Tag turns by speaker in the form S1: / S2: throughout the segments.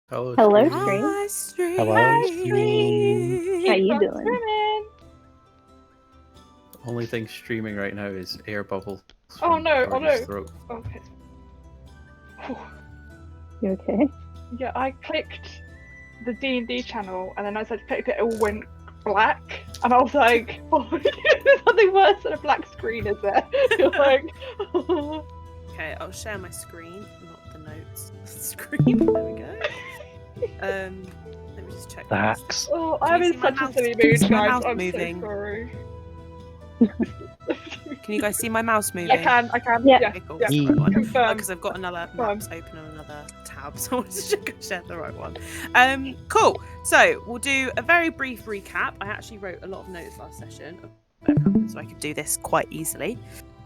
S1: Hello,
S2: Hello,
S1: stream.
S2: Stream.
S1: Hello,
S3: stream.
S2: How you
S3: Keep on
S2: doing?
S3: swimming.
S1: Only thing streaming right now is air bubbles.
S3: Oh
S1: from
S3: no,
S1: George's throat.
S3: Okay. Whew.
S2: You okay?
S3: Yeah, I clicked the D&D channel and then as I clicked it, it all went black. And I was like, oh, there's nothing worse than a black screen, is there? You're like,
S4: Okay, I'll share my screen, not the notes screen. There we go. Let me just check.
S1: The hacks.
S3: oh,
S4: Can
S3: I'm
S4: you
S3: in
S4: see my
S3: such a
S4: mouse?
S3: silly
S4: Can you
S3: mood,
S4: see my
S3: guys.
S4: mouse
S3: I'm
S4: moving?
S3: so sorry.
S4: Can you guys see my mouse moving?
S3: I can.
S2: Yeah.
S4: Okay, cool.
S3: Yeah.
S4: That's the right one.
S3: Confirmed.
S4: Because I've got another
S3: Fine.
S4: maps open on another tab, so I wanted to check I shared the right one. Cool. So we'll do a very brief recap. I actually wrote a lot of notes last session, so I could do this quite easily.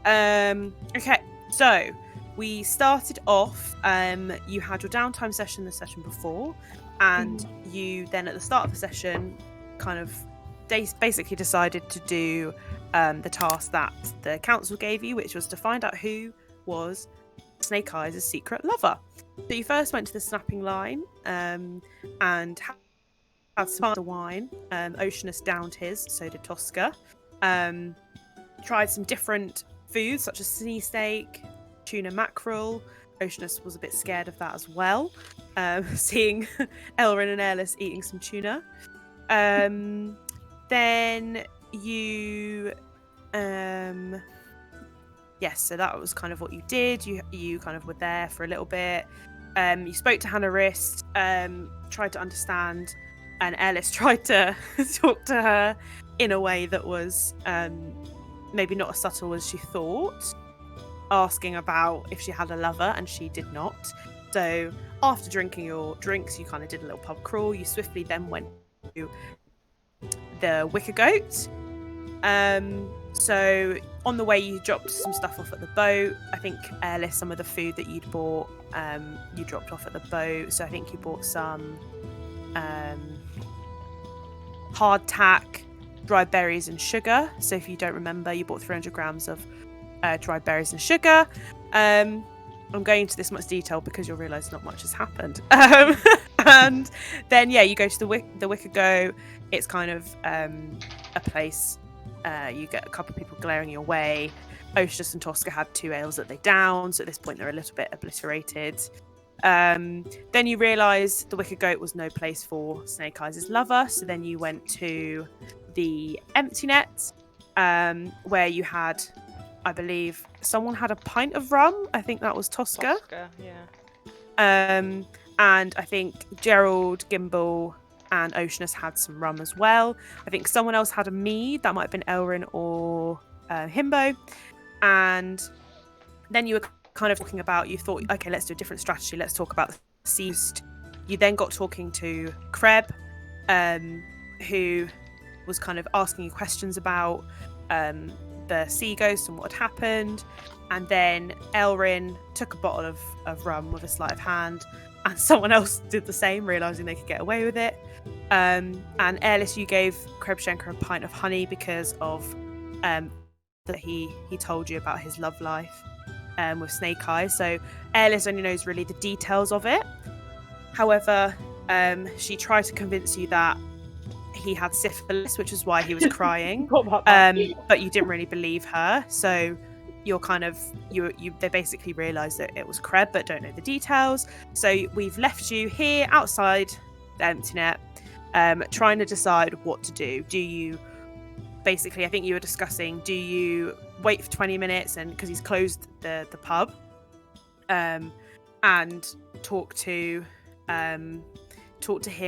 S4: Okay, so we started off. You had your downtime session the session before, and you then at the start of the session, kind of basically decided to do the task that the council gave you, which was to find out who was Snake Eyes' secret lover. So you first went to the snapping line and had some wine. Oceanus downed his, so did Tosca. Tried some different foods such as sea steak, tuna mackerel. Oceanus was a bit scared of that as well, seeing Elrin and Airless eating some tuna. Then you yes, so that was kind of what you did. You kind of were there for a little bit. You spoke to Hannah Wrist, tried to understand, and Ellis tried to talk to her in a way that was maybe not as subtle as she thought, asking about if she had a lover, and she did not. So after drinking your drinks, you kind of did a little pub crawl. You swiftly then went to the Wicker Goat. So on the way you dropped some stuff off at the boat. I think Airless, some of the food that you'd bought, you dropped off at the boat. So I think you bought some hardtack, dried berries and sugar. So if you don't remember, you bought 300 grams of dried berries and sugar. I'm going into this much detail because you'll realise not much has happened. And then you go to the Wicker Goat. It's kind of a place. You get a couple of people glaring your way. Oceanus and Tosca had 2 ales that they downed, so at this point they're a little bit obliterated. Then you realise the Wicker Goat was no place for Snake Eyes' lover, so then you went to the Empty Net, where you had, I believe, someone had a pint of rum. I think that was Tosca.
S5: Yeah.
S4: And I think Gerald, Gimbal, and Oceanus had some rum as well. I think someone else had a mead. That might have been Elrin or Himbo. And then you were kind of talking about, you thought, okay, let's do a different strategy. Let's talk about the seized. You then got talking to Kreb, who was kind of asking you questions about the sea ghost and what had happened. And then Elrin took a bottle of rum with a sleight of hand, and someone else did the same, realising they could get away with it. And Airless, you gave Krebshenko a pint of honey because of that he told you about his love life with Snake Eyes. So Airless only knows really the details of it. However, she tried to convince you that he had syphilis, which is why he was crying. But you didn't really believe her. So you're kind of they basically realised that it was Kreb, but don't know the details. So we've left you here outside the Empty Net, trying to decide what to do. Do you basically, I think you were discussing, do you wait for 20 minutes and because he's closed the pub, and talk to him,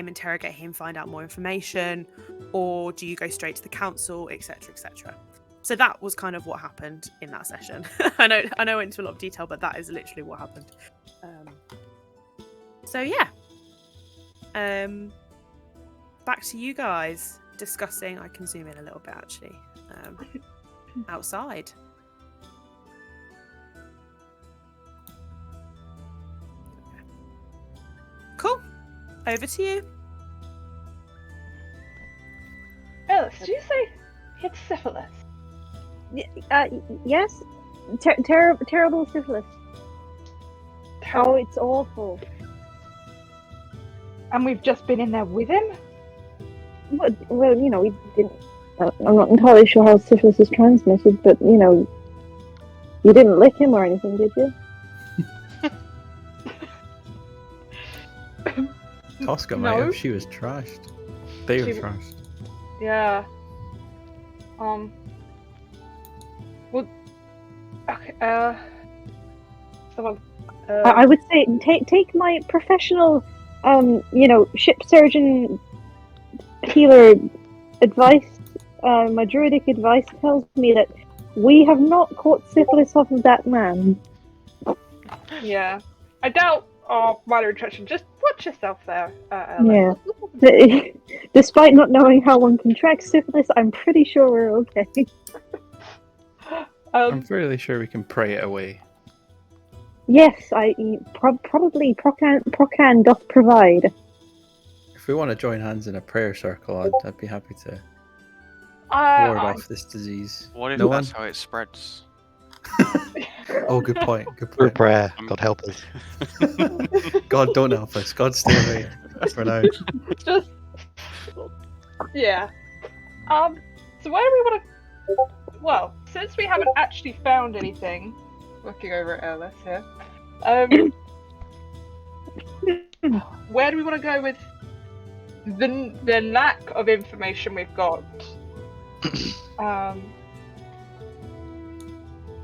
S4: interrogate him, find out more information, or do you go straight to the council, etc., etc.? So that was kind of what happened in that session. I know I went into a lot of detail, but that is literally what happened. So yeah. Back to you guys discussing. I can zoom in a little bit actually. Outside. Cool. Over to you.
S3: Alice, did you say he had syphilis?
S2: Yes. Terrible syphilis. Oh, it's awful.
S3: And we've just been in there with him?
S2: Well, we didn't. I'm not entirely sure how syphilis is transmitted, but you didn't lick him or anything, did you?
S1: Tosca might have. She was trashed. They were trashed.
S3: Yeah. Well, okay, someone,
S2: I would say take my professional, ship surgeon healer advice. My druidic advice tells me that we have not caught syphilis off of that man.
S3: Yeah. I doubt our minor interaction. Just watch yourself there, Ella.
S2: Yeah. Despite not knowing how one contracts syphilis, I'm pretty sure we're okay.
S1: I'm fairly sure we can pray it away.
S2: Yes, probably Procan doth provide.
S1: If we want to join hands in a prayer circle, I'd be happy to ward off this disease.
S6: What if
S1: No
S6: that's
S1: one?
S6: how it spreads?
S1: Oh, good point. Good
S7: Through
S1: point.
S7: prayer, God help us.
S1: God, don't help us. God, stay away for now.
S3: Just, yeah. So where do we want to? Well, since we haven't actually found anything, looking over at Ellis here, where do we want to go with the lack of information we've got?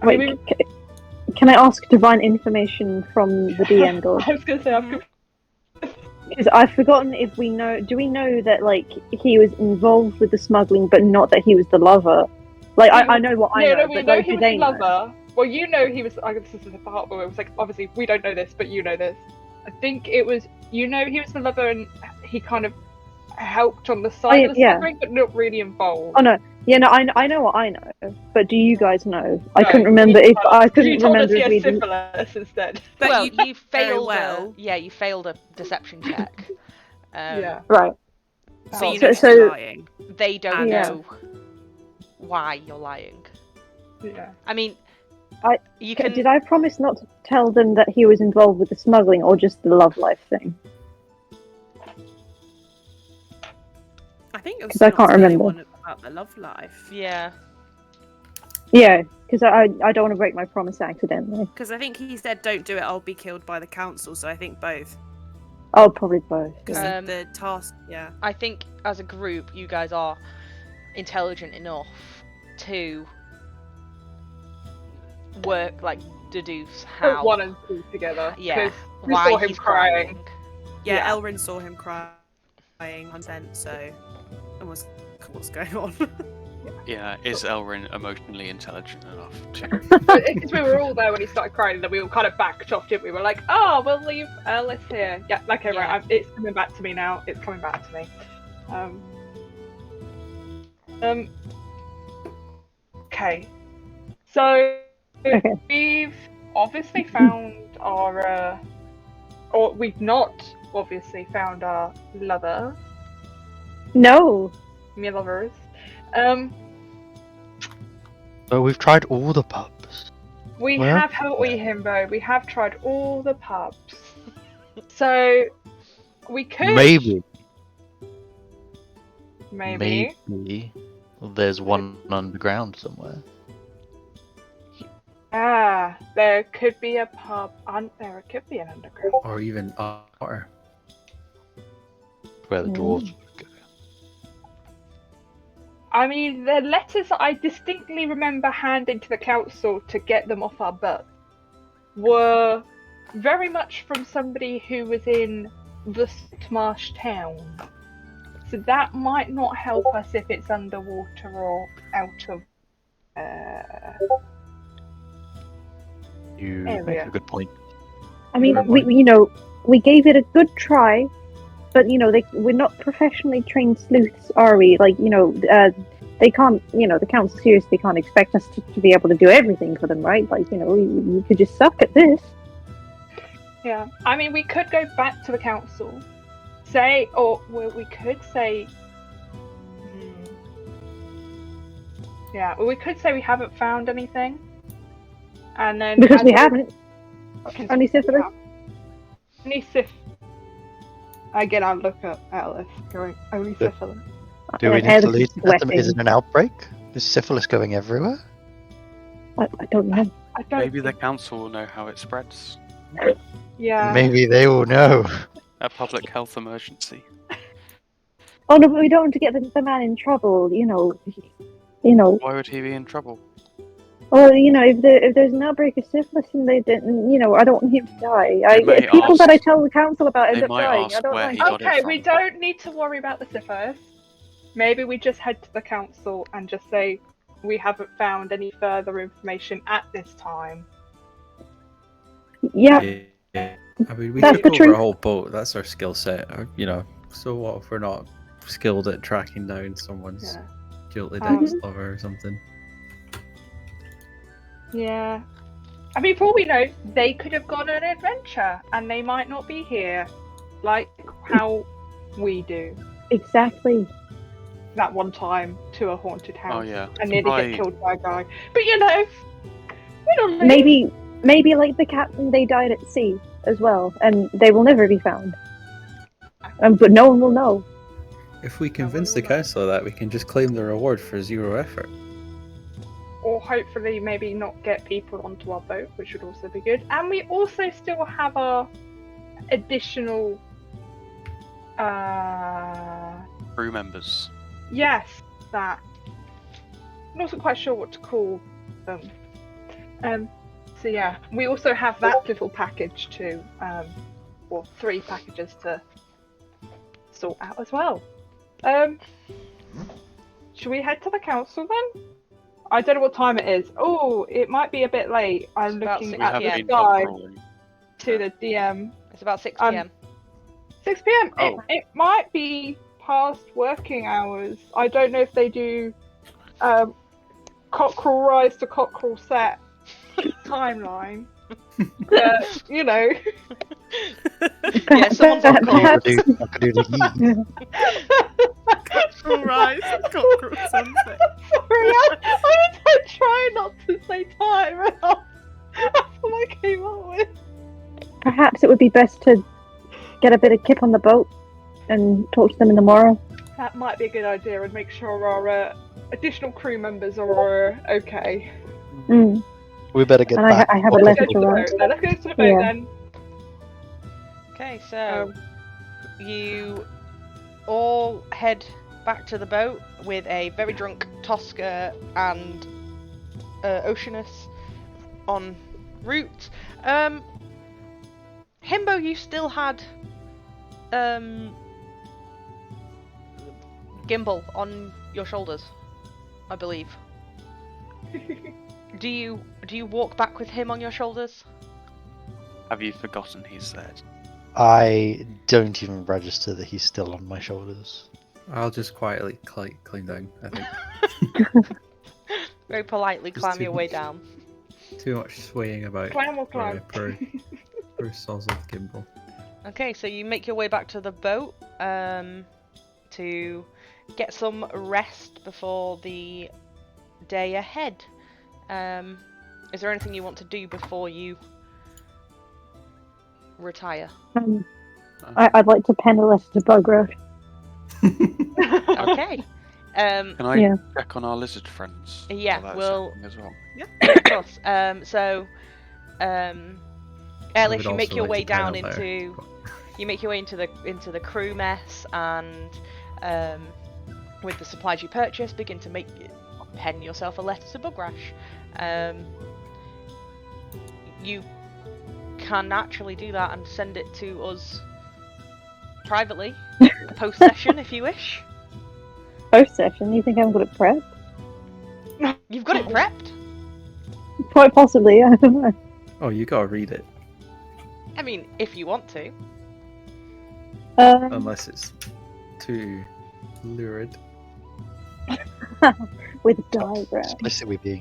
S2: Wait, can I ask divine information from the DM god?
S3: I was going to say,
S2: Because I've forgotten if we know. Do we know that he was involved with the smuggling, but not that he was the lover? I know what I know.
S3: No, we
S2: but
S3: know he was the
S2: know?
S3: lover. Well, you know he was. I guess this is the part where it was like, obviously we don't know this, but you know this. I think it was. He was the lover, and he kind of helped on the side of the smuggling, but not really involved.
S2: Oh no. Yeah, no, I know what I know, but do you guys know? I couldn't remember if I couldn't
S3: you told
S2: remember
S3: us he
S2: if we
S3: had syphilis instead.
S5: But
S4: Well,
S5: you failed.
S4: well.
S5: You failed a deception check.
S3: Yeah.
S2: Right.
S4: So you know
S2: So-
S4: she's lying.
S5: They don't
S2: Yeah.
S5: know why you're lying.
S3: Yeah.
S5: I mean,
S2: I-
S5: you can.
S2: Did I promise not to tell them that he was involved with the smuggling or just the love life thing?
S4: I think it was
S2: 'Cause I
S4: not
S2: can't
S4: to
S2: remember.
S4: anyone about the love life.
S5: Yeah.
S2: Yeah, because I don't want to break my promise accidentally.
S4: Because I think he said, "Don't do it. I'll be killed by the council." So I think both.
S2: Oh, probably both.
S4: Because
S2: Yeah.
S4: the task, yeah.
S5: I think as a group, you guys are intelligent enough to work, deduce how.
S3: Put 1 and 2 together.
S5: Yeah.
S3: 'cause we
S5: Why
S3: saw him
S5: he's
S3: crying.
S4: Yeah,
S3: Yeah.
S4: Elrin saw him crying consent, so and was what's going on.
S6: Yeah, is Elrin emotionally intelligent enough to?
S3: Because we were all there when he started crying, and then we all kind of backed off, didn't we? We're like, "Oh, we'll leave Ellis here." Yeah, okay,
S5: Yeah.
S3: right. It's coming back to me now. It's coming back to me. Okay. So
S2: Okay.
S3: we've obviously found our, or we've not obviously found our lover.
S2: No.
S3: Me lovers.
S7: So we've tried all the pubs.
S3: We
S7: Well,
S3: have, haven't we, Himbo? We have tried all the pubs. So we could
S7: Maybe
S3: maybe.
S7: there's one underground somewhere.
S3: There could be a pub. There could be an underground.
S1: Or even water.
S7: Where the dwarves would go.
S3: I mean, the letters that I distinctly remember handing to the council to get them off our butt were very much from somebody who was in the Saltmarsh town. So that might not help us if it's underwater or out of.
S7: You make
S3: Area.
S7: a good point.
S2: I mean,
S1: Fair
S2: we gave it a good try, but we're not professionally trained sleuths, are we? They can't, the council seriously can't expect us to be able to do everything for them, right? We could just suck at this.
S3: Yeah, I mean, we could go back to the council, we could say. Yeah, well, we could say we haven't found anything, and then
S2: Because we haven't.
S3: Okay,
S2: Only syphilis.
S3: Only syphilis. Again, I look at Alice, going, only syphilis.
S7: Do we
S2: And
S7: need to
S2: Alice
S7: lead?
S2: is sweating.
S7: Is it an outbreak? Is syphilis going everywhere?
S2: I don't know.
S3: I don't
S6: Maybe the
S3: think-
S6: council will know how it spreads.
S3: Yeah.
S7: Maybe they will know.
S6: A public health emergency.
S2: Oh no, but we don't want to get the man in trouble. You know.
S6: Why would he be in trouble?
S2: Well, if there's an outbreak of syphilis and they didn't, I don't want him to die.
S6: may
S2: People
S6: ask-
S2: that I tell the council about end
S6: they
S2: up
S6: might
S2: dying.
S6: ask
S2: I don't
S6: where
S2: like
S6: he got it
S3: Okay,
S6: from.
S3: we don't need to worry about the syphilis. Maybe we just head to the council and just say we haven't found any further information at this time.
S2: Yeah,
S1: Yeah. I mean, we
S2: That's
S1: took
S2: the
S1: over
S2: truth.
S1: a whole boat. That's our skill set. So what if we're not skilled at tracking down someone's
S3: Yeah.
S1: jilted
S3: Um,
S1: ex-lover or something?
S3: Yeah. I mean, for all we know, they could have gone on an adventure and they might not be here. Like how we do
S2: exactly.
S3: that one time to a haunted house.
S6: Oh yeah.
S3: And nearly
S6: Right.
S3: get killed by a guy. But we don't know.
S2: Maybe like the captain, they died at sea as well, and they will never be found. But no one will know.
S1: If we convince the council of that, we can just claim the reward for 0 effort.
S3: Or hopefully maybe not get people onto our boat, which would also be good. And we also still have our additional
S6: Crew members.
S3: yes, that. I'm not quite sure what to call them. So yeah, we also have that little package too. Or 3 packages to sort out as well. Should we head to the council then? I don't know what time it is. Oh, it might be a bit late. I'm
S5: It's about
S3: looking
S5: 6
S3: at
S6: haven't
S3: the
S5: PM.
S6: been
S3: sky
S6: controlling.
S3: to the DM.
S5: It's about 6
S3: Um,
S5: PM.
S3: 6 PM.
S6: Oh.
S3: It might be past working hours. I don't know if they do cockerel rise to cockerel set timeline. But,
S5: Yeah, someone's on call.
S2: Perhaps-
S4: Rise, cockerel sunset.
S3: Sorry, I try not to say time. That's what I came up with.
S2: Perhaps it would be best to get a bit of kip on the boat and talk to them in the morrow.
S3: That might be a good idea, and make sure our additional crew members are okay.
S2: Mm.
S7: We better get
S2: And
S7: back.
S2: I have a
S3: Let's
S2: letter
S3: go
S2: to
S3: to the
S2: write.
S3: boat then. Let's go to the boat
S2: Yeah.
S3: then.
S5: Okay, so you all head back to the boat with a very drunk Tosca and Oceanus en route. Himbo, you still had Gimbal on your shoulders, I believe. Do you walk back with him on your shoulders?
S6: Have you forgotten he's there?
S7: I don't even register that he's still on my shoulders.
S1: I'll just quietly climb down, I think.
S5: Very politely
S1: Just
S5: climb
S1: to-
S5: your way down.
S1: Too much swaying about.
S3: Climb or climb?
S1: Per sozzled gimbal.
S5: Okay, so you make your way back to the boat to get some rest before the day ahead. Is there anything you want to do before you retire?
S2: I'd like to pen a letter to Bug Road.
S5: Okay.
S6: Can I
S2: Yeah.
S6: check on our lizard friends?
S5: Yeah,
S6: while that's
S5: we'll-
S6: happening as well.
S5: Of course. Ellis,
S1: would
S5: you make
S1: also
S5: your
S1: like
S5: way
S1: to pen
S5: down
S1: a letter.
S5: you make your way into the crew mess, and with the supplies you purchase, begin to pen yourself a letter to Bugrash. You can actually do that and send it to us privately, a post session if you wish.
S2: Post session, you think I'm good at prep?
S5: You've got it prepped.
S2: Quite possibly, I don't know.
S1: Oh, you gotta read it.
S5: I mean, if you want to.
S1: Unless it's too lurid.
S2: With a diagram.
S7: Explicitly being.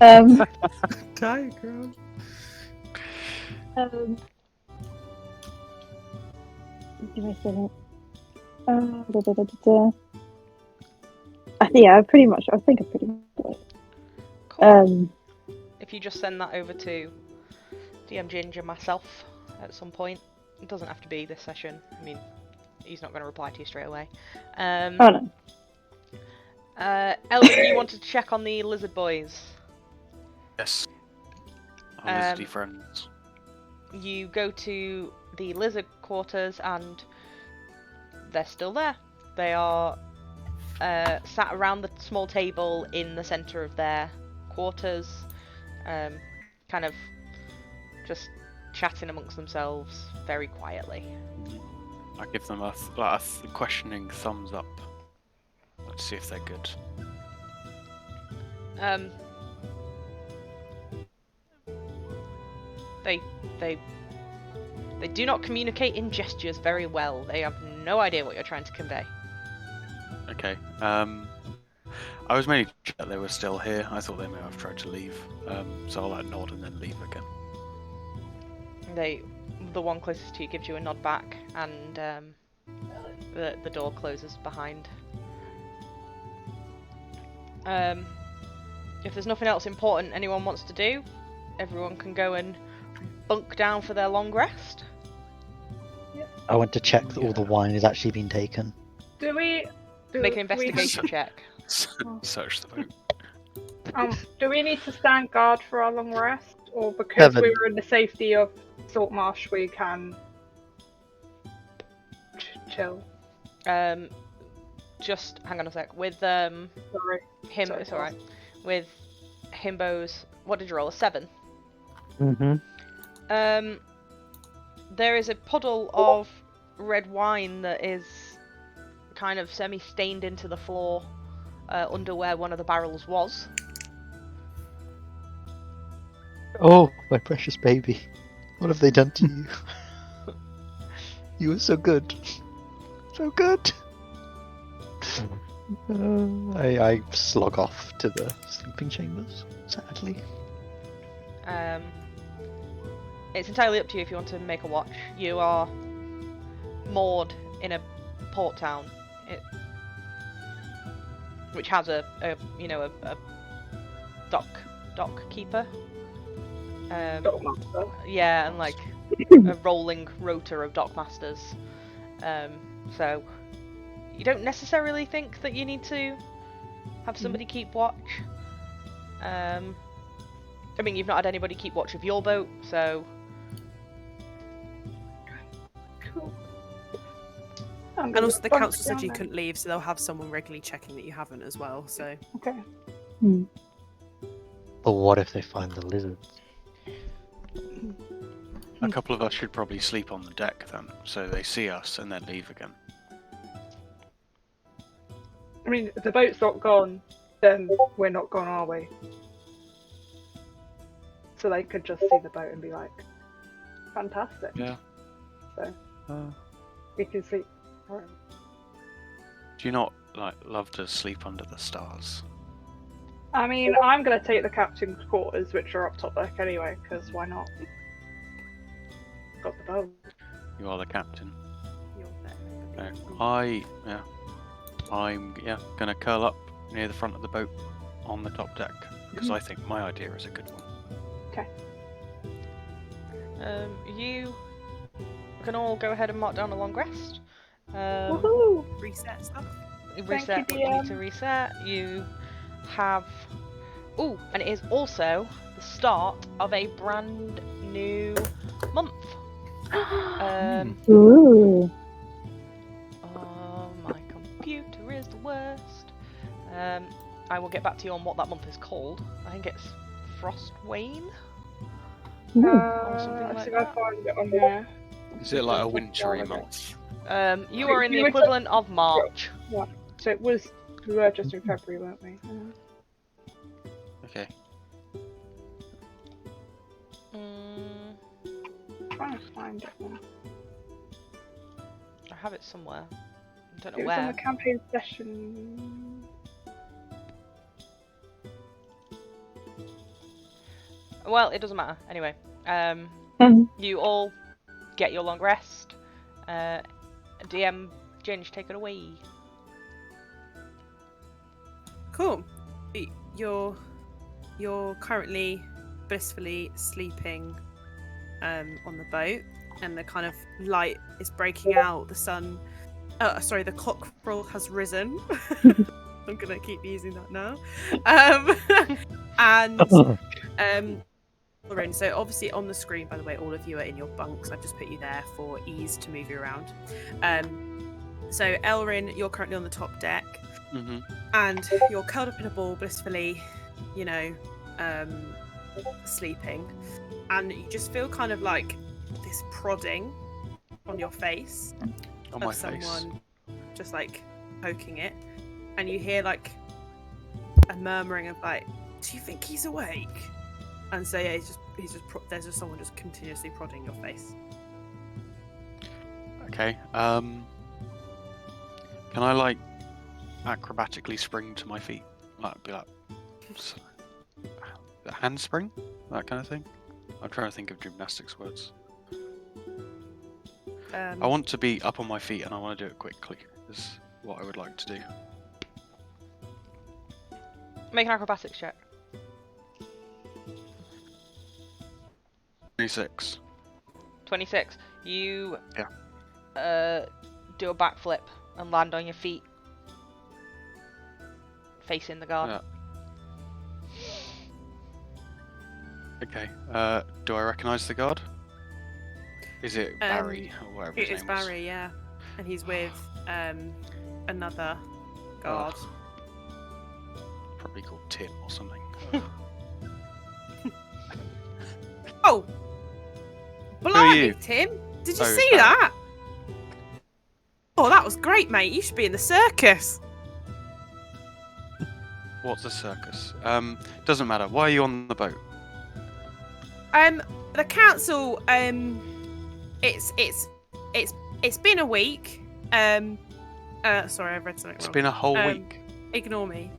S1: Diagram.
S2: Give me a second. Da, da, da, da, da. Yeah, I pretty much got it.
S5: Cool. If you just send that over to DM Ginger myself at some point, it doesn't have to be this session. I mean, he's not going to reply to you straight away.
S2: Oh no.
S5: Elvin, you wanted to check on the lizard boys.
S6: Yes. Our lizardy friends.
S5: You go to the lizard quarters and they're still there. They are sat around the small table in the centre of their quarters, kind of just chatting amongst themselves very quietly.
S6: I give them a questioning thumbs up. Let's see if they're good.
S5: They do not communicate in gestures very well. They have no idea what you're trying to convey.
S6: Okay. I was mainly checking that they were still here. I thought they may have tried to leave. So I'll nod and then leave again.
S5: The one closest to you gives you a nod back, and the door closes behind. If there's nothing else important anyone wants to do, everyone can go and bunk down for their long rest.
S7: I went to check that all the wine has actually been taken.
S5: Make an investigation check.
S6: Search the boat.
S3: Do we need to stand guard for our long rest, or because
S7: 7.
S3: we were in the safety of Saltmarsh, we can chill?
S5: Just hang on a sec. With
S3: Sorry.
S5: it's alright. With Himbo's, what did you roll? A 7.
S7: Mm-hmm.
S5: There is a puddle of red wine that is kind of semi-stained into the floor under where one of the barrels was.
S7: Oh, my precious baby. What have they done to you? You were so good. So good. I slog off to the sleeping chambers, sadly.
S5: It's entirely up to you if you want to make a watch. You are moored in a port town, which has a dock keeper.
S3: Dockmaster.
S5: Yeah, and like a rolling rotor of dockmasters. So you don't necessarily think that you need to have somebody keep watch. I mean, you've not had anybody keep watch of your boat, so.
S3: Cool.
S4: And also the council said you couldn't leave, so they'll have someone regularly checking that you haven't as well. So.
S3: Okay.
S7: But what if they find the lizards?
S6: A couple of us should probably sleep on the deck then, so they see us and then leave again.
S3: I mean, if the boat's not gone, then we're not gone, are we? So they could just see the boat and be like, fantastic.
S6: Yeah.
S3: So we can sleep. Right.
S6: Do you not love to sleep under the stars?
S3: I mean, I'm going to take the captain's quarters, which are up top deck anyway, because why not? Got the boat.
S6: You are the captain.
S4: You're there.
S6: I'm gonna curl up near the front of the boat on the top deck because I think my idea is a good one.
S3: Okay.
S5: You can all go ahead and mark down a long rest.
S3: Woohoo!
S4: Reset stuff.
S5: Reset
S3: Thank you,
S5: what you need
S3: DM.
S5: to reset. You have. Ooh, and it is also the start of a brand new month.
S2: Ooh.
S5: Oh, my computer is the worst. I will get back to you on what that month is called. I think it's Frostwane. Or something
S3: I
S5: like
S3: think I
S5: that.
S3: find it on there.
S6: Is it like a wintry month?
S5: You are in the equivalent of March.
S3: So it was. We were just in February, weren't we?
S6: Okay.
S3: Trying to find it now.
S5: I have it somewhere. I don't know
S3: It was on
S5: where.
S3: the campaign session.
S5: Well, it doesn't matter. Anyway, you all get your long rest. DM Ginge, take it away.
S4: Cool. You're currently blissfully sleeping on the boat, and the kind of light is breaking out. The sun sorry, the cockerel has risen. I'm gonna keep using that now. And Lauren, so obviously on the screen, by the way, all of you are in your bunks. I've just put you there for ease to move you around. So Elrin, you're currently on the top deck, and you're curled up in a ball, blissfully, sleeping, and you just feel kind of like this prodding on your face
S6: On
S4: of
S6: my
S4: someone
S6: face.
S4: just like poking it, and you hear like a murmuring of like, "Do you think he's awake?" And so yeah, there's just someone just continuously prodding your face.
S6: Okay. Can I like acrobatically spring to my feet? Like be like a handspring, that kind of thing. I'm trying to think of gymnastics words. I want to be up on my feet and I want to do it quickly. Is what I would like to do.
S5: Make an acrobatics check.
S6: 26.
S5: 26. You do a backflip and land on your feet, facing the guard.
S6: Yeah. Okay. Do I recognise the guard? Is it Barry or whatever his
S4: It is
S6: name was?
S4: Barry, yeah, and he's with another guard.
S6: Probably called Tim or something.
S4: Oh,
S6: are
S4: blimey,
S6: you?
S4: Tim! Did you
S6: Oh,
S4: see
S6: Barry.
S4: that? Oh, that was great, mate. You should be in the circus.
S6: What's a circus? Doesn't matter. Why are you on the boat?
S4: The council, it's been a week. Sorry, I've read something
S6: It's
S4: wrong.
S6: been a whole week.
S4: Ignore me.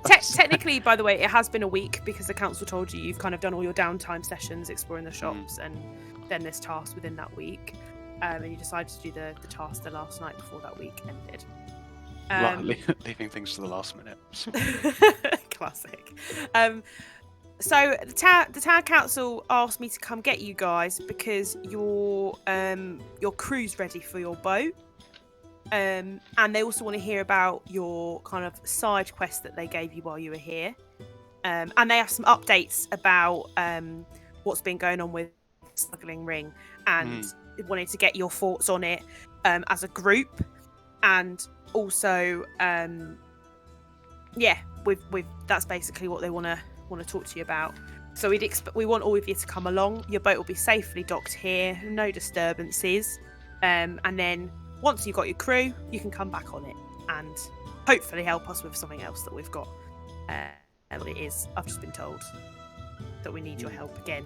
S4: Technically, by the way, it has been a week because the council told you you've kind of done all your downtime sessions, exploring the shops, and then this task within that week. And you decided to do the task the last night before that week ended.
S6: Leaving things to the last minute.
S4: Classic. So the town council asked me to come get you guys because your crew's ready for your boat. And they also want to hear about your kind of side quest that they gave you while you were here. And they have some updates about what's been going on with Smuggling Ring, and wanted to get your thoughts on it as a group, and also with that's basically what they want to talk to you about. So we want all of you to come along. Your boat will be safely docked here, no disturbances, and then once you've got your crew, you can come back on it and hopefully help us with something else that we've got. What it is, I've just been told that we need your help again.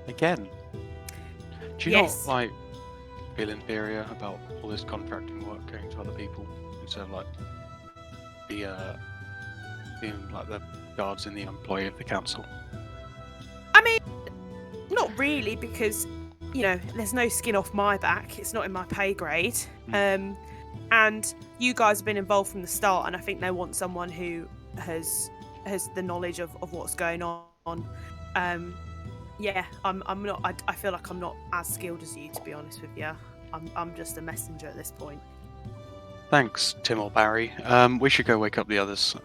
S6: Again? Do you
S4: Yes.
S6: not like feel inferior about all this contracting work going to other people instead of like being like the guards in the employee of the council?
S4: I mean, not really, because there's no skin off my back. It's not in my pay grade. And you guys have been involved from the start, and I think they want someone who has the knowledge of what's going on. I'm not. I feel like I'm not as skilled as you, to be honest with you. I'm just a messenger at this point.
S6: Thanks, Tim or Barry. We should go wake up the others.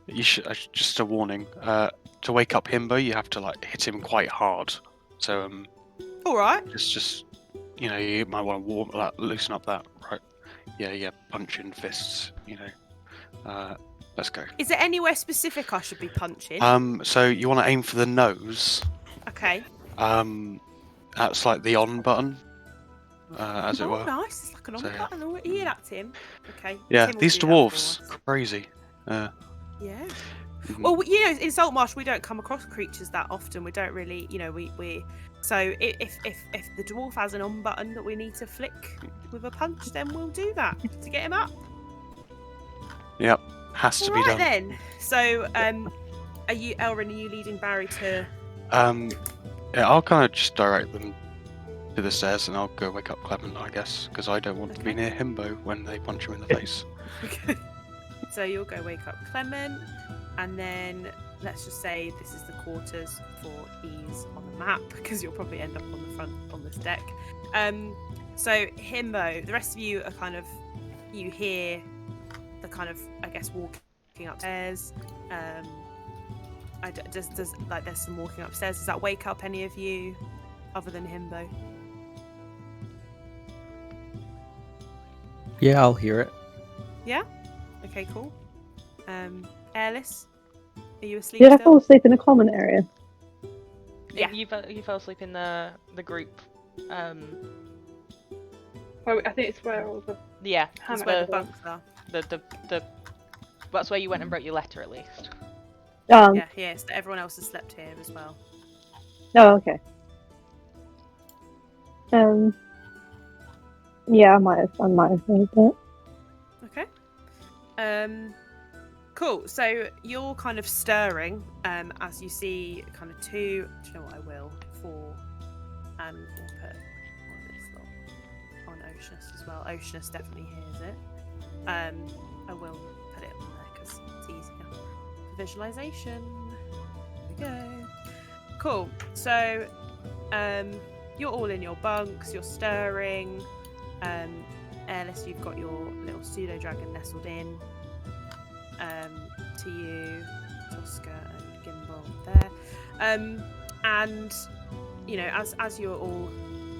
S6: You should. Just a warning. To wake up Himbo, you have to like hit him quite hard. So
S4: All right.
S6: just you might want to loosen up that, right? Yeah, punching fists. Let's go.
S4: Is there anywhere specific I should be punching?
S6: So you want to aim for the nose.
S4: Okay.
S6: That's like the on button, as it were.
S4: Nice. It's like an on
S6: So, yeah.
S4: button. Oh, you hear that, Tim? Okay.
S6: Yeah,
S4: Tim will
S6: these
S4: do that for
S6: dwarves,
S4: us.
S6: crazy.
S4: Yeah.
S6: Mhm.
S4: Well, in Saltmarsh we don't come across creatures that often. We don't really, we. So if the dwarf has an on button that we need to flick with a punch, then we'll do that to get him up.
S6: Yep, has to
S4: All
S6: be
S4: right
S6: done.
S4: then. So, are you, Elrin? Are you leading Barry to?
S6: Yeah, I'll kind of just direct them to the stairs, and I'll go wake up Clement, I guess, because I don't want to be near Himbo when they punch him in the face.
S4: Okay. So you'll go wake up Clement, and then let's just say this is the quarters for ease on the map, because you'll probably end up on the front on this deck. So Himbo, the rest of you are kind of, you hear the kind of, I guess, walking upstairs. Does like there's some walking upstairs. Does that wake up any of you, other than Himbo?
S1: Yeah, I'll hear it.
S4: Yeah. Okay. Cool. Airless, are you asleep
S2: Did I
S4: still?
S2: fall asleep in a common area?
S4: Yeah.
S5: You fell asleep in the group.
S3: Well, I think it's where all the
S5: Yeah,
S4: That's
S5: that's
S4: where
S5: where
S4: the bunks are.
S5: the that's where you went and broke your letter, at least.
S4: Yeah. So everyone else has slept here as well.
S2: Oh, okay. Yeah, I might have heard that.
S4: Okay. Cool. So you're kind of stirring as you see kind of two. Do you know what I will? 4, and we'll put one of this lot on Oceanus as well. Oceanus definitely hears it. I will put it on there because it's easier for visualization. There we go. Cool. So you're all in your bunks. You're stirring. Airless, you've got your little pseudo dragon nestled in. To you, Tosca and Gimbal there. And you know, as you're all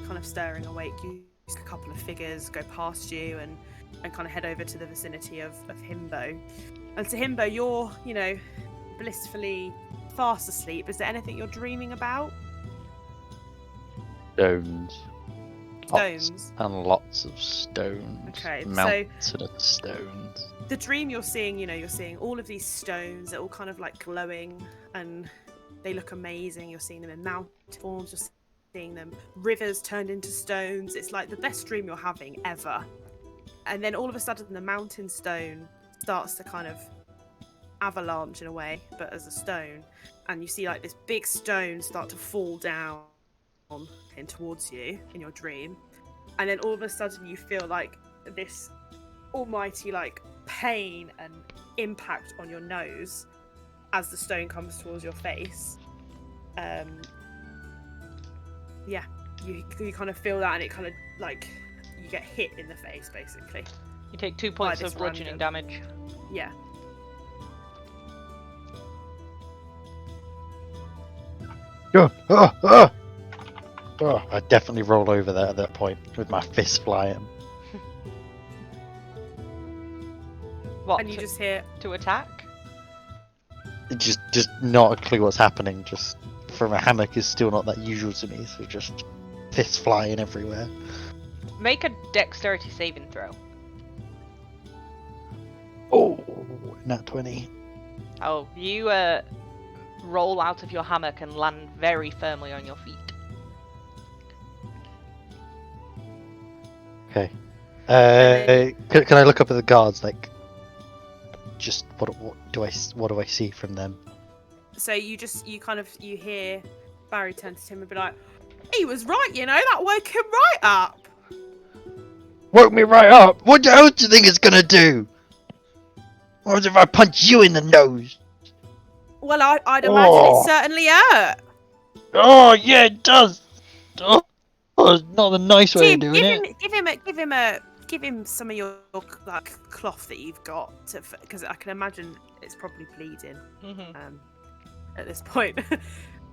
S4: kind of stirring awake, you see a couple of figures go past you and kind of head over to the vicinity of Himbo. And to Himbo, you're, you know, blissfully fast asleep. Is there anything you're dreaming about?
S7: Stones.
S4: Stones.
S7: And lots of stones.
S4: Okay,
S7: Mountain of stones.
S4: The dream you're seeing, you know, you're seeing all of these stones. They're all kind of like glowing and they look amazing. You're seeing them in mountain forms. You're seeing them rivers turned into stones. It's like the best dream you're having ever. And then all of a sudden the mountain stone starts to kind of avalanche in a way, but as a stone. And you see like this big stone start to fall down in towards you in your dream. And then all of a sudden you feel like this almighty like pain and impact on your nose as the stone comes towards your face. Yeah, you kind of feel that, and it kind of like you get hit in the face basically.
S5: You take 2 points
S4: this
S5: of bludgeoning damage.
S4: Yeah.
S7: Oh, I definitely roll over there at that point with my fist flying.
S5: What?
S4: And you just hear
S5: to attack?
S7: Just not a clue what's happening. Just from a hammock is still not that usual to me. So just fists flying everywhere.
S5: Make a dexterity saving throw.
S7: Oh, nat 20.
S5: Oh, you roll out of your hammock and land very firmly on your feet.
S7: Okay. Can I look up at the guards? Like, just what do I see from them?
S4: So you hear Barry turn to Tim and be like, "He was right, you know, that woke him right up."
S7: Woke me right up. What the hell do you think it's gonna do? What if I punch you in the nose?
S4: Well, I'd imagine it certainly hurt.
S7: Oh yeah, it does. Oh, it's not the nice way of
S4: Tim,
S7: doing it.
S4: give him some of your like cloth that you've got, because I can imagine it's probably bleeding. At this point.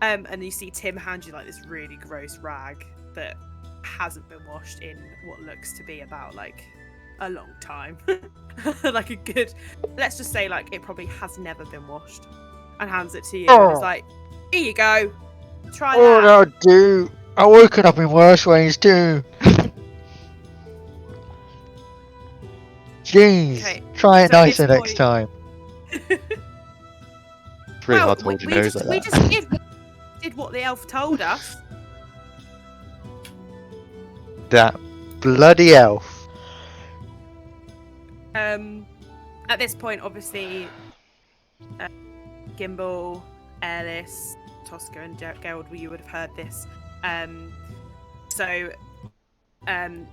S4: And you see Tim hand you like this really gross rag that hasn't been washed in what looks to be about like a long time. Like a good, let's just say like it probably has never been washed, and hands it to you. And it's like, here you go, try that.
S7: Oh no, dude, I've woken up in worse ways too. Jeez,
S4: Okay,
S7: try it
S4: so at
S7: nicer
S4: this
S7: next time. It's really hard to hold your nose like
S4: we
S7: that.
S4: just did what the elf told us.
S7: That bloody elf.
S4: At this point, obviously, Gimbal, Airless, Tosca, and Gerald, you would have heard this. So, kind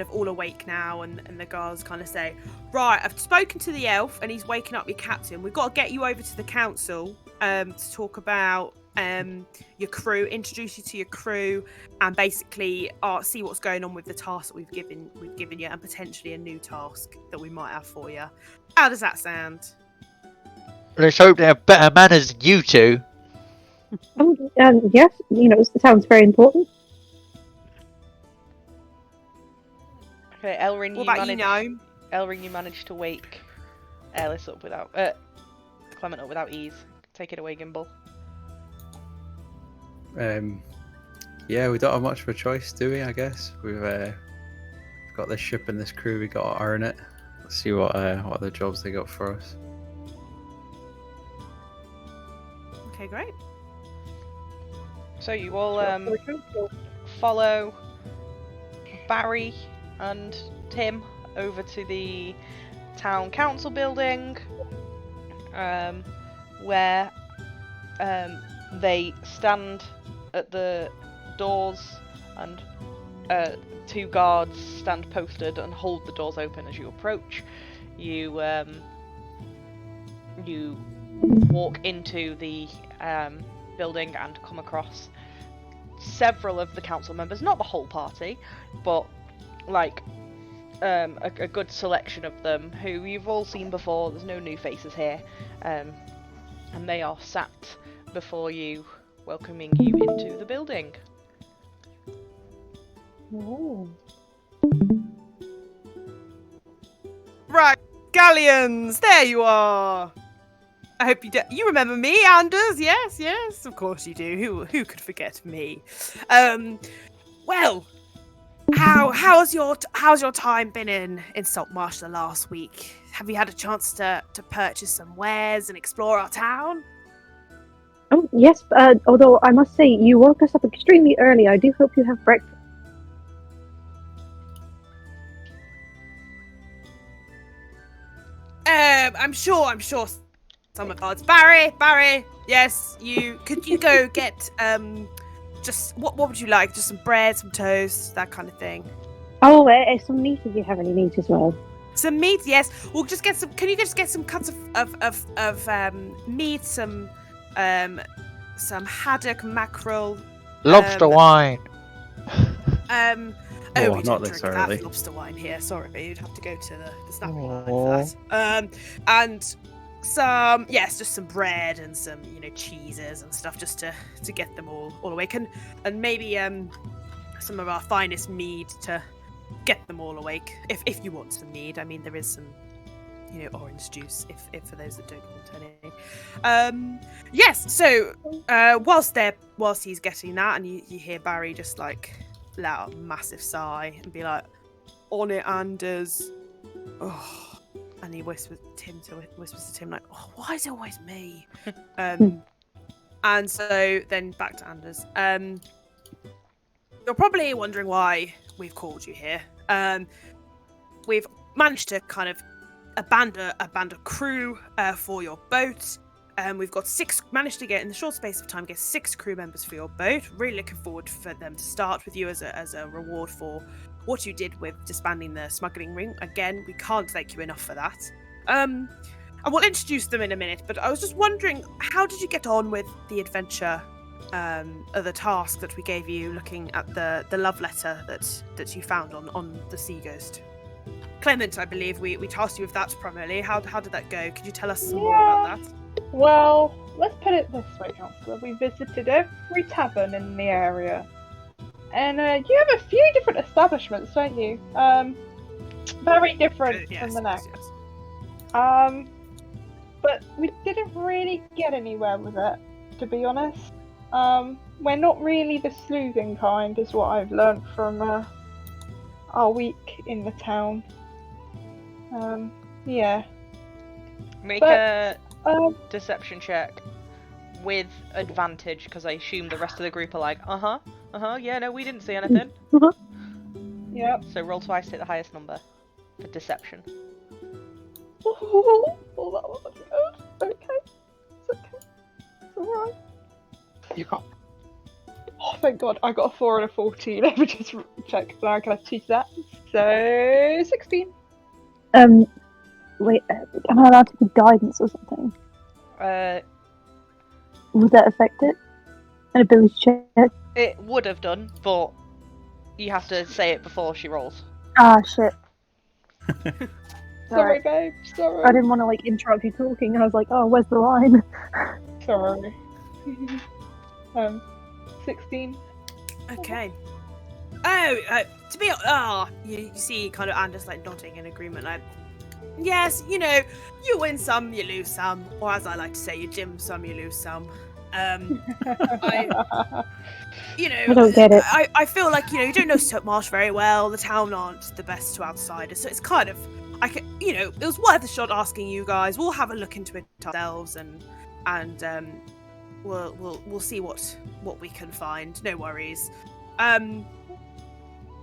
S4: of all awake now, and the guards kind of say, "Right, I've spoken to the elf, and he's waking up your captain. We've got to get you over to the council to talk about your crew, introduce you to your crew, and basically see what's going on with the task that we've given you, and potentially a new task that we might have for you. How does that sound?
S7: Let's hope they have better manners than you two.
S2: Yes, it sounds very important.
S5: Okay, Elrin,
S4: What about you, Gnome?
S5: Elrin, you managed to wake Airless up without Clement up without ease. Take it away, Gimbal.
S1: Yeah, we don't have much of a choice, do we? I guess we've got this ship and this crew. We got to earn it. Let's see what other jobs they got for us.
S4: Okay, great.
S5: So you all follow Barry and Tim over to the town council building, where they stand at the doors, and 2 guards stand posted and hold the doors open as you approach. You walk into the building and come across several of the council members, not the whole party, but like a good selection of them who you've all seen before. There's no new faces here, and they are sat before you, welcoming you into the building.
S2: Oh.
S4: Right, Galleons, there you are. I hope you remember me, Anders. Yes, of course you do. Who could forget me? Well, how's your time been in Saltmarsh the last week? Have you had a chance to purchase some wares and explore our town?
S2: Oh, yes, although I must say, you woke us up extremely early. I do hope you have breakfast.
S4: I'm sure some of us. Barry, yes, could you go get just what would you like? Just some bread, some toast, that kind of thing.
S2: Oh, some meat if you have any meat as well.
S4: Some meat, yes. We'll just get some. Can you just get some cuts of meat, some haddock, mackerel,
S7: Lobster wine.
S1: Oh,
S4: we
S1: not
S4: don't
S1: this
S4: drink
S1: early.
S4: that lobster wine here. Sorry, you'd have to go to the snapping line for that. And some, yes, just some bread and some, cheeses and stuff, just to get them all awake, and maybe some of our finest mead to get them all awake. If you want some mead, I mean there is some, orange juice if for those that don't want any. Yes. So whilst he's getting that, and you hear Barry just like let out a massive sigh and be like, "On it, Anders." Oh. And he whispers to Tim like, "Oh, why is it always me?" And so then back to Anders. You're probably wondering why we've called you here. We've managed to kind of a band of crew for your boat. We've got managed to get in the short space of time, get 6 crew members for your boat. Really looking forward for them to start with you as a reward for what you did with disbanding the smuggling ring. Again, we can't thank you enough for that. And we'll introduce them in a minute, but I was just wondering, how did you get on with the adventure, the task that we gave you, looking at the love letter that you found on the Sea Ghost? Clement, I believe we tasked you with that primarily. How did that go? Could you tell us some more about that?
S3: Well, let's put it this way, Councillor. We visited every tavern in the area. And you have a few different establishments, don't you? Very different from the next.
S4: Yes.
S3: But we didn't really get anywhere with it, to be honest. We're not really the sleuthing kind, is what I've learnt from our week in the town. Yeah.
S5: Make a deception check with advantage, because I assume the rest of the group are like, yeah, no, we didn't see anything.
S3: Yep.
S5: So roll twice, hit the highest number for deception.
S3: Oh, that wasn't good. Okay. It's okay. It's alright.
S7: You got.
S3: Oh, thank God. I got a 4 and a 14. Let me just check. So I can teach that. So, 16.
S2: Wait, am I allowed to give guidance or something?
S5: Uh,
S2: Would that affect it? An ability check.
S5: It would have done, but you have to say it before she rolls.
S2: Ah, shit.
S3: Sorry,
S2: Alright.
S3: babe. Sorry.
S2: I didn't want to like interrupt you talking. I was like, oh, where's the line?
S3: Sorry. 16.
S4: Okay. Oh, to be you see kind of Anders like nodding in agreement, like, yes, you know, you win some, you lose some, or as I like to say, you dim some, you lose some. You know,
S2: I don't get it.
S4: I feel like, you know, you don't know Saltmarsh very well. The town aren't the best to outsiders, so it's kind of, you know, it was worth a shot asking you guys. We'll have a look into it ourselves, and we'll see what we can find. No worries.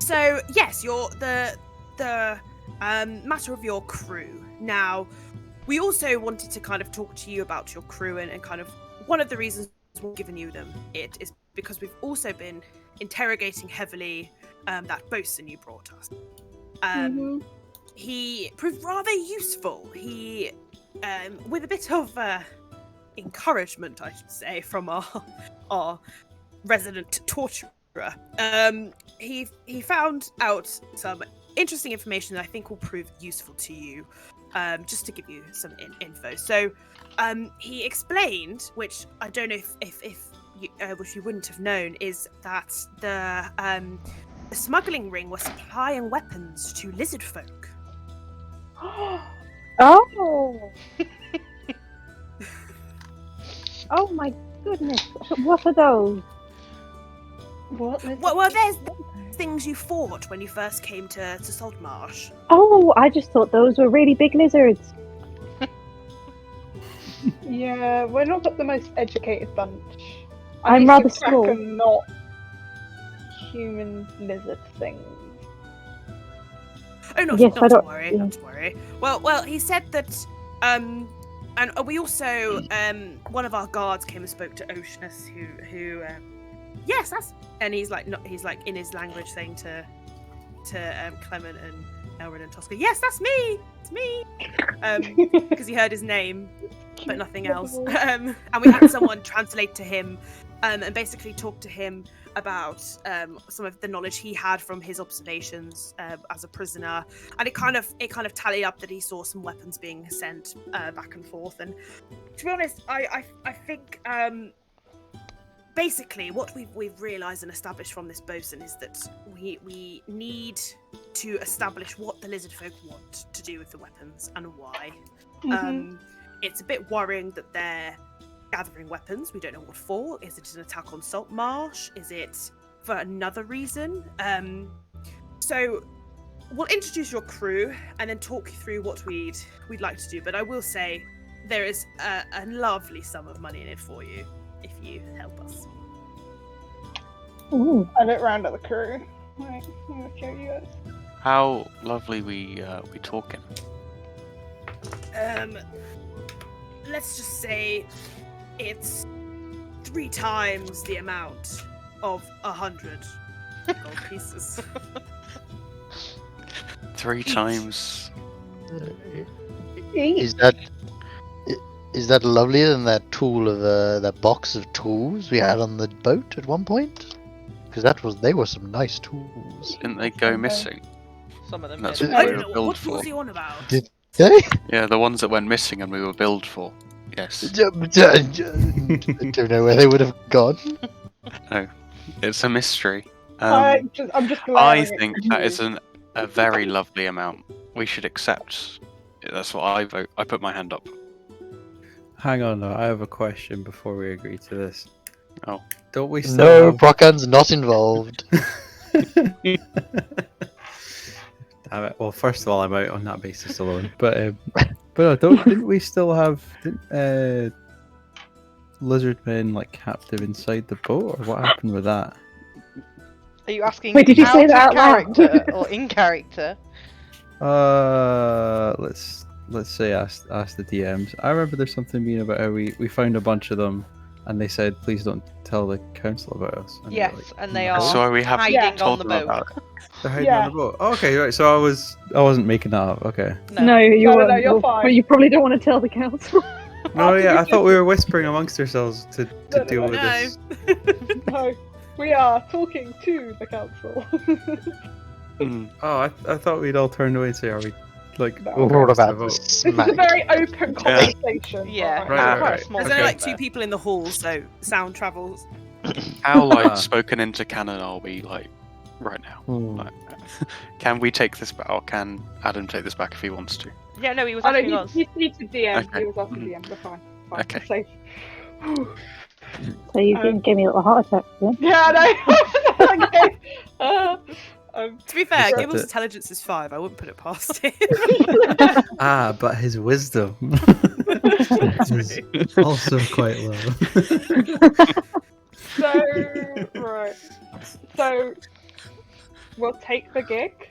S4: So yes, you're the matter of your crew. Now, we also wanted to kind of talk to you about your crew and kind of one of the reasons we've given you them. It is because we've also been interrogating heavily that bosun you brought us. He proved rather useful. He, with a bit of encouragement, I should say, from our resident torturer. He found out some interesting information that I think will prove useful to you, just to give you some info. So, he explained, which I don't know if you, which you wouldn't have known, is that the smuggling ring was supplying weapons to lizard folk.
S2: Oh! Oh my goodness! What are those?
S3: What?
S4: Well, there's things you fought when you first came to Saltmarsh.
S2: Oh, I just thought those were really big lizards.
S3: Yeah, we're not the most educated bunch.
S2: I'm
S3: used
S2: rather
S3: to crack
S2: small.
S3: a not human lizard things.
S4: Oh, not
S2: Yes, I
S4: to
S2: don't-
S4: worry,
S2: yeah.
S4: not to worry. Well, he said that, and we also, one of our guards came and spoke to Oceanus, who, yes, that's, and he's like in his language saying to Clement and Elrin and Tosca, yes, that's me, it's me, because he heard his name, but nothing else. And we had someone translate to him, and basically talk to him about some of the knowledge he had from his observations as a prisoner, and it kind of tallied up that he saw some weapons being sent back and forth. And to be honest, I think basically what we've realised and established from this bosun is that we need to establish what the lizard folk want to do with the weapons and why. It's a bit worrying that they're gathering weapons. We don't know what for. Is it an attack on Saltmarsh? Is it for another reason? So we'll introduce your crew and then talk you through what we'd like to do. But I will say there is a lovely sum of money in it for you if you help us.
S2: Ooh.
S3: I look round at the crew. Right, I'm gonna show you guys.
S6: How lovely we talking.
S4: Let's just say it's 3 times the amount of 100 gold pieces.
S6: 3 times.
S7: Is that lovelier than that tool of that box of tools we had on the boat at one point? Because they were some nice tools.
S6: Didn't they go missing?
S5: Some of them
S6: That's
S5: did.
S6: what
S4: I
S6: we
S4: don't
S6: were
S4: know,
S6: billed
S4: what
S6: for.
S4: was he on about?
S7: Did they?
S6: Yeah, the ones that went missing and we were billed for. Yes.
S7: I don't know where they would have gone.
S6: No, it's a mystery.
S3: I'm just
S6: I
S3: glaring at
S6: think
S3: you.
S6: that is a very lovely amount. We should accept. That's what I vote. I put my hand up.
S1: Hang on, though. I have a question before we agree to this.
S6: Oh.
S1: Don't we still
S7: No,
S1: have...
S7: Procan's not involved.
S1: Damn it. Well, first of all, I'm out on that basis alone. But didn't we still have lizard men like captive inside the boat, or what happened with that?
S5: Are you asking
S2: Wait, did you
S5: out
S2: say
S5: of
S2: that out loud?
S5: character or in character?
S1: Let's say ask the DMs. I remember there's something being about how we found a bunch of them, and they said please don't tell the council about us. And
S5: Yes,
S1: they're like,
S5: and they
S1: "No."
S5: are
S6: So we have
S5: hiding
S3: Yeah.
S5: on
S6: told
S5: the
S6: them
S5: boat.
S6: about it.
S1: They're hiding
S3: Yeah.
S1: on the boat. Oh, okay, right. So I wasn't making that up. Okay.
S2: No, you
S3: No,
S2: weren't.
S3: you're
S2: Well,
S3: fine.
S2: you probably don't want to tell the council.
S1: No,
S3: After
S1: yeah,
S3: we
S1: I thought we were whispering amongst ourselves to
S3: No,
S1: deal
S3: no,
S1: with
S4: no.
S1: this.
S3: No, we are talking to the council.
S6: Mm.
S1: Oh, I thought we'd all turned away and say, are we, like,
S3: No.
S7: We're
S1: preparing
S7: all
S1: us to
S7: about to
S1: vote?
S3: This is a
S7: smack.
S3: very open conversation.
S5: Yeah,
S3: alright?
S1: Right,
S5: it's
S1: right,
S5: quite
S1: right.
S5: a small
S4: There's
S1: Okay.
S4: only
S5: group
S4: like 2
S5: there.
S4: people in the hall, so sound travels.
S6: How like
S1: Ah.
S6: spoken into canon are we like right now?
S7: Hmm.
S6: Like, can we take this back, or can Adam take this back if he wants to?
S5: Yeah, no, he was
S3: Oh, no,
S5: asking us.
S3: he's a DM.
S6: Okay.
S3: He was asking
S6: Mhm.
S3: DM. We're fine. Fine.
S6: Okay.
S3: We're safe.
S2: So you gave me a little heart attack then.
S3: Yeah, I know. Okay.
S4: To be fair,
S1: Just
S4: Gibble's
S1: that-
S4: intelligence is 5. I wouldn't put it past him.
S1: Ah, but his wisdom is also quite low.
S3: So, right. So, we'll take the gig.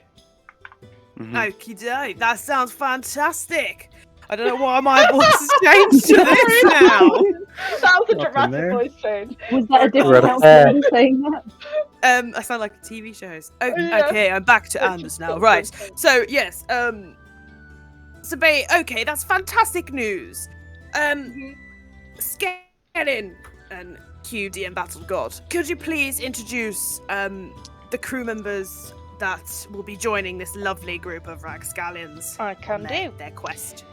S6: Mhm.
S4: Okie doke, that sounds fantastic. I don't know why my voice has changed to this now.
S3: That was a
S1: Up in
S3: dramatic
S1: there.
S3: voice change.
S2: Was that a different
S7: Right.
S2: councillor saying that?
S4: I sound like a TV shows. Oh,
S3: Yeah.
S4: okay, I'm back to Anders now. Right. So yes, so okay, that's fantastic news. Skellin and QDM Battle God, could you please introduce the crew members that will be joining this lovely group of Ragscallions
S5: I
S4: on
S5: can
S4: their,
S5: do.
S4: their quest?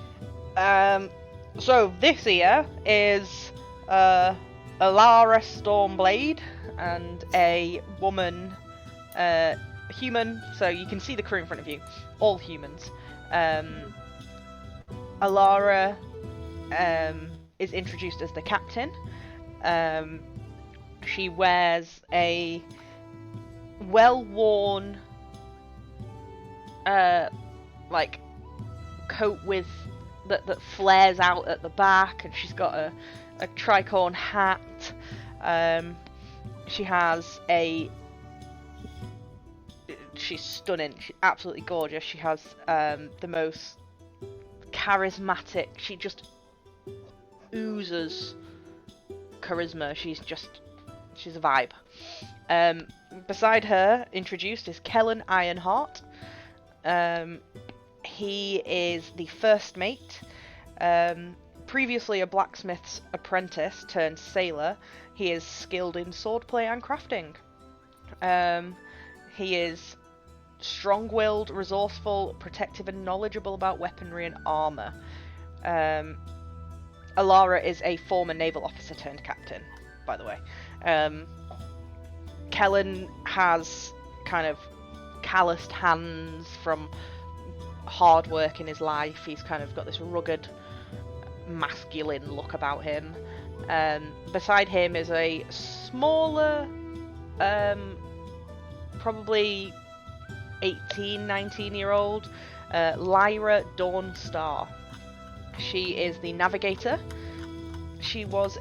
S5: So this here is Alara Stormblade and a woman, human. So you can see the crew in front of you, all humans. Alara is introduced as the captain. She wears a well-worn, like coat with that flares out at the back, and she's got a tricorn hat. She has she's stunning. She's absolutely gorgeous. She has the most charismatic. She just oozes charisma. She's a vibe. Beside her, introduced, is Kellen Ironheart. He is the first mate. Previously a blacksmith's apprentice turned sailor, he is skilled in swordplay and crafting. He is strong-willed, resourceful, protective and knowledgeable about weaponry and armour. Alara is a former naval officer turned captain, by the way. Kellen has kind of calloused hands from hard work in his life. He's kind of got this rugged, masculine look about him. Beside him is a smaller, probably 18, 19-year-old Lyra Dawnstar. She is the navigator. She was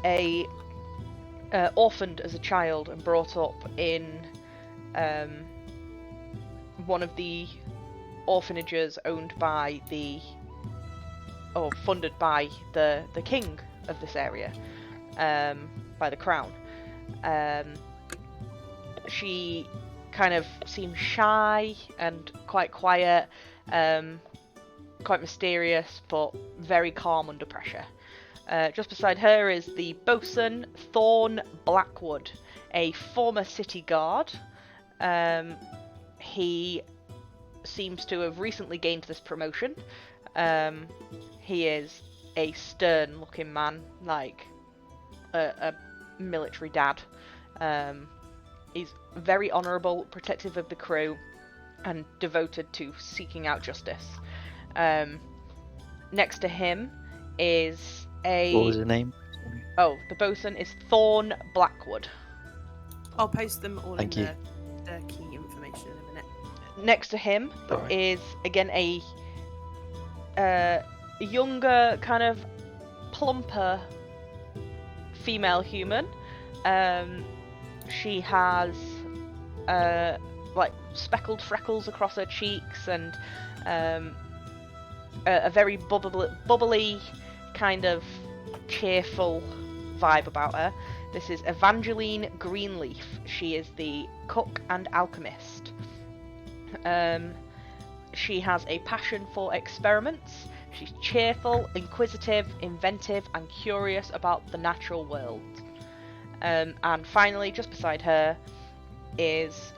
S5: orphaned as a child and brought up in one of the orphanages owned by funded by the king of this area, by the crown. She kind of seems shy and quite quiet, quite mysterious, but very calm under pressure. Just beside her is the bosun Thorn Blackwood, a former city guard. He seems to have recently gained this promotion. He is a stern-looking man, like a military dad. He's very honourable, protective of the crew, and devoted to seeking out justice. Next to him is
S7: What was his name?
S5: Oh, the bosun is Thorn Blackwood.
S4: I'll post them all
S7: Thank
S4: in
S7: you.
S4: the key information in a minute.
S5: Next to him
S1: Alright.
S5: is again a younger, kind of plumper female human. She has like speckled freckles across her cheeks and a very bubbly, kind of cheerful vibe about her. This is Evangeline Greenleaf. She is the cook and alchemist. She has a passion for experiments. She's cheerful, inquisitive, inventive, and curious about the natural world. And finally, just beside her, is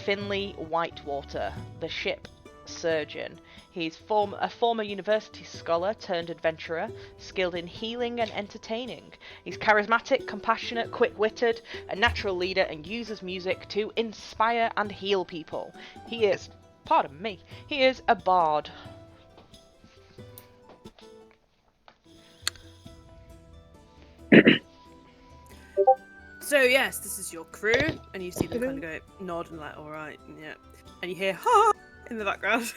S5: Finley Whitewater, the ship surgeon. He's a former university scholar turned adventurer, skilled in healing and entertaining. He's charismatic, compassionate, quick-witted, a natural leader, and uses music to inspire and heal people. He is, pardon me, he is a bard.
S4: So yes, this is your crew, and you see them kind of go nod and like, all right, yeah, and you hear "ha" in the background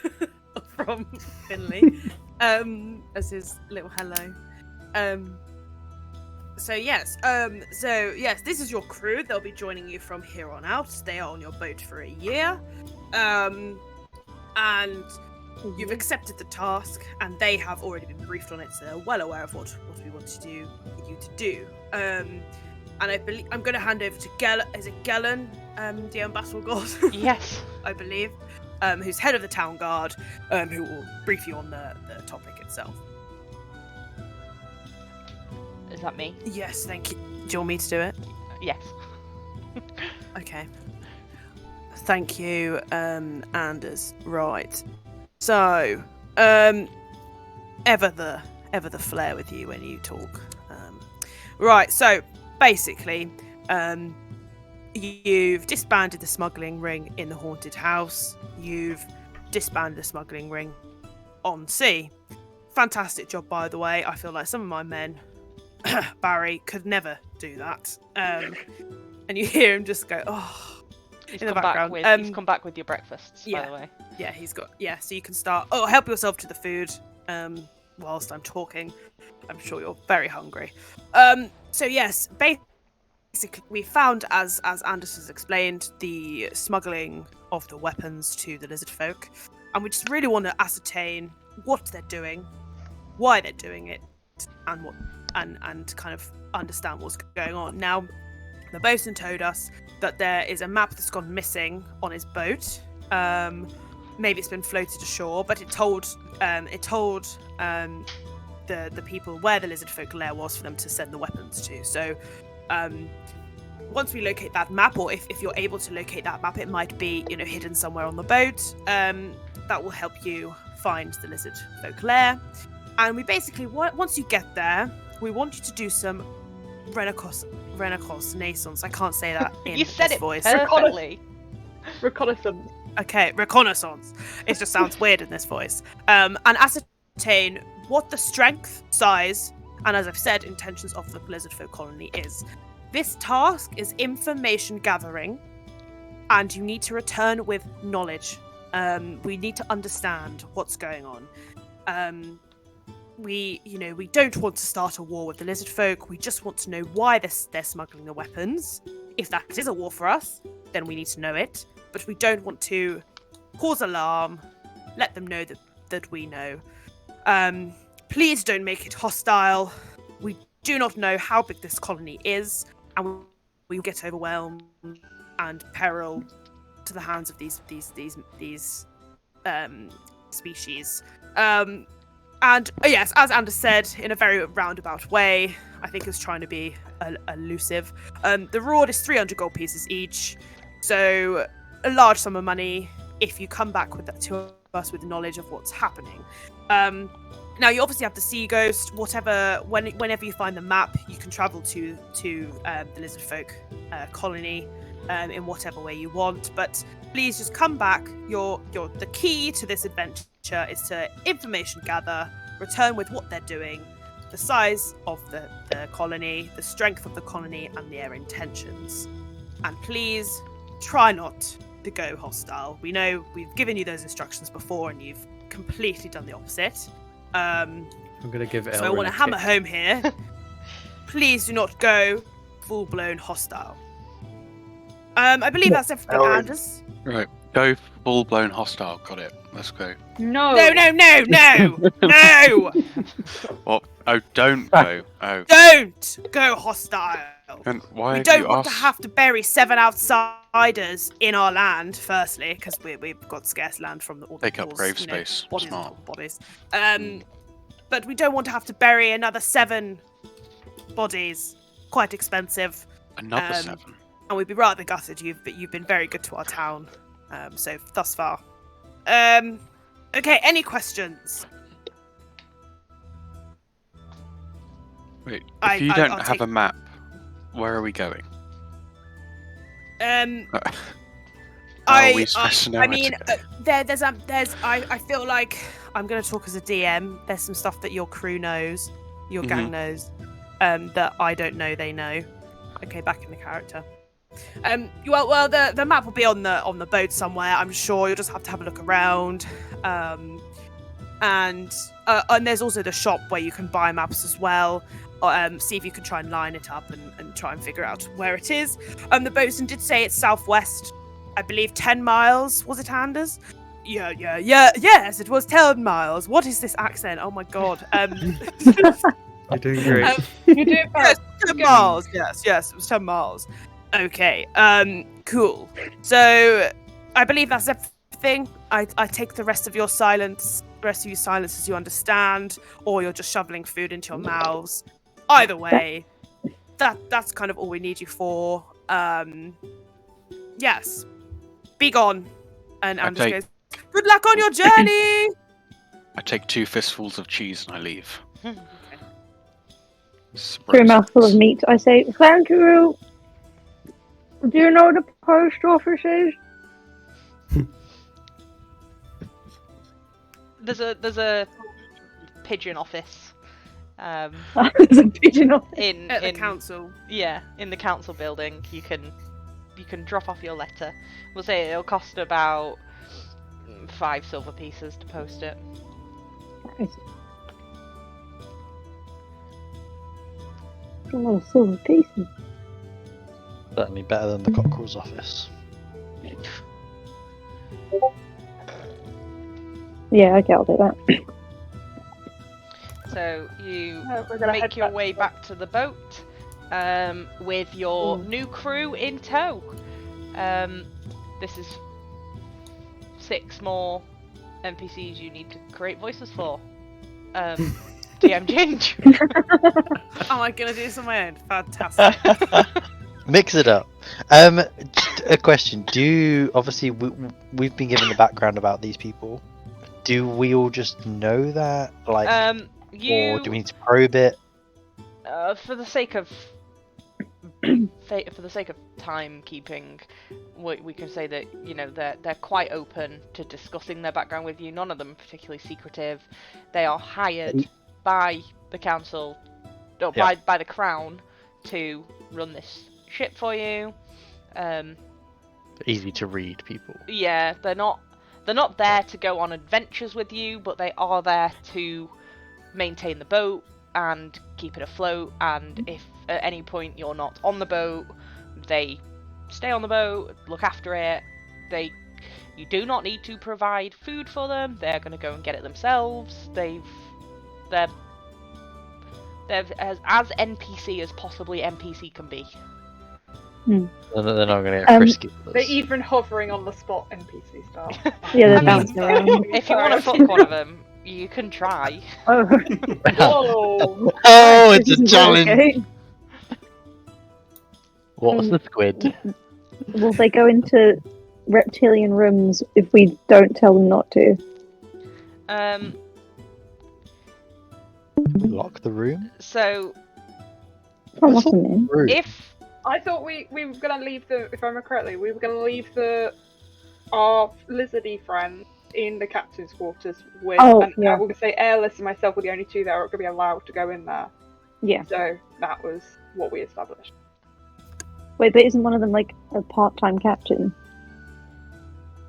S4: from Finley, as his little hello. So yes, this is your crew. They'll be joining you from here on out. They are on your boat for a year, and you've accepted the task, and they have already been briefed on it, so they're well aware of what we want to do you to do. And I believe I'm going to hand over to Is it Gellin, the Battle God?
S5: Yes,
S4: I believe. Who's head of the town guard, who will brief you on the topic itself.
S5: is that me?
S4: Yes, thank you. Do you want me to do it?
S5: Yes.
S4: Okay. Thank you, Anders. Right. So, ever the flair with you when you talk. Right. So basically, you've disbanded the smuggling ring in the haunted house. You've disbanded the smuggling ring on sea. Fantastic job, by the way. I feel like some of my men, Barry, could never do that. And you hear him just go, oh,
S5: He's
S4: in the
S5: come
S4: background.
S5: he's come back with your breakfasts, by the way.
S4: Yeah, he's got. Yeah, so you can start. Oh, help yourself to the food. Whilst I'm talking, I'm sure you're very hungry. So yes, basically, we found, as Anders has explained, the smuggling of the weapons to the lizard folk, and we just really want to ascertain what they're doing, why they're doing it, and what, and kind of understand what's going on. Now, the bosun told us that there is a map that's gone missing on his boat. Maybe it's been floated ashore, but it told the people where the lizard folk lair was for them to send the weapons to. So once we locate that map, or if you're able to locate that map, it might be hidden somewhere on the boat. That will help you find the lizard folk lair. And we basically, once you get there, we want you to do some reconnaissance. I can't say that in
S5: You said
S4: this
S5: it
S4: voice.
S5: perfectly.
S3: Reconnaissance.
S4: Okay, reconnaissance. It just sounds weird in this voice. And ascertain what the strength, size, and as I've said, intentions of the lizard folk colony is. This task is information gathering, and you need to return with knowledge. We need to understand what's going on. We don't want to start a war with the lizard folk. We just want to know why they're smuggling the weapons. If that is a war for us, then we need to know it. But we don't want to cause alarm, let them know that we know. Please don't make it hostile. We do not know how big this colony is, and we will get overwhelmed and peril to the hands of these species. And yes, as Anders said, in a very roundabout way, I think is trying to be elusive. The reward is 300 gold pieces each, so a large sum of money if you come back with that to us with knowledge of what's happening. Now you obviously have the sea ghost. Whenever you find the map, you can travel to the lizard folk colony in whatever way you want. But please just come back. The key to this adventure is to information gather, return with what they're doing, the size of the colony, the strength of the colony, and their intentions. And please try not to go hostile. We know we've given you those instructions before, and you've completely done the opposite.
S1: I'm gonna give it.
S4: So I want to hammer home here. Please do not go full-blown hostile. I believe that's everything, Anders.
S6: Right, go full-blown hostile. Got it. Let's go.
S3: No.
S4: No!
S6: What? Oh, don't go. Oh.
S4: Don't go hostile.
S6: And why
S4: We
S6: have
S4: don't
S6: you
S4: want to
S6: asked?
S4: have to bury 7 outsiders in our land, firstly, because we've got scarce land from all the
S6: Take up grave space.
S4: bodies,
S6: Smart.
S4: bodies. but we don't want to have to bury another 7 bodies. Quite expensive.
S6: Another 7.
S4: And we'd be rather gutted. You've been very good to our town, so thus far. Okay, any questions?
S6: Wait,
S4: I-
S6: if you
S4: I-
S6: don't
S4: I'll
S6: have
S4: take-
S6: a map, where are we going? How are we supposed to know
S4: I
S6: where
S4: mean,
S6: to go?
S4: I feel like I'm going to talk as a DM. There's some stuff that your crew knows, your gang knows, that I don't know they know. Okay, back in the character. Well, the map will be on the boat somewhere. I'm sure you'll just have to have a look around. And there's also the shop where you can buy maps as well. See if you can try and line it up and try and figure out where it is. The boatswain did say it's southwest. I believe 10 miles. Was it, Anders? Yeah. Yes, it was 10 miles. What is this accent? Oh my god.
S1: You're doing great.
S3: You do it
S4: Yes,
S3: best.
S4: 10 miles. Yes, it was 10 miles. Okay. Cool. So I believe that's everything. I take the rest of your silence as you understand, or you're just shoveling food into your mouths. Either way, that's kind of all we need you for. Yes. Be gone. And Anders goes, good luck on your journey!
S6: I take 2 fistfuls of cheese and I leave.
S2: Through a mouthful of meat, I say, thank you. Do you know what the post office is?
S5: There's a pigeon office.
S2: There's a pigeon office.
S5: In
S4: At the council.
S5: Yeah, in the council building. You can drop off your letter. We'll say it'll cost about 5 silver pieces to post it.
S2: A lot of silver pieces.
S7: Certainly better than the cockerel's office.
S2: Yeah, okay, I'll do that.
S5: So you
S3: We're gonna head
S5: make your
S3: back
S5: way
S3: to-
S5: back to the boat with your new crew in tow. This is 6 more NPCs you need to create voices for. DM Ginge.
S4: Am I gonna do this on my own? Fantastic.
S7: Mix it up. A question. Obviously we've been given the background about these people. Do we all just know that? Like, or do we need to probe it?
S5: For the sake of timekeeping, we can say that they're quite open to discussing their background with you. None of them are particularly secretive. They are hired by the council, or by the crown, to run this ship for you.
S7: Easy to read people.
S5: Yeah, they're not there to go on adventures with you, but they are there to maintain the boat and keep it afloat. And if at any point you're not on the boat, they stay on the boat, look after it. You do not need to provide food for them. They're going to go and get it themselves. They're as NPC as possibly NPC can be.
S7: They're not going to get frisky with
S3: They're
S7: us.
S3: even hovering on the spot NPC style.
S2: Yeah, they're
S5: I mean,
S2: bouncing around.
S5: If you want to fuck one of them, you can try.
S2: Oh,
S3: Oh,
S7: Oh, it's
S2: this
S7: a
S2: is
S7: challenge!
S2: okay.
S7: What was the squid?
S2: Will they go into reptilian rooms if we don't tell them not to?
S7: Lock the room?
S5: So
S2: Can't lock them in.
S7: Room.
S5: if
S3: I thought we were gonna leave if I remember correctly, we were gonna leave our lizardy friend in the captain's quarters with,
S2: Oh,
S3: and
S2: yeah.
S3: I will say Airless and myself were the only 2 that are gonna be allowed to go in there.
S2: Yeah.
S3: So that was what we established.
S2: Wait, but isn't one of them like a part-time captain?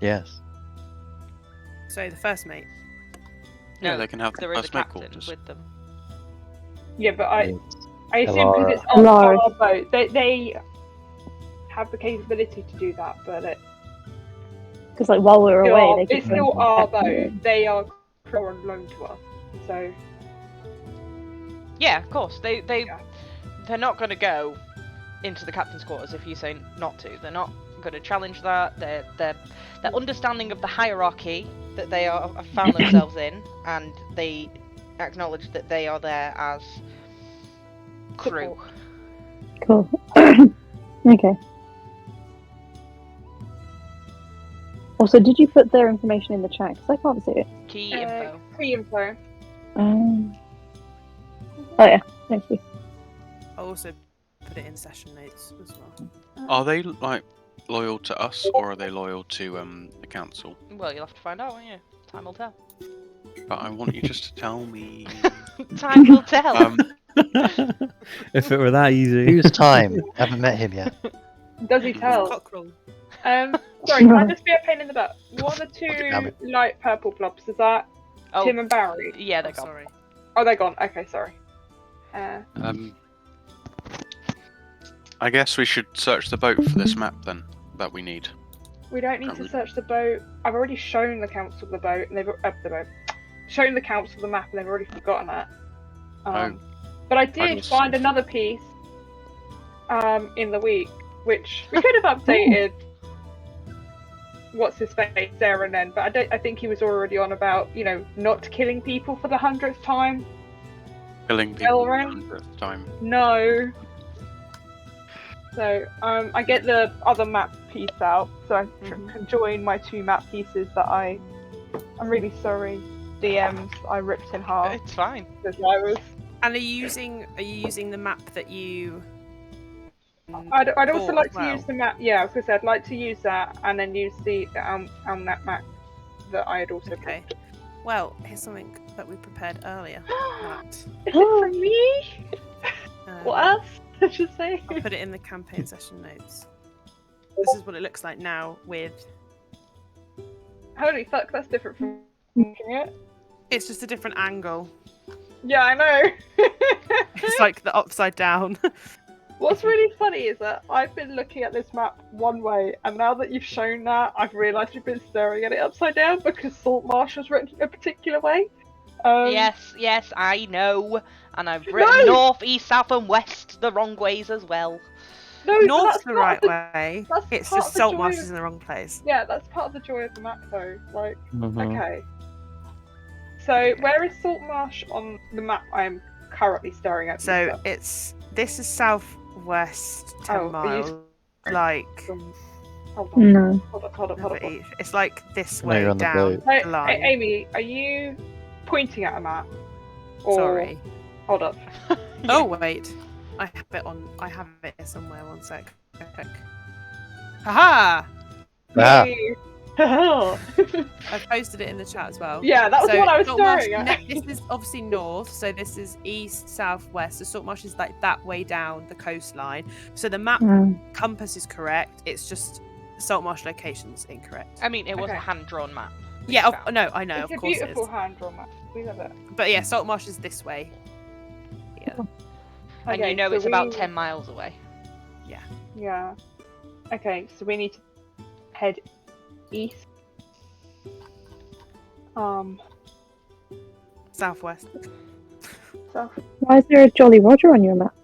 S7: Yes.
S4: So the first mate.
S6: Yeah,
S5: no,
S6: they can have
S5: there
S6: the
S5: is a
S6: first mate
S5: captain
S6: quarters.
S5: with them.
S3: Yeah, but I assume
S7: Elara.
S3: because it's on
S2: Elara.
S3: our boat, they have the capability to do that, but
S2: Because like while we were away, they could
S3: it's
S2: go
S3: still
S2: into the
S3: our
S2: captain
S3: boat.
S2: room.
S3: They are crew on loan to us, so
S5: Yeah, of course. They're
S3: Yeah.
S5: not going to go into the captain's quarters if you say not to. They're not going to challenge that. They're understanding of the hierarchy that they have found themselves in, and they acknowledge that they are there as crew.
S2: Cool. Okay. Also, did you put their information in the chat? Because I can't see it.
S5: Key info.
S3: Key info.
S2: Oh yeah, thank you.
S4: I'll also put it in session notes as well.
S6: Are they like loyal to us or are they loyal to the council?
S5: Well, you'll have to find out, won't you? Time will tell.
S6: But I want you just to tell me.
S5: Time will tell.
S1: If it were that easy.
S7: Who's time? Haven't met him yet.
S3: Does he tell?
S4: Cockerel.
S3: Sorry, can I just be a pain in the butt? What are the
S7: Damn
S3: two
S7: it.
S3: light purple blobs? Is that
S5: Oh,
S3: Tim and Barry?
S5: yeah, they're
S4: Oh,
S5: gone.
S4: sorry.
S3: Oh, they're gone. Okay, sorry.
S6: I guess we should search the boat for this map then that we need.
S3: We don't need to search the boat. I've already shown the council the boat, and they've shown the council the map, and they've already forgotten that. But I did
S6: was-
S3: find another piece in the week, which we could have updated. What's his face there and then, but I think he was already on about not killing people for the 100th time.
S6: Killing people for the
S3: Elren?
S6: 100th time.
S3: No. So I get the other map piece out, so I can join my two map pieces that I'm really sorry, DMs, I ripped in half
S5: It's fine.
S3: because I was.
S4: And are you using the map that you?
S3: I'd also
S4: bought
S3: like
S4: as
S3: to
S4: well?
S3: use the map. Yeah, I was gonna say I'd like to use that and then use the Almanac map that I had also.
S4: Okay. Well, here's something that we prepared earlier. That,
S3: Is it for me?
S4: um,
S3: What else? I should say.
S4: I'll put it in the campaign session notes. This is what it looks like now with.
S3: Holy fuck, that's different from looking at.
S4: It's just a different angle.
S3: Yeah, I know.
S4: It's like the upside down.
S3: What's really funny is that I've been looking at this map one way, and now that you've shown that, I've realised you've been staring at it upside down because Saltmarsh was written a particular way.
S5: Yes, I know. And I've written north, east, south, and west the wrong ways as well.
S3: No, so
S4: North's
S3: that's
S4: the
S3: part
S4: right
S3: of the-
S4: way.
S3: that's
S4: It's
S3: part
S4: just
S3: of the joy
S4: Saltmarsh
S3: of-
S4: is in the wrong place.
S3: Yeah, that's part of the joy of the map, though. Like,
S1: Mhm.
S3: okay. So, where is Saltmarsh on the map I'm currently staring at?
S4: So
S3: Lisa?
S4: this is southwest 10
S3: Oh, are you-
S4: miles. Like
S3: Hold on.
S2: No.
S3: Hold on.
S4: over each. It's like this
S7: No,
S4: way
S7: you're on the
S4: down
S7: boat.
S3: Hey,
S4: the line.
S3: Amy, are you pointing at a map? Or...
S4: Sorry.
S3: Hold up.
S4: Oh wait, I have it on. I have it here somewhere. One sec. Quick. Haha!
S7: Ah,
S4: I've posted it in the chat as well.
S3: Yeah, that was
S4: So
S3: what I was
S4: Saltmarsh
S3: staring at.
S4: This is obviously north, so this is east, south, west. So Saltmarsh is like that way down the coastline. So the map compass is correct. It's just Saltmarsh location's incorrect.
S5: I mean, it was a
S3: Okay.
S5: hand-drawn map.
S4: Yeah,
S5: found.
S4: no, I know,
S3: It's
S4: of
S3: a
S4: course it
S3: beautiful
S4: is.
S3: hand-drawn map. We love it.
S4: But yeah, Saltmarsh is this way. Yeah.
S5: And
S3: Okay,
S5: you know
S3: so
S5: it's about
S3: we-
S5: 10 miles away.
S3: Yeah. Okay, so we need to head east.
S4: Southwest.
S3: South.
S2: Why is there a Jolly Roger on your map?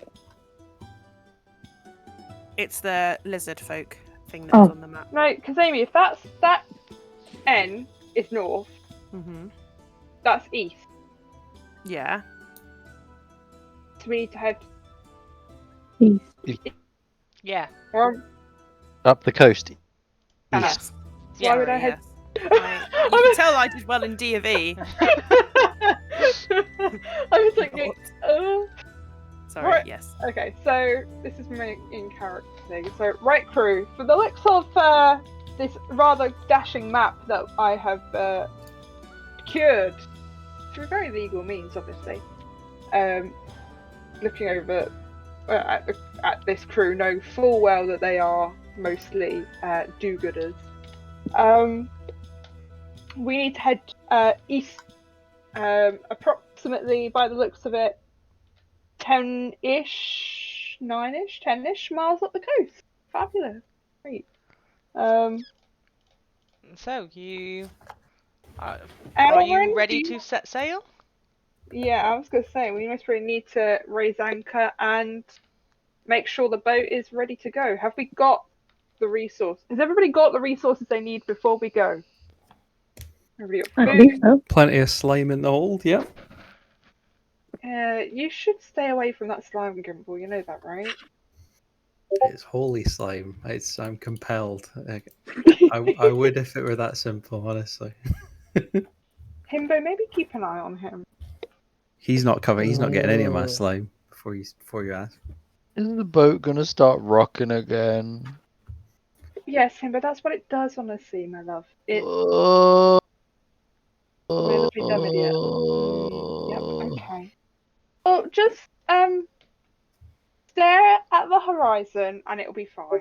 S4: It's the lizard folk thing that's
S2: Oh.
S4: on the map.
S3: No, because Amy, if that N is north,
S4: Mhm.
S3: that's east.
S4: Yeah.
S3: So we need to head.
S2: East.
S5: Yeah.
S3: Or,
S7: up the coast. East.
S4: Yes.
S3: Why would I
S4: Sorry,
S3: head-
S4: yes. You can tell I did well in D of E.
S3: I was thinking.
S4: Sorry,
S3: Right.
S4: yes.
S3: Okay, so this is my in character thing. So, right, crew. For the looks of this rather dashing map that I have procured through very legal means, obviously. Looking over at this crew, know full well that they are mostly do-gooders. We need to head east, approximately, by the looks of it, 10-ish, 9-ish, 10-ish miles up the coast. Fabulous. Great.
S5: So, you... are
S3: Elren,
S5: you ready
S3: do
S5: to set sail?
S3: Yeah, I was going to say, we most really need to raise anchor and make sure the boat is ready to go. Have we got the resource? Has everybody got the resources they need before we go? Everybody
S2: I
S3: got
S2: believe
S3: food?
S2: so.
S1: Plenty of slime in the hold, yep.
S3: You should stay away from that slime, Gimble. You know that, right?
S1: It's holy slime. I'm compelled. I would if it were that simple, honestly.
S3: Himbo, maybe keep an eye on him.
S1: He's not coming. He's not getting any of my slime before you ask.
S7: Isn't the boat gonna start rocking again?
S3: Yes, Himbo, that's what it does on the sea, my love. It
S7: Oh,
S3: We're lovely dumb idiot. Yep, okay. Well, just stare at the horizon and it'll be fine.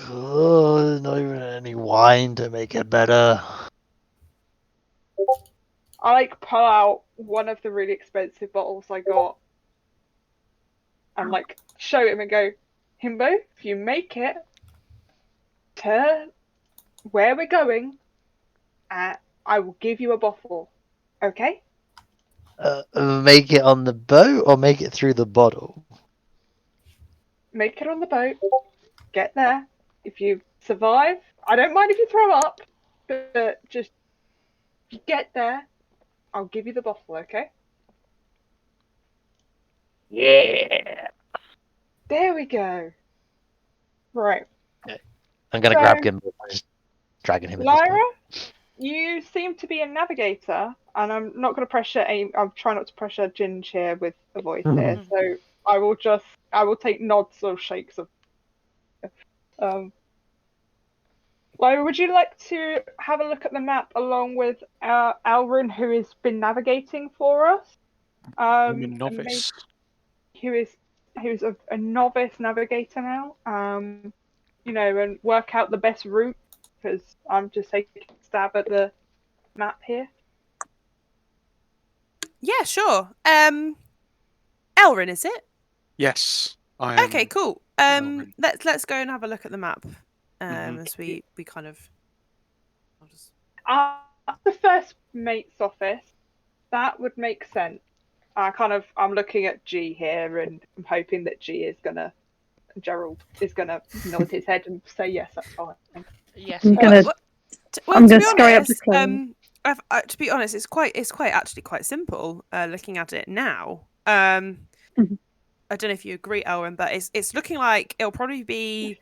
S7: oh, there's not even any wine to make it better.
S3: I like pull out one of the really expensive bottles I got and like show him and go, Himbo, if you make it to where we're going, I will give you a bottle. Okay?
S7: Make it on the boat or make it through the bottle?
S3: Make it on the boat. Get there. If you survive, I don't mind if you throw up, but just get there. I'll give you the bottle, okay?
S7: Yeah.
S3: There we go. Right.
S7: I'm gonna grab Gimbal and just dragging him in this
S3: Lyra,
S7: boat.
S3: you seem to be a navigator, and I'm not going to pressure I'm trying not to pressure Ginge here with the voice here, so I will take nods or shakes of. Lyra, would you like to have a look at the map along with Alrin, who has been navigating for us?
S6: I'm a novice.
S3: Who's a novice navigator now? And work out the best route, because I'm just taking a stab at the map here.
S4: Yeah, sure. Elrin, is it?
S6: Yes, I am.
S4: Okay, cool.
S6: Elrin.
S4: Let's go and have a look at the map. As we kind of. I'll just...
S3: The first mate's office. That would make sense. I'm looking at G here, and I'm hoping that Gerald is gonna nod his head and say yes, that's fine.
S5: Yes.
S2: I'm gonna scurry up to Clem.
S4: To be honest, it's actually quite simple. Looking at it now, I don't know if you agree, Elrin, but it's looking like it'll probably be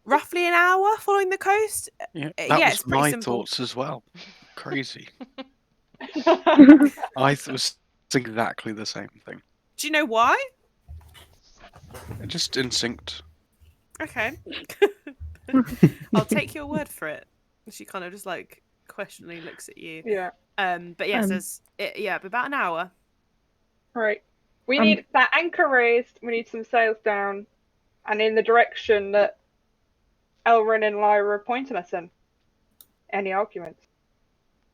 S4: roughly an hour following the coast.
S6: Yeah,
S4: it's
S6: was my
S4: simple.
S6: thoughts as well. Crazy. I was exactly the same thing.
S4: Do you know why?
S6: Just instinct.
S4: Okay. I'll take your word for it. She kind of just like questioningly looks at you.
S3: Yeah.
S4: But yes, about an hour.
S3: Right. We need that anchor raised. We need some sails down, and in the direction that Elrin and Lyra are pointing us in. Any arguments?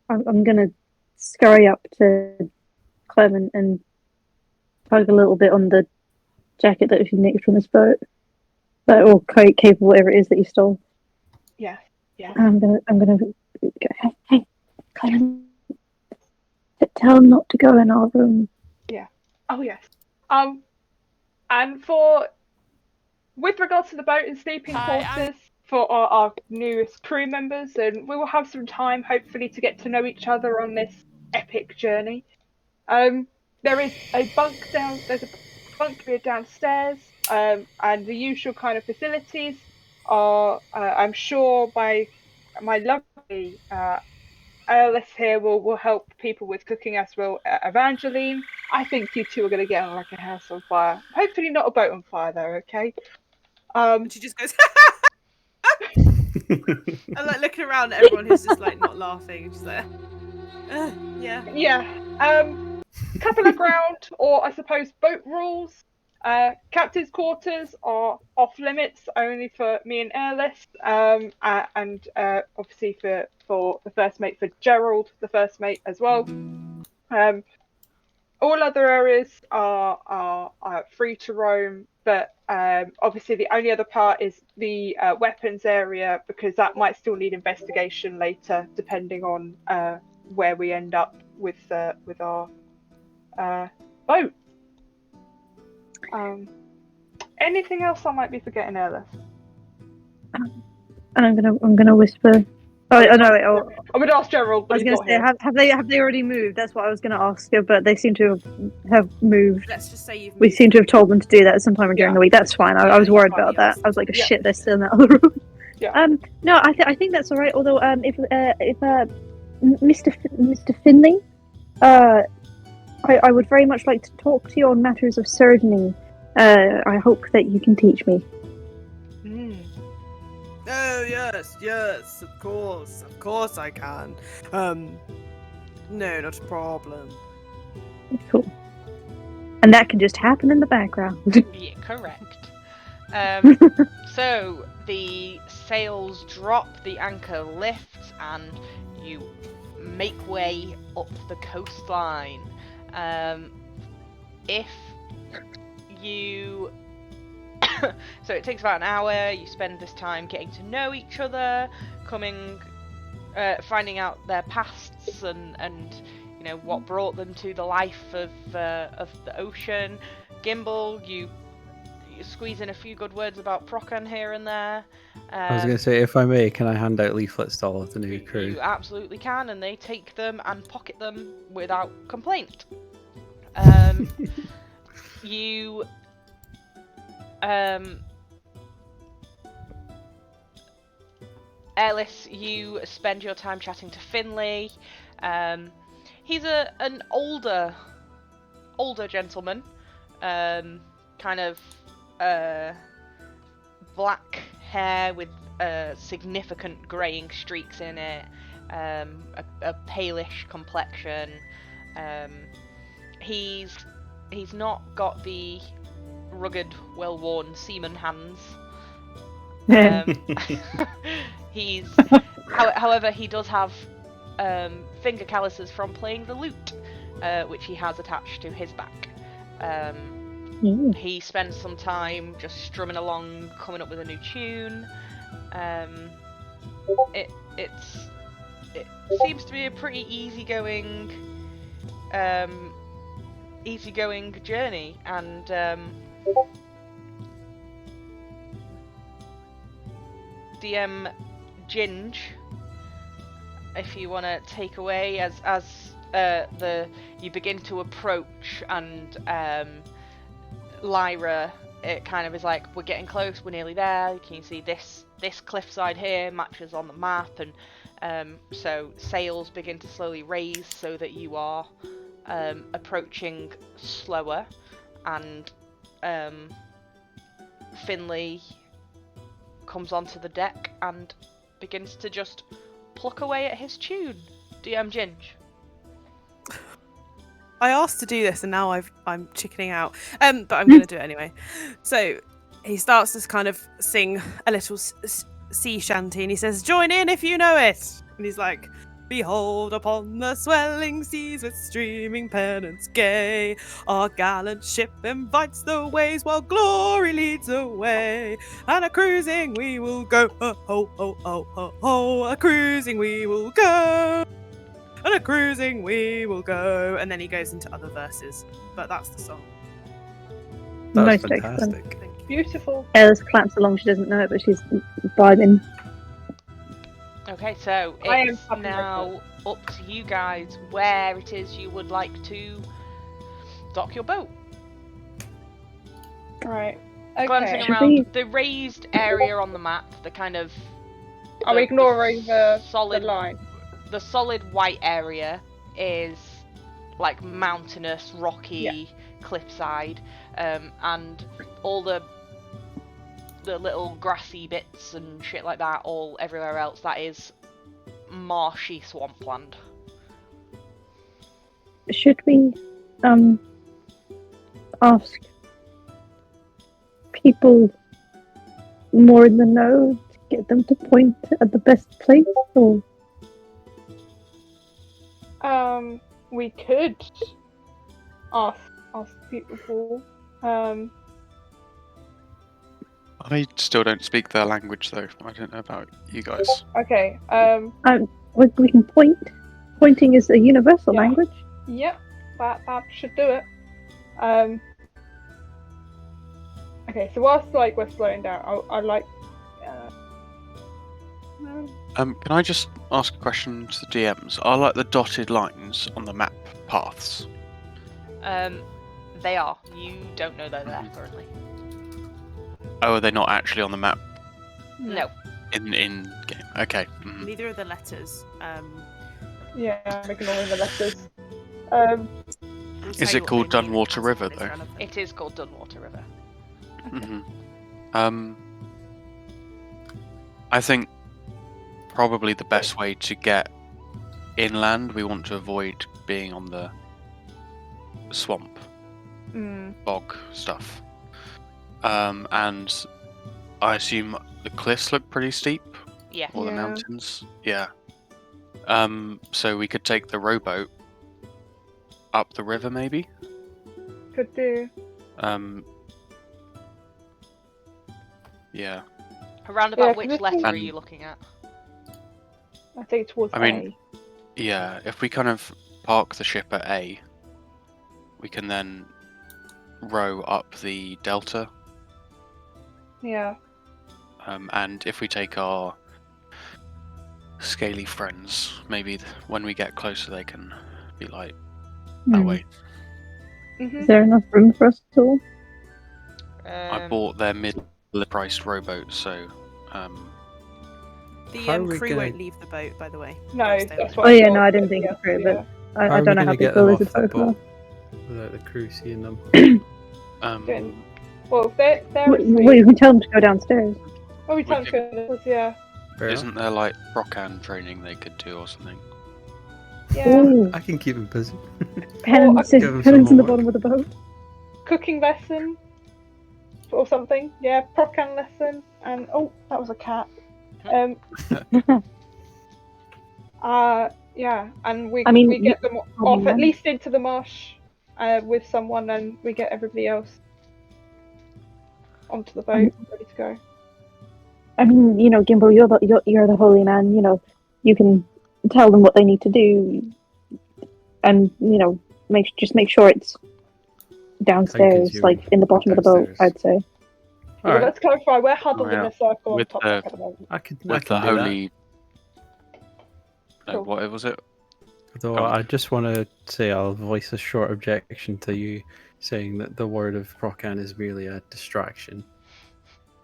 S2: I'm gonna scurry up to Clem and tug a little bit on the jacket that he nicked from his boat, or cape, whatever it is that he stole.
S3: Yeah.
S2: I'm gonna go, hey, Clem, tell him not to go in our room.
S3: Yeah. Oh yes. And with regards to the boat and sleeping quarters for our newest crew members, and we will have some time, hopefully, to get to know each other on this epic journey. There is a bunk down. There's a bunk bed downstairs, and the usual kind of facilities are. I'm sure my lovely Alice here will help people with cooking, as will Evangeline. I think you two are going to get on like a house on fire. Hopefully not a boat on fire, though. Okay.
S4: And she just goes. I'm like looking around at everyone who's just like not laughing. She's like, yeah.
S3: Yeah. Couple of ground, or I suppose boat rules. Captain's quarters are off limits, only for me and Airless, and obviously for the first mate, for Gerald, the first mate as well. All other areas are free to roam, but obviously the only other part is the weapons area, because that might still need investigation later, depending on where we end up with our boat. Anything else I might be forgetting, Ella?
S2: And I'm gonna whisper, Oh no!
S3: I would ask Gerald,
S2: I
S3: but
S2: was
S3: he's
S2: going
S3: not
S2: to say,
S3: here.
S2: have they already moved? That's what I was going to ask you, but they seem to have moved.
S4: Let's just say you've
S2: We
S4: moved
S2: seem to have told them to do that sometime during
S3: Yeah.
S2: the week. That's fine. I
S4: Yeah,
S2: was
S4: you're
S2: worried
S4: fine,
S2: about
S4: yeah.
S2: that. I was like,
S3: Yeah.
S2: shit, they're still in that other room.
S3: Yeah.
S2: No, I think that's all right. Although, if Mr. Finley, I would very much like to talk to you on matters of surgeoning. I hope that you can teach me.
S3: Mm.
S4: Oh yes, of course I can. No, not a problem.
S2: Cool. And that can just happen in the background.
S5: Yeah, correct. So the sails drop, the anchor lifts, and you make way up the coastline. If you so it takes about an hour. You spend this time getting to know each other, finding out their pasts and you know what brought them to the life of the ocean. Gimbal, you squeeze in a few good words about Procan here and there.
S1: I was going to say, if I may, can I hand out leaflets to all of the new crew?
S5: You absolutely can, and they take them and pocket them without complaint. You Ellis, you spend your time chatting to Finley. He's an older gentleman, kind of black hair with significant greying streaks in it, a palish complexion. He's not got the rugged, well-worn seaman hands. However, he does have finger calluses from playing the lute, which he has attached to his back. He spends some time just strumming along, coming up with a new tune. It seems to be a pretty easygoing journey, and DM Ginge, if you want to take away as you begin to approach, and Lyra, it kind of is like, we're getting close, we're nearly there. Can you see this cliffside here matches on the map? And so sails begin to slowly raise so that you are approaching slower, and Finley comes onto the deck and begins to just pluck away at his tune. DM Ginge.
S4: I asked to do this and now I'm chickening out, but I'm going to do it anyway. So he starts to kind of sing a little sea shanty, and he says, "Join in if you know it." And he's like, "Behold upon the swelling seas with streaming pennants gay, our gallant ship invites the waves while glory leads away. And a cruising we will go, ho ho ho ho ho ho, a cruising we will go. And a cruising we will go." And then he goes into other verses, but that's the song.
S1: That's
S2: Most excellent.
S1: fantastic.
S4: Thank you.
S3: Beautiful.
S2: Alice claps along. She doesn't know it, but she's vibing.
S5: Okay, so
S3: I am
S5: it's
S3: happy
S5: now up to you guys where it is you would like to dock your boat.
S3: Right.
S5: Glancing
S3: Okay.
S5: around the raised area on the map, the kind of
S3: I'm ignoring the
S5: solid
S3: line.
S5: The solid white area is like mountainous, rocky cliffside, and all the little grassy bits and shit like that, all everywhere else, that is marshy swampland.
S2: Should we ask people more in the know to get them to point at the best place, or
S3: We could ask people.
S6: I still don't speak their language though. I don't know about you guys.
S3: Okay.
S2: we can point. Pointing is a universal
S3: Yeah.
S2: language.
S3: Yep. That should do it. Okay. So whilst we're slowing down, I like. Um,
S6: Can I just ask a question to the DMs? Are like the dotted lines on the map paths?
S5: They are. You don't know they're there currently.
S6: Oh, are they not actually on the map
S5: No.
S6: in game? Okay.
S4: Neither are the letters.
S3: Yeah, I'm ignoring the letters.
S4: We'll
S6: Is
S4: tell
S6: it
S4: you what
S6: called
S4: they mean
S6: Dunwater
S4: as
S6: River,
S4: it's
S6: though?
S4: relevant.
S5: It is called Dunwater River.
S6: I think probably the best way to get inland, we want to avoid being on the swamp, bog stuff. And I assume the cliffs look pretty steep.
S5: Yeah.
S6: Or the
S3: Yeah.
S6: mountains. Yeah. So we could take the rowboat up the river, maybe.
S3: Could do.
S6: Yeah.
S5: Around about
S3: Yeah,
S5: which
S3: this
S5: letter
S3: is-
S5: are you looking at?
S3: I think towards
S6: I mean-
S3: A.
S6: Yeah. If we kind of park the ship at A, we can then row up the delta.
S3: Yeah.
S6: And if we take our scaly friends, maybe when we get closer, they can be like that way.
S2: Is there enough room for us all?
S6: I bought their mid-priced rowboat, so
S4: The
S1: How are we
S4: crew
S1: gonna-
S4: won't leave the boat, by the way.
S3: No,
S4: They'll stay
S3: that's
S4: on
S3: what
S2: Oh
S3: I
S2: yeah,
S3: thought,
S2: no, I didn't think
S3: yeah,
S2: it through,
S3: yeah.
S2: but I
S1: How are
S2: don't
S1: we
S2: know how
S1: gonna
S2: big
S1: get
S2: the
S1: them
S2: lizard
S1: off the
S2: folk are.
S1: boat without the crew seeing them?
S3: Good. Well, they're
S2: Well, you can tell them to go downstairs.
S3: Oh, we
S6: We
S3: time
S6: can-
S3: to yeah.
S1: Fair enough.
S6: isn't there like Procan training they could do or something?
S3: Yeah.
S2: Ooh,
S1: I can keep them busy.
S2: pens,
S1: give 'em some
S2: pens in the
S1: homework.
S2: bottom of the boat.
S3: Cooking lesson or something. Yeah, Procan lesson. And oh, that was a cat. Yeah, and we get them off at least into the marsh with someone, and we get everybody else onto the boat, ready to go.
S2: I mean, you know, Gimbal, you're the holy man. You know, you can tell them what they need to do, and you know, make sure it's downstairs, like in the bottom of the boat.
S1: Downstairs.
S2: I'd say.
S3: Yeah,
S1: Alright,
S3: let's clarify. We're huddled in
S6: yeah.
S3: a circle on
S6: With
S3: top
S6: the-
S3: deck at the moment.
S1: I can
S6: With the
S1: do that.
S6: holy.
S3: Cool.
S6: What was it?
S1: Though
S6: Oh.
S1: I just want to say I'll voice a short objection to you saying that the word of Procan is merely a distraction.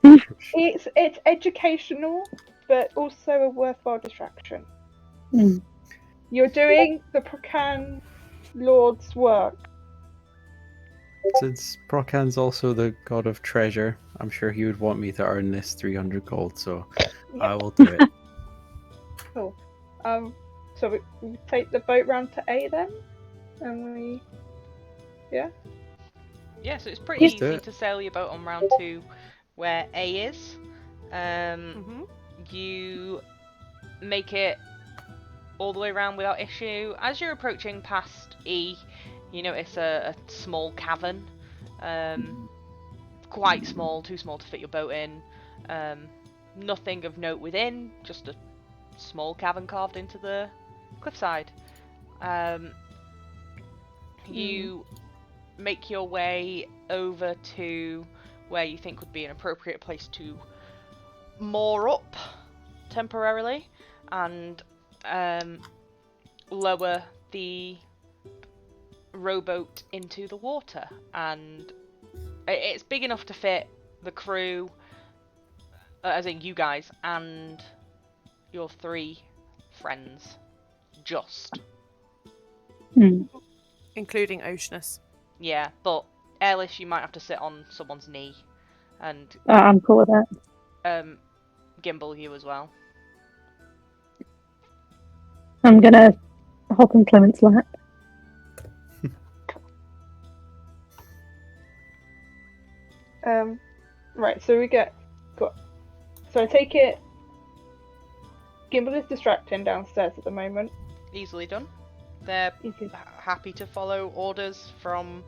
S3: It's educational, but also a worthwhile distraction.
S2: Mm.
S3: You're doing the Procan Lord's work.
S1: Since Procan's also the god of treasure, I'm sure he would want me to earn this 300 gold, so I will do it.
S3: Cool. So we take the boat round to A then, and we.
S5: Yeah, so it's pretty
S1: Let's do
S5: easy
S1: it.
S5: to sail your boat on round to where A is. You make it all the way around without issue. As you're approaching past E, you notice a small cavern. Quite small, too small to fit your boat in. Nothing of note within, just a small cavern carved into the cliffside. You make your way over to where you think would be an appropriate place to moor up temporarily and lower the rowboat into the water, and it's big enough to fit the crew, as in you guys and your 3 friends, just.
S4: Including Oceanus.
S5: Yeah, but Ellis, you might have to sit on someone's knee, and
S2: I'm cool with that.
S5: Gimbal, you as well.
S2: I'm gonna hop in Clement's lap.
S3: Right. So we get. So I take it. Gimbal is distracting downstairs at the moment.
S5: Easily done. They're
S3: Easy.
S5: happy to follow orders from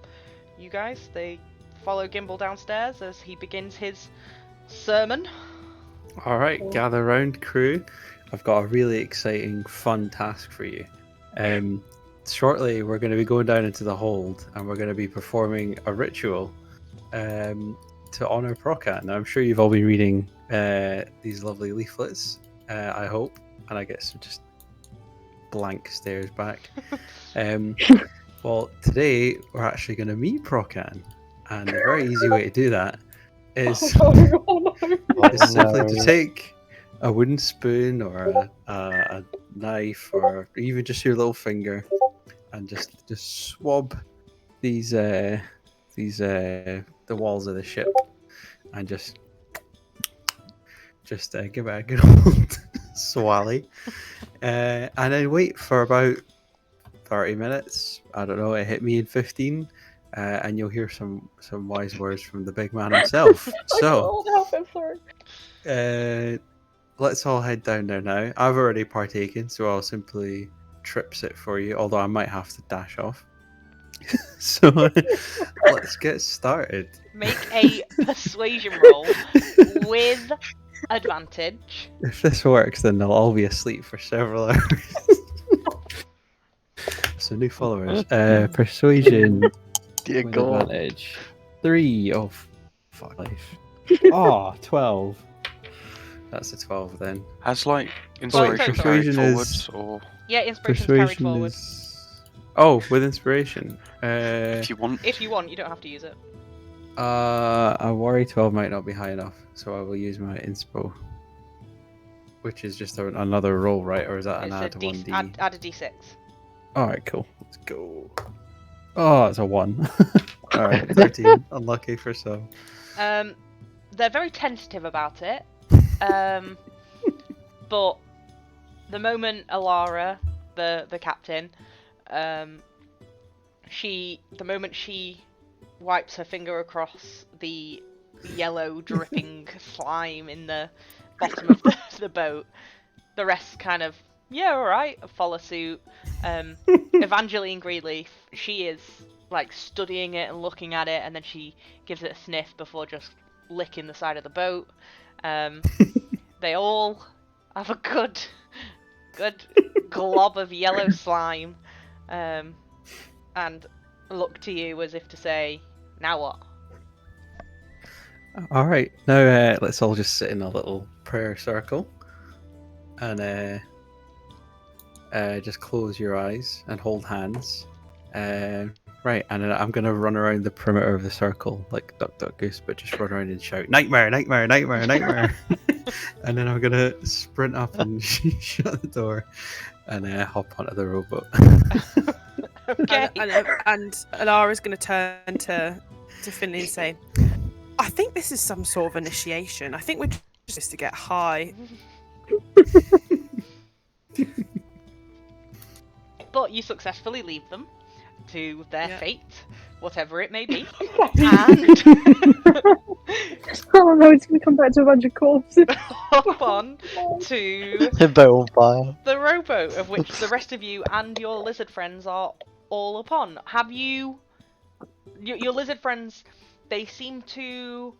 S5: you guys. They follow Gimbal downstairs as he begins his sermon.
S1: Alright, gather round, crew. I've got a really exciting, fun task for you. Shortly, we're going to be going down into the hold and we're going to be performing a ritual to honour Procan. Now, I'm sure you've all been reading these lovely leaflets I hope. And I get some just blank stares back. Well, today we're actually going to meet Procan, and a very easy way to do that is, is simply to take a wooden spoon or a knife or even just your little finger and just swab these the walls of the ship and just give it a good old swally, and then wait for about 30 minutes. I don't know, it hit me in 15, and you'll hear some wise words from the big man himself. So let's all head down there now. I've already partaken, so I'll simply trips it for you, although I might have to dash off. So let's get started.
S5: Make a persuasion roll with advantage.
S1: If this works, then they'll all be asleep for several hours. So new followers. Persuasion
S7: Dear
S1: with
S7: God.
S1: advantage. 3. Oh, fuck life. Oh, 12. That's a 12 then.
S6: Has like
S5: Well,
S6: inspiration
S5: so-
S6: carried
S1: Persuasion
S6: forwards,
S1: is-
S6: or
S5: Yeah, inspiration's carried forward.
S1: Oh, with inspiration.
S6: if you want?
S5: If you want, you don't have to use it.
S1: I worry 12 might not be high enough, so I will use my inspo. Which is just another roll, right? Or is that an
S5: It's
S1: add
S5: a
S1: 1d?
S5: add a d6.
S1: Alright, cool. Let's go. Oh, it's a 1. Alright, 13. Unlucky for some.
S5: They're very tentative about it. But the moment Alara, the captain, the moment she wipes her finger across the yellow dripping slime in the bottom of the boat, the rest kind of, yeah, alright, follow suit. Evangeline Greenleaf, she is like studying it and looking at it, and then she gives it a sniff before just licking the side of the boat. They all have a good glob of yellow slime, and look to you as if to say, now what?
S1: Alright, now let's all just sit in a little prayer circle. And just close your eyes and hold hands. Right, and then I'm going to run around the perimeter of the circle like Duck Duck Goose, but just run around and shout, "Nightmare, nightmare, nightmare, nightmare!" And then I'm going to sprint up and shut the door and hop onto the rowboat.
S5: Okay.
S4: And Alara's going to turn to Finley and say, I think this is some sort of initiation. I think we're just to get high.
S5: But you successfully leave them to their
S4: Yeah.
S5: fate, whatever it may be. And
S2: Oh no, it's gonna come back to a bunch of corpses.
S5: hop on to
S7: The boat on fire.
S5: the rowboat, of which the rest of you and your lizard friends are all upon. Have you... Your lizard friends, they seem to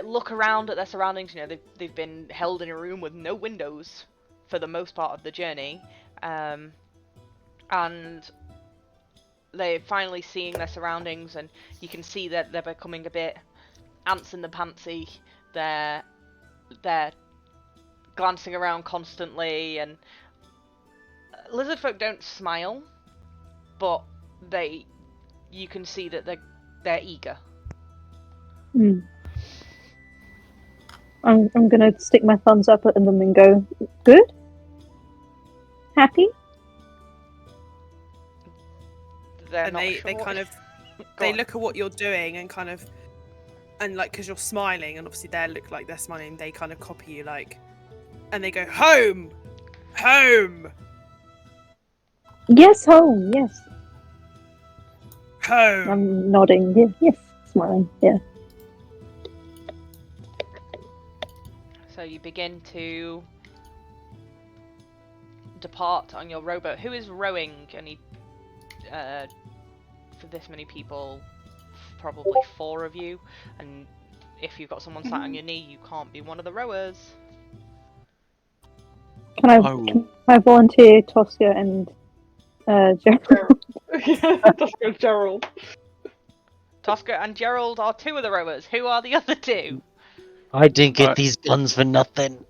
S5: look around at their surroundings. You know, they've been held in a room with no windows for the most part of the journey. And they're finally seeing their surroundings, and you can see that they're becoming a bit ants in the pantsy. They're glancing around constantly, and lizard folk don't smile, but you can see that they're eager.
S2: I'm gonna stick my thumbs up at them and go, good? Happy?
S5: They're
S4: And
S5: not
S4: they
S5: sure.
S4: kind of
S5: Go
S4: they
S5: on.
S4: look at what you're doing and kind of, and like, because you're smiling and obviously they look like they're smiling, they kind of copy you, like, and they go, home,
S2: Yes, home, yes.
S4: home.
S2: I'm nodding, yes, smiling, yeah.
S5: So you begin to depart on your rowboat. Who is rowing? For this many people, probably 4 of you. And if you've got someone sat on your knee, you can't be one of the rowers.
S2: Can I volunteer Tosca and Gerald?
S3: Tosca Gerald.
S5: Tosca and Gerald are 2 of the rowers. Who are the other 2?
S7: I didn't get these guns for nothing.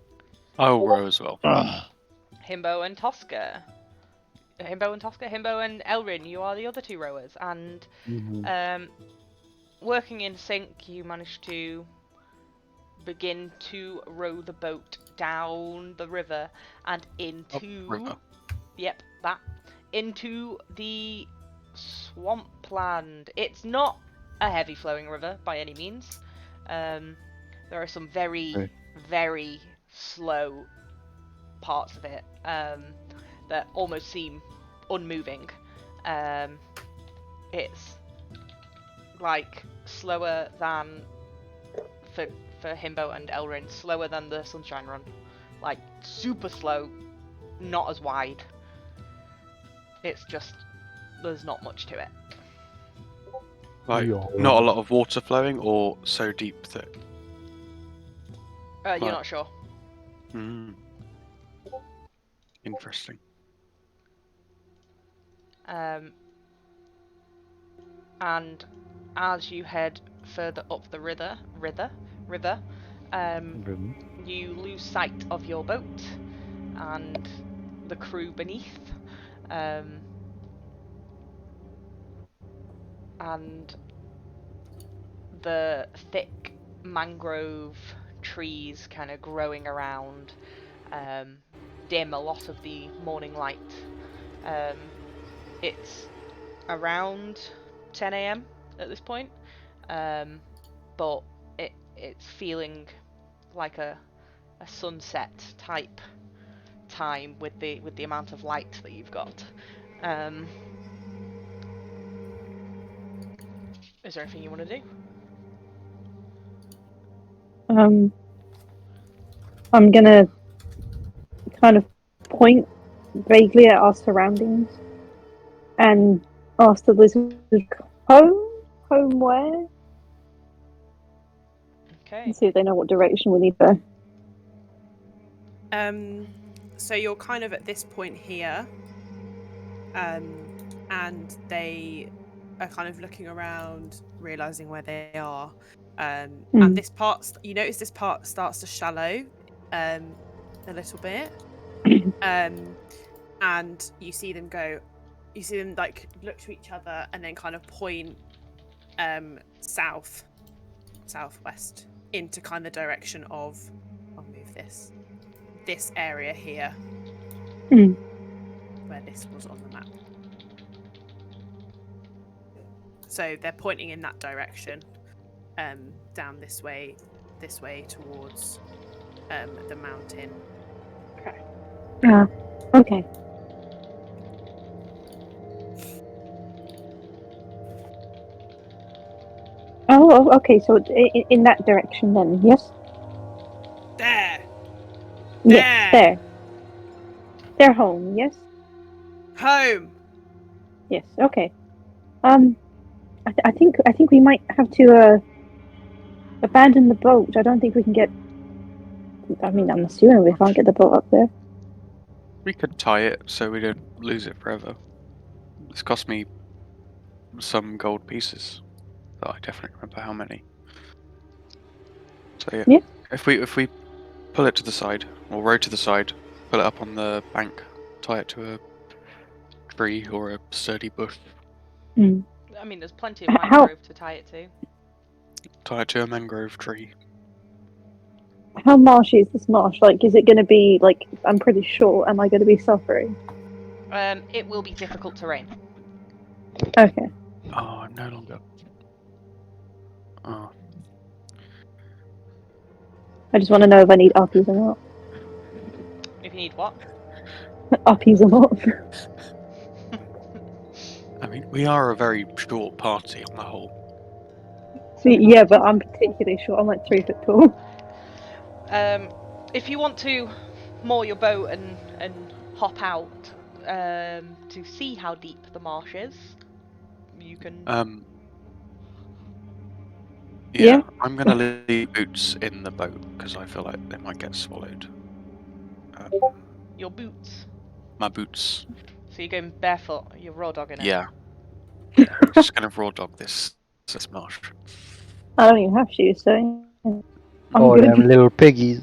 S6: I'll row as well.
S5: Himbo and Tosca. Himbo and Elrin, you are the other two rowers, and working in sync, you manage to begin to row the boat down the river and into into the swampland. It's not a heavy flowing river by any means. There are some very slow parts of it that almost seem unmoving. It's like slower than for Himbo and Elrin, slower than the Sunshine Run. Like super slow, not as wide. It's just there's not much to it.
S6: Like not a lot of water flowing, or so deep that.
S5: You're not sure.
S6: Interesting.
S5: And as you head further up the river, you lose sight of your boat and the crew beneath, and the thick mangrove trees kind of growing around dim a lot of the morning light. It's around 10 a.m. at this point, but it's feeling like a sunset type time with the amount of light that you've got. Is there anything you want to do?
S2: I'm gonna kind of point vaguely at our surroundings and ask the lizard, home where?
S5: Okay.
S2: And see if they know what direction we need to
S4: go. So you're kind of at this point here, and they are kind of looking around, realizing where they are. And this part, you notice this part starts to shallow, a little bit. And you see them like look to each other and then kind of point southwest into kind of the direction of, I'll move this area here, where this was on the map. So they're pointing in that direction, down this way towards the mountain.
S2: okay. Oh, okay. So in that direction, then, yes.
S4: There.
S2: Yes, there. They're home. Yes.
S4: Home.
S2: Yes. Okay. I think we might have to abandon the boat. I don't think we can get. I mean, I'm assuming we can't get the boat up there.
S6: We could tie it so we don't lose it forever. It's cost me some gold pieces. I definitely remember how many. So yeah. If we pull it to the side, or row to the side, pull it up on the bank, tie it to a tree or a sturdy bush.
S5: I mean, there's plenty of mangrove to tie it to.
S6: Tie it to a mangrove tree.
S2: How marshy is this marsh? Like, is it going to be like? I'm pretty sure. Am I going to be suffering?
S5: It will be difficult terrain.
S2: Okay.
S6: Oh, no longer. Oh.
S2: I just want to know if I need uppies or not.
S5: If you need what?
S2: Uppies or not.
S6: I mean, we are a very short party on the whole.
S2: See, yeah, but I'm particularly short. I'm like 3 foot tall.
S5: If you want to moor your boat and hop out to see how deep the marsh is, you can.
S6: Yeah, I'm gonna leave boots in the boat because I feel like they might get swallowed.
S5: Your boots?
S6: My boots.
S5: So you're going barefoot? You're raw dogging it?
S6: Yeah. Yeah, I'm just gonna raw dog this marsh.
S2: I don't even have shoes, so.
S7: Oh, them little piggies.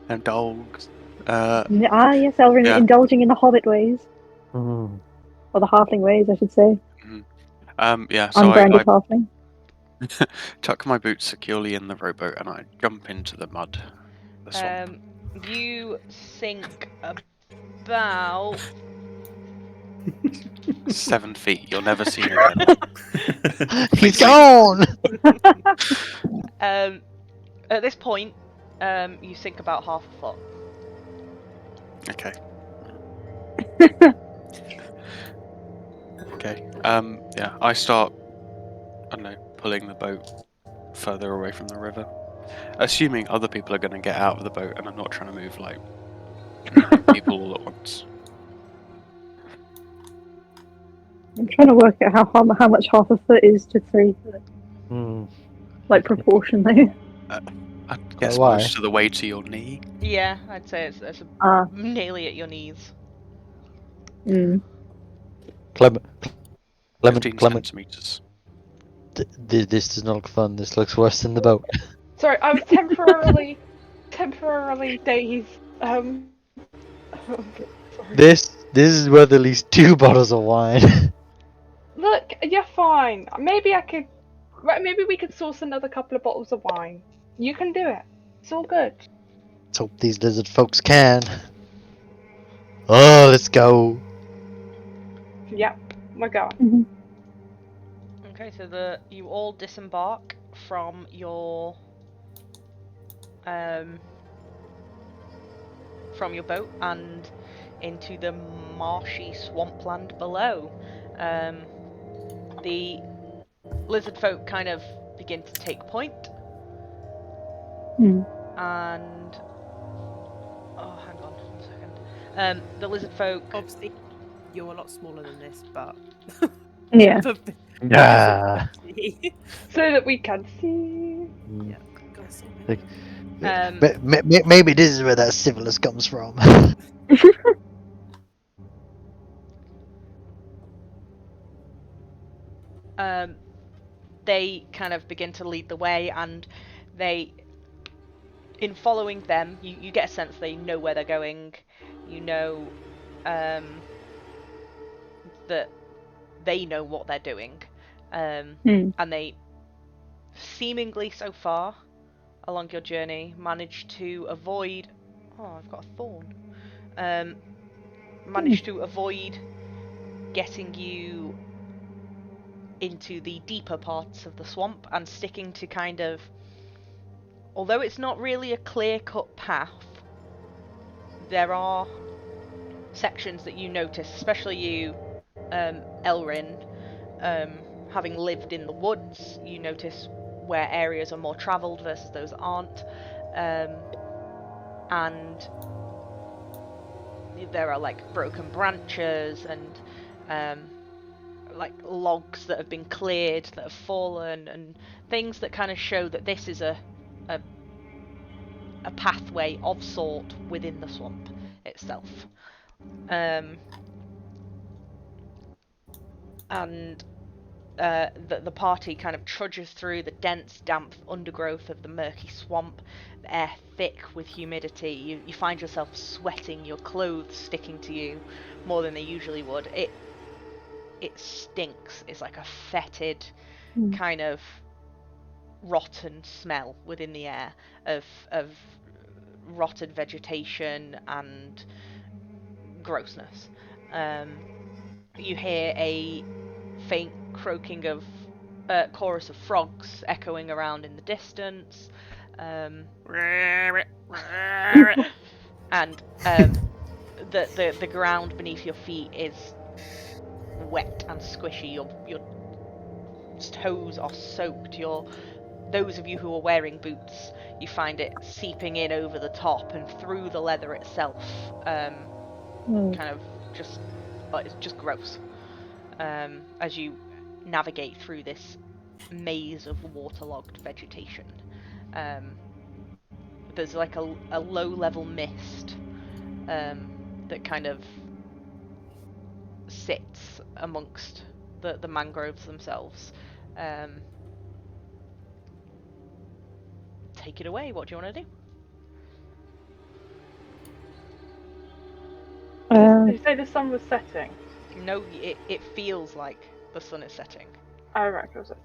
S6: and dogs.
S2: Yes, Elrin,
S6: Yeah.
S2: indulging in the hobbit ways.
S7: Mm.
S2: Or the halfling ways, I should say.
S6: Yeah, so
S2: Unbranded
S6: I
S2: halfling.
S6: tuck my boots securely in the rowboat and I jump into the mud. The swamp.
S5: You sink about
S6: 7 feet. You'll never see me again.
S7: He's
S6: Completely.
S7: gone.
S5: At this point, you sink about half a foot.
S6: Okay. Okay. Yeah, I start, I don't know, pulling the boat further away from the river. Assuming other people are going to get out of the boat and I'm not trying to move like 9 people all at once.
S2: I'm trying to work out how much half a foot is to 3 foot.
S7: Mm.
S2: Like, proportionally.
S6: I guess
S7: why?
S6: most of the way to your knee.
S5: Yeah, I'd say it's nearly at your knees.
S2: Mm.
S7: Clement,
S6: 15
S7: Clement.
S6: centimeters.
S7: This does not look fun. This looks worse than the boat.
S3: Sorry, I was temporarily dazed. Sorry.
S7: This is worth at least 2 bottles of wine.
S3: Look, you're fine. Maybe we could source another couple of bottles of wine. You can do it. It's all good.
S7: Let's hope these lizard folks can. Oh, let's go.
S3: Yep, we're going.
S5: Okay, so you all disembark from your boat and into the marshy swampland below. The lizard folk kind of begin to take point. And hang on 1 second. The lizard folk.
S4: Obviously, you're a lot smaller than this, but
S2: Yeah.
S7: Yeah.
S3: So that we can see.
S4: Yeah. God, so
S7: Maybe this is where that syphilis comes from.
S5: They kind of begin to lead the way, and in following them, you get a sense they know where they're going. You know that they know what they're doing. And they seemingly, so far along your journey, manage to avoid... Oh, I've got a thorn. Manage to avoid getting you into the deeper parts of the swamp and sticking to kind of... Although it's not really a clear-cut path, there are sections that you notice, especially you, Elrin, having lived in the woods, you notice where areas are more travelled versus those aren't, and there are like broken branches and like logs that have been cleared that have fallen, and things that kind of show that this is a pathway of sort within the swamp itself. And the party kind of trudges through the dense, damp undergrowth of the murky swamp, the air thick with humidity. You find yourself sweating, your clothes sticking to you more than they usually would. It stinks. It's like a fetid kind of rotten smell within the air of rotted vegetation and grossness. You hear a faint croaking of chorus of frogs echoing around in the distance, and the ground beneath your feet is wet and squishy. Your toes are soaked. Those of you who are wearing boots, you find it seeping in over the top and through the leather itself. Kind of just, it's just gross. As you navigate through this maze of waterlogged vegetation. There's like a low-level mist that kind of sits amongst the mangroves themselves. Take it away. What do you want to do?
S3: Did you say the sun was setting?
S5: No, it feels like the sun is setting.
S3: Oh, right, it was it.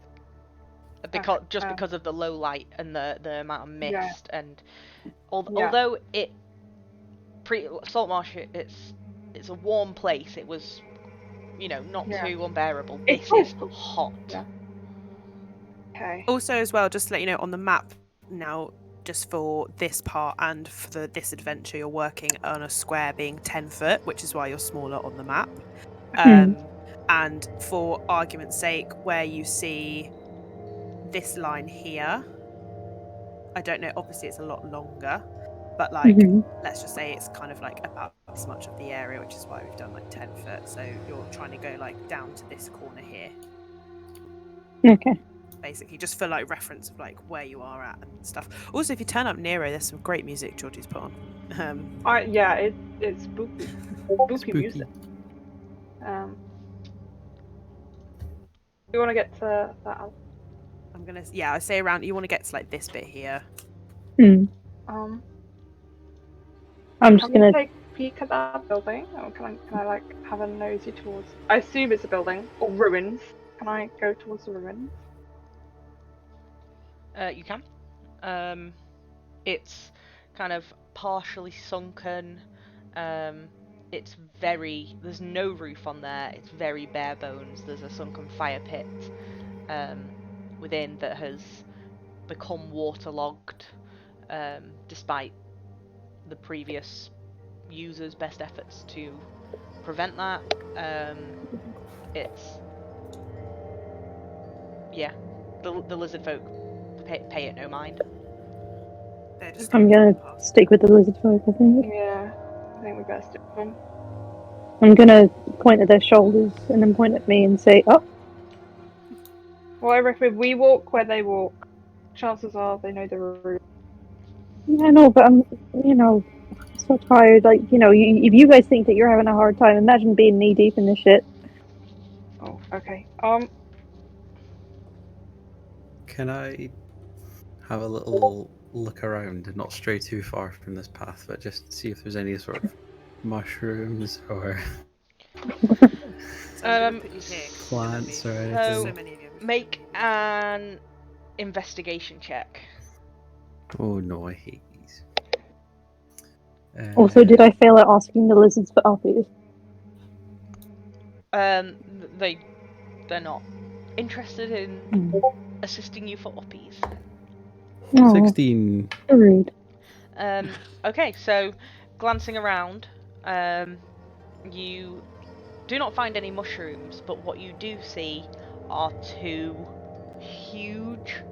S5: Because of the low light and the amount of mist and although Saltmarsh it's a warm place, it was not too unbearable. This is hot.
S3: Yeah. Okay.
S4: Also, as well, just to let you know, on the map now, just for this part and for this adventure, you're working on a square being 10 foot, which is why you're smaller on the map. And for argument's sake, where you see this line here, I don't know, obviously it's a lot longer, but like, let's just say it's kind of like about this much of the area, which is why we've done like 10 foot. So you're trying to go like down to this corner here.
S2: Okay.
S4: Basically, just for like reference of like where you are at and stuff. Also, if you turn up Nero, there's some great music Georgie's put on.
S3: It's spooky. Spooky music. You want to get to that?
S4: I say around. You want to get to like this bit here.
S2: I'm just gonna
S3: take a peek at that building, or can I like have a nosy towards? I assume it's a building or ruins. Can I go towards the ruins?
S5: You can. It's kind of partially sunken. There's no roof on there. It's very bare bones. There's a sunken fire pit within that has become waterlogged, despite the previous users' best efforts to prevent that. The lizard folk pay it no mind.
S2: I'm gonna stick with the lizard folk, I think.
S3: Yeah, I think we better stick with them.
S2: I'm gonna point at their shoulders and then point at me and say, "Oh."
S3: Well, I reckon if we walk where they walk, chances are they know the route.
S2: Yeah, I know, but I'm so tired. Like, if you guys think that you're having a hard time, imagine being knee deep in this shit.
S3: Oh, okay.
S1: Can I have a little look around and not stray too far from this path, but just see if there's any sort of mushrooms or plants or anything?
S5: So make an investigation check.
S1: Oh no, I hate these.
S2: Also, did I fail at asking the lizards for uppies?
S5: They're not interested in assisting you for uppies.
S1: 16.
S2: Rude.
S5: Okay, so glancing around, you do not find any mushrooms, but what you do see are two huge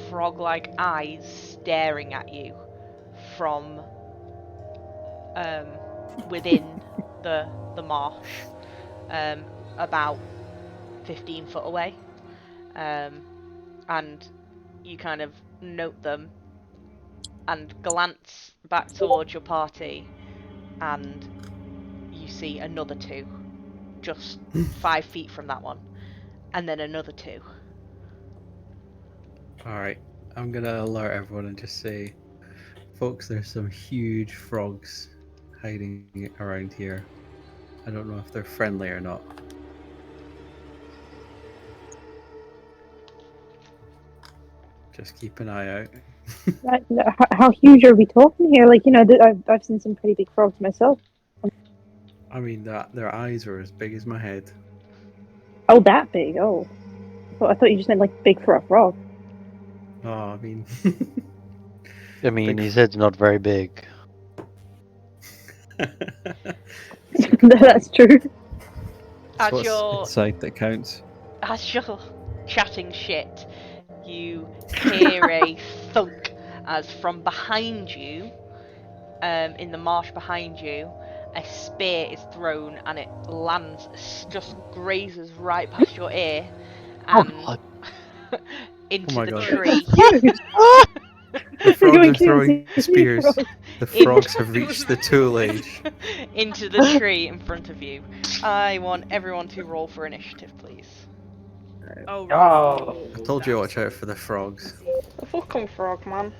S5: frog-like eyes staring at you from within the marsh, about 15 foot away, and you kind of note them and glance back towards your party, and you see another two just 5 feet from that one, and then another two.
S1: Alright, I'm gonna alert everyone and just say, folks, there's some huge frogs hiding around here. I don't know if they're friendly or not. Just keep an eye out.
S2: How huge are we talking here? Like, I've seen some pretty big frogs myself.
S1: I mean, their eyes are as big as my head.
S2: Oh, that big? Oh. I thought you just meant like big for a frog.
S1: Oh, I mean...
S7: his head's not very big.
S2: That's true.
S5: As
S1: what's
S5: you're
S1: inside that counts.
S5: As you're chatting shit, you hear a thunk as from behind you, in the marsh behind you, a spear is thrown and it lands, just grazes right past your ear and into the tree.
S1: The frogs are throwing spears. The frogs have reached the tool age.
S5: Into the tree in front of you. I want everyone to roll for initiative, please.
S3: Oh,
S1: I told you to watch out for the frogs.
S3: the fucking frog, man.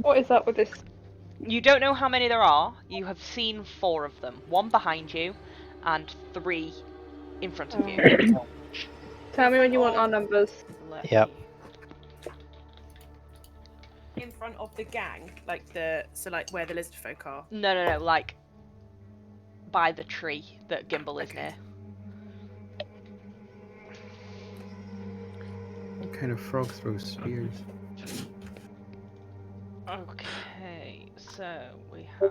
S3: What is up with this
S5: You don't know how many there are. You have seen 4 of them. 1 behind you, and 3 in front of you.
S3: Tell me when you want our numbers.
S7: Yep.
S4: In front of the gang, like where the lizard folk are.
S5: No, like by the tree that Gimbal is near.
S1: What kind of frog throws spears?
S5: Okay, so we have.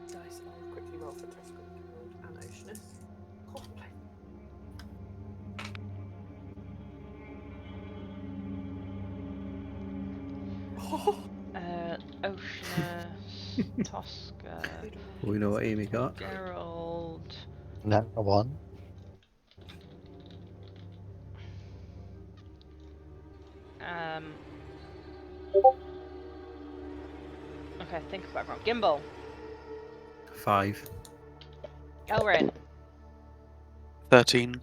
S4: Dice, I'll quickly roll for Tosca and Oceanus.
S5: Oceanus, Tosca,
S1: We know what Amy got.
S5: Gerald.
S7: No, 1.
S5: Okay, think of everyone. Gimbal,
S1: 5.
S5: Elrin,
S6: 13.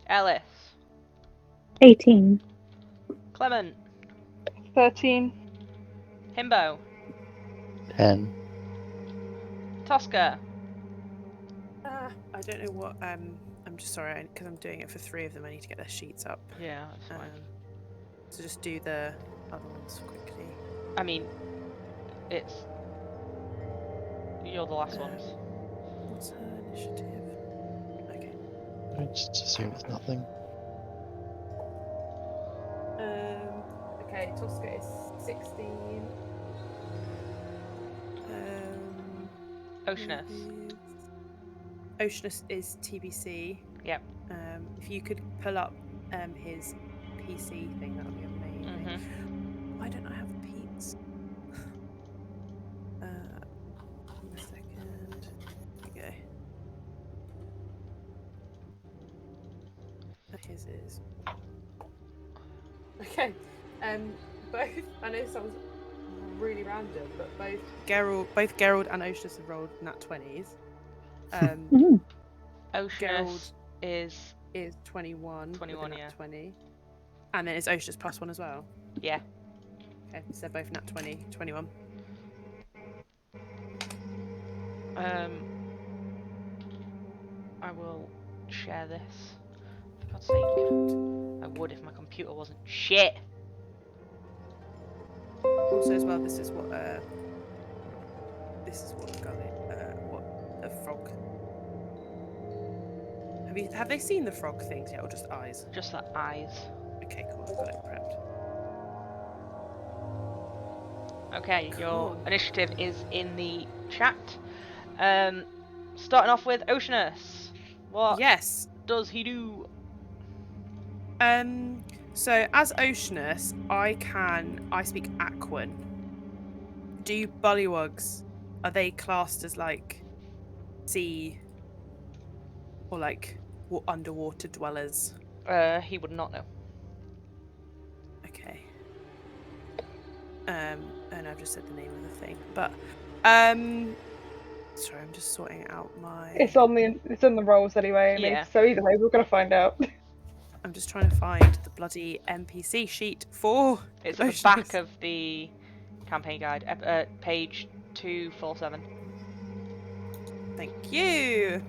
S5: Ellis,
S2: 18.
S5: Clement,
S3: 13.
S5: Himbo,
S7: 10.
S5: Tosca.
S4: I don't know what. I'm just sorry because I'm doing it for 3 of them. I need to get their sheets up.
S5: Yeah, that's fine.
S4: So just do the other ones quickly.
S5: I mean, it's you're the last ones.
S4: What's her initiative? Okay.
S7: I just assume it's nothing.
S4: Okay, Tosca is 16.
S5: Oceanus.
S4: Oceanus is TBC.
S5: Yep.
S4: If you could pull up his PC thing, that would be amazing.
S5: Mm-hmm.
S4: Why don't I have Pete's? A second. There we go. His is. Okay. Both. I know it sounds really random, but both Gerald and Oceanus have rolled nat 20s.
S5: Oceanus
S4: Gerald
S5: is
S4: 21.
S5: 21,
S4: with a nat
S5: yeah.
S4: 20. And then is Oceanus +1 as well?
S5: Yeah.
S4: Okay, so they're both nat 20, 21.
S5: I will share this. For God's sake. I would if my computer wasn't shit.
S4: Also, as well, this is what what the frog. Have they seen the frog things yet, or just eyes?
S5: Just the eyes.
S4: Okay, cool. I've got it prepped.
S5: Okay, your
S4: Cool.
S5: initiative is in the chat. Starting off with Oceanus. What
S4: Yes.
S5: does he do?
S4: So as Oceanus, I speak Aquan. Do bullywugs, are they classed as like sea or like underwater dwellers?
S5: He would not know.
S4: Okay. And I've just said the name of the thing, but sorry, I'm just sorting out my.
S3: It's on the rolls anyway. Amy,
S5: Yeah.
S3: So either way, we're gonna find out.
S4: I'm just trying to find the bloody NPC sheet for.
S5: It's at the back of the campaign guide, page 247.
S4: Thank you.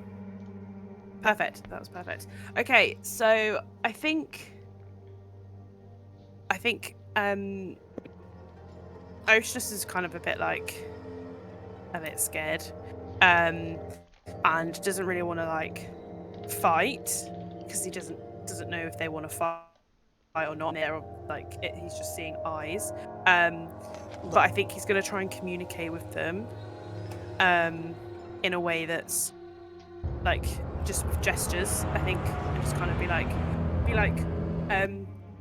S4: Perfect. That was perfect. Okay, so I think Oceanus is kind of a bit scared, and doesn't really want to like fight because he doesn't know if they want to fight or not. He's just seeing eyes. But I think he's going to try and communicate with them in a way that's like just with gestures, I think, and just kind of be like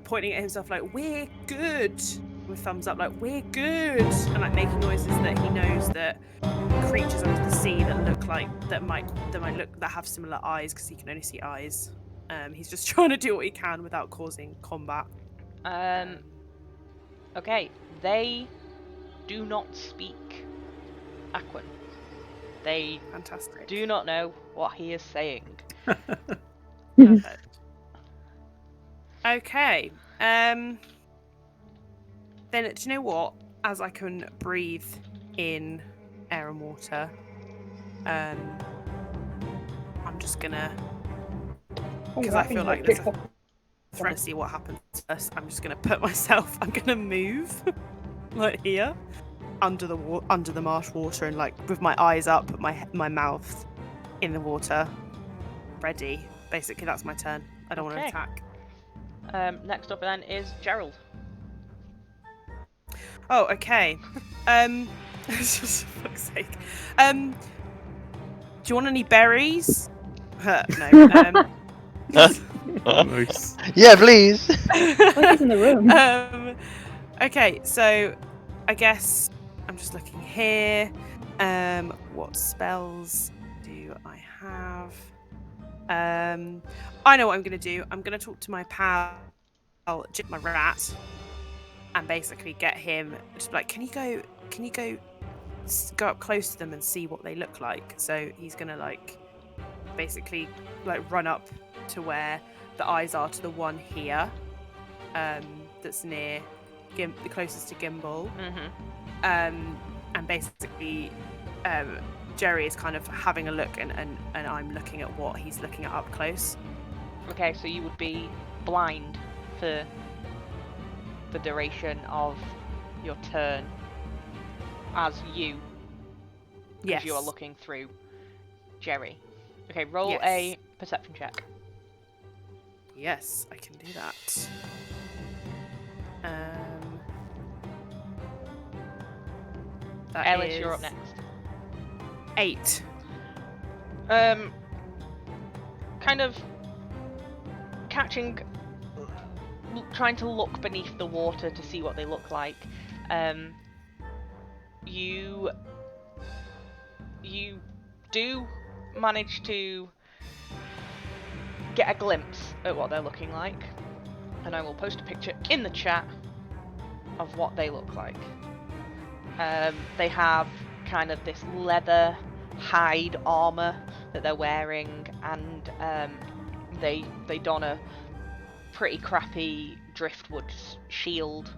S4: pointing at himself like, we're good, with thumbs up, like, we're good, and like making noises that he knows that creatures under the sea that look like that have similar eyes, because he can only see eyes. He's just trying to do what he can without causing combat.
S5: Okay, they do not speak Aquan. They
S4: Fantastic.
S5: do not know what he is saying.
S4: Perfect. Okay. Then do you know what? As I can breathe in air and water, I'm just gonna, because I feel like there's a threat to see what happens first. I'm just gonna I'm gonna move like here under the marsh water, and like with my eyes up, my mouth in the water, ready. Basically, that's my turn. I don't want to attack.
S5: Next up then is Gerald.
S4: Oh, okay. Just for fuck's sake. Do you want any berries? No.
S1: Nice.
S7: Yeah, please.
S2: He's in the room.
S4: Okay, so I guess I'm just looking here. What spells do I have? I know what I'm gonna do. I'm gonna talk to my pal, Jip, my rat, and basically get him just like, can you go up close to them and see what they look like? So he's gonna like basically like run up to where the eyes are, to the one here, that's near the closest to Gimbal. And basically Jerry is kind of having a look, and I'm looking at what he's looking at up close.
S5: Okay, so you would be blind for the duration of your turn as you, because you are looking through Jerry. Okay, roll a perception check.
S4: Yes, I can do that.
S5: Ellis, you're up next.
S4: 8.
S5: Kind of trying to look beneath the water to see what they look like. You do manage to get a glimpse at what they're looking like, and I will post a picture in the chat of what they look like. They have kind of this leather hide armor that they're wearing, and they don a pretty crappy driftwood shield.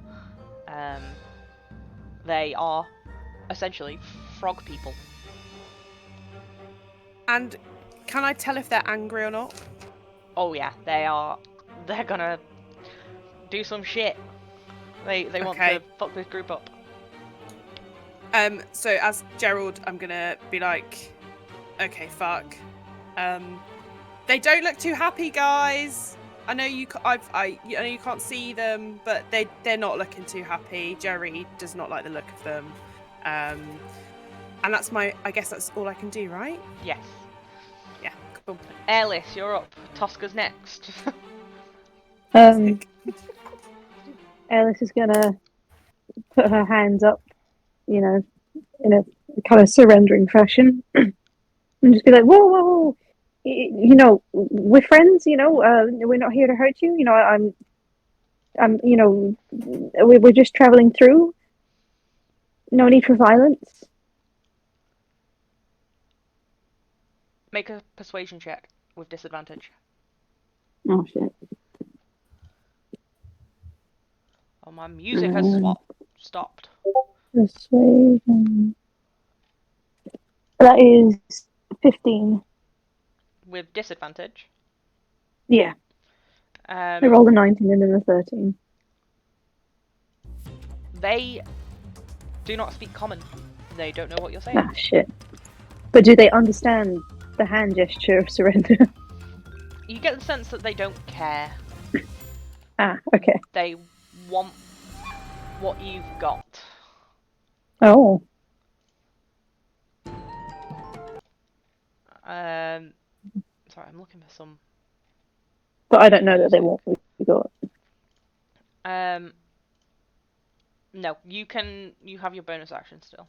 S5: They are essentially frog people.
S4: And can I tell if they're angry or not?
S5: Oh yeah, they're gonna do some shit. They want to fuck this group up.
S4: So as Gerald, I'm gonna be like, okay, fuck. They don't look too happy, guys. I know you know you can't see them, but they're not looking too happy. Jerry does not like the look of them. And I guess that's all I can do, right?
S5: Yes.
S4: Yeah, cool.
S5: Ellis, you're up. Tosca's next.
S2: Alice is gonna put her hands up, in a kind of surrendering fashion, and just be like, "Whoa, whoa, whoa! We're friends. We're not here to hurt you. We're just traveling through. No need for violence."
S5: Make a persuasion check with disadvantage.
S2: Oh shit!
S5: Oh, my music has stopped.
S2: Persuasion. That is 15.
S5: With disadvantage?
S2: Yeah. I rolled a 19 and then a 13.
S5: They do not speak common. They don't know what you're saying.
S2: Ah, shit. But do they understand the hand gesture of surrender?
S5: You get the sense that they don't care.
S2: Ah, okay.
S5: They want what you've got.
S2: Oh.
S5: Sorry, I'm looking for some.
S2: But I don't know that they want what we got.
S5: No, you have your bonus action still.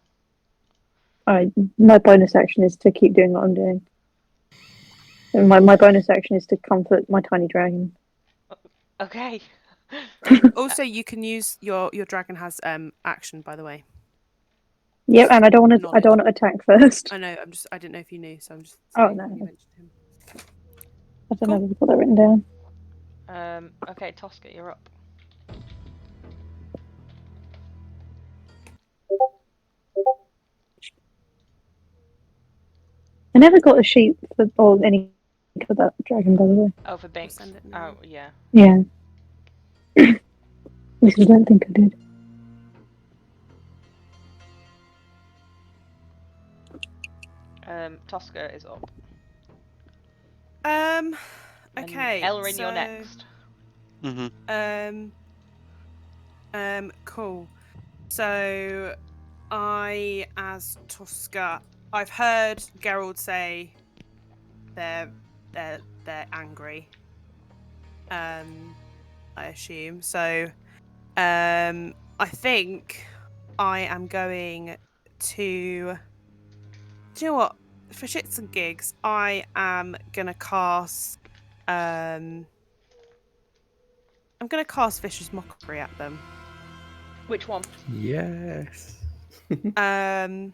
S2: Alright, my bonus action is to keep doing what I'm doing. And my bonus action is to comfort my tiny dragon.
S5: Okay.
S4: Also, you can use your dragon has action, by the way.
S2: Yep, and I don't want to attack first.
S4: I know. I didn't know if you knew, so I'm just.
S2: Oh,
S4: saying
S2: no.
S4: You mentioned him.
S2: I don't know if I've got that written down.
S5: Okay, Tosca, you're up.
S2: I never got a sheep or any for that dragon, by the way.
S5: Oh, for Binks.
S4: Send it now.
S5: Oh, yeah.
S2: Yeah. At least I don't think I did.
S5: Tosca is up.
S4: Okay.
S5: And Elrin,
S4: so,
S5: you're next.
S4: Cool. So, I, as Tosca, I've heard Gerald say they're angry. I assume so. I think I am going to. Do you know what? For shits and gigs, I am gonna cast. I'm gonna cast Vicious Mockery at them.
S5: Which one?
S1: Yes.
S4: The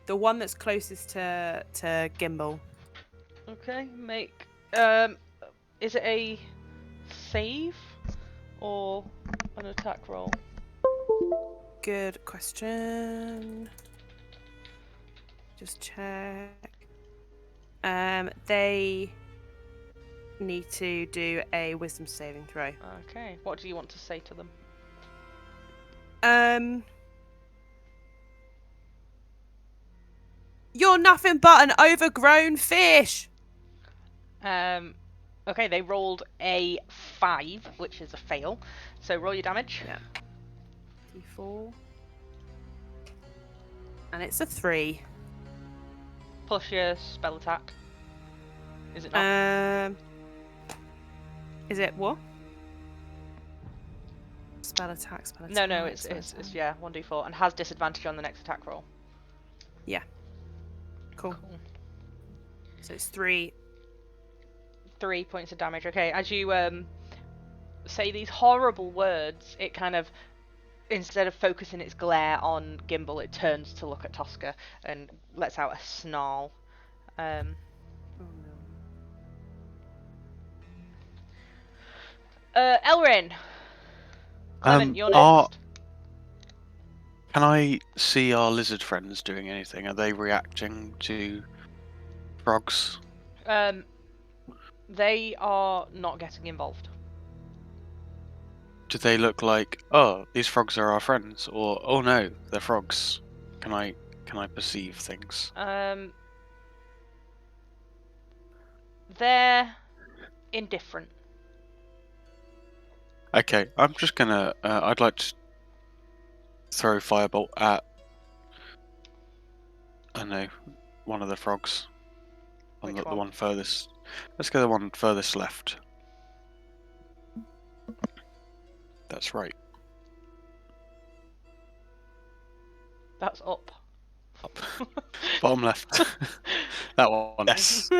S4: one that's closest to Gimbal.
S5: Okay, make. Is it a save or an attack roll?
S4: Good question. Just check. They need to do a wisdom saving throw.
S5: Okay. What do you want to say to them?
S4: You're nothing but an overgrown fish.
S5: Okay, they rolled a 5, which is a fail. So roll your damage.
S4: Yeah. D4. And it's a 3.
S5: Plus your spell attack. Is it not?
S4: Is it what? Spell attack.
S5: No, it's yeah, 1d4 and has disadvantage on the next attack roll.
S4: Yeah. Cool. So it's 3.
S5: 3 points of damage. Okay, as you say these horrible words, it kind of, instead of focusing its glare on Gimbal, it turns to look at Tosca and lets out a snarl.
S4: Oh no.
S5: Elrin. Clement, you're next.
S6: Can I see our lizard friends doing anything? Are they reacting to frogs?
S5: They are not getting involved.
S6: Do they look like, oh, these frogs are our friends, or oh no, they're frogs? Can I perceive things?
S5: They're indifferent.
S6: Okay, I'm just gonna. I'd like to throw firebolt at. I don't know, one of the frogs. On the one furthest. Let's go the one furthest left. That's right.
S5: That's up.
S6: Up. Bottom left. That one. Yes.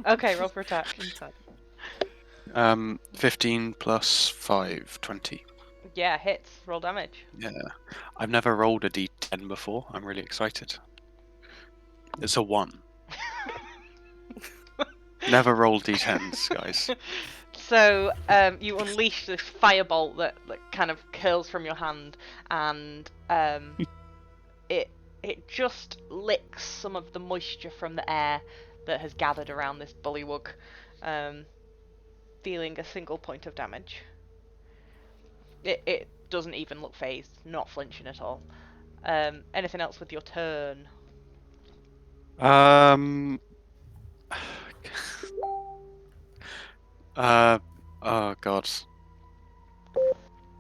S5: Okay, roll for attack.
S6: 15 plus 5, 20.
S5: Yeah, hits. Roll damage.
S6: Yeah. I've never rolled a d10 before. I'm really excited. It's a 1. Never roll d10s, guys.
S5: So you unleash this firebolt that kind of curls from your hand, and it just licks some of the moisture from the air that has gathered around this bullywug, dealing a single point of damage. It doesn't even look phased, not flinching at all. Anything else with your turn?
S6: Oh god.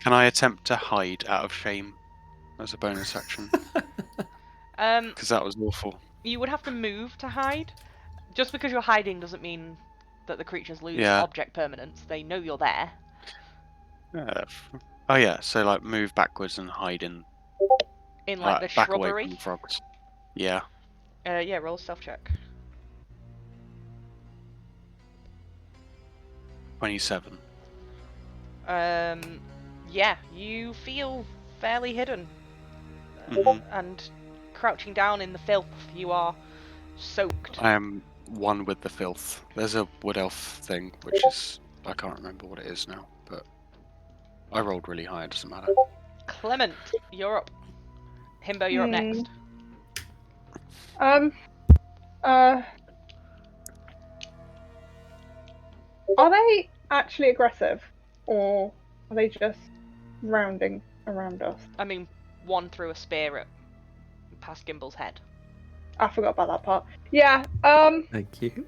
S6: Can I attempt to hide out of shame as a bonus action? Because that was awful.
S5: You would have to move to hide. Just because you're hiding doesn't mean that the creatures lose object permanence. They know you're there.
S6: Oh yeah, so like move backwards and hide in
S5: like the
S6: back away
S5: shrubbery.
S6: from the frogs. Yeah.
S5: Yeah, roll a stealth check.
S6: 27.
S5: Yeah, you feel fairly hidden.
S6: Mhm.
S5: And crouching down in the filth, you are soaked.
S6: I am one with the filth. There's a wood elf thing, which is I can't remember what it is now, but I rolled really high. It doesn't matter.
S5: Clement, you're up. Himbo, you're up next.
S3: Are they actually aggressive, or are they just rounding around us?
S5: I mean, one threw a spear past Gimble's head.
S3: I forgot about that part. Yeah.
S1: Thank you.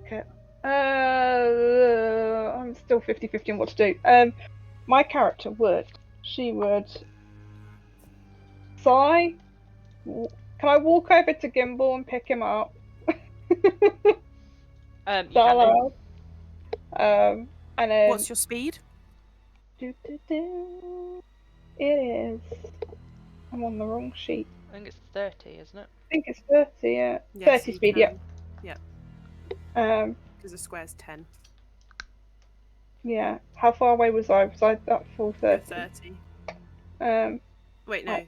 S3: Okay. I'm still 50-50 on what to do. My character would. She would. Sigh. Can I walk over to Gimbal and pick him up?
S5: You can do.
S3: And then.
S4: What's your speed?
S3: It is. I'm on the wrong sheet.
S5: I think it's 30, isn't it?
S3: I think it's 30, yeah.
S4: Yes,
S3: 30
S4: you
S3: speed,
S4: can.
S3: yeah.
S4: Because the square's 10.
S3: Yeah. How far away was I? Was I at full 30?
S4: 30. Wait, no.
S3: oh.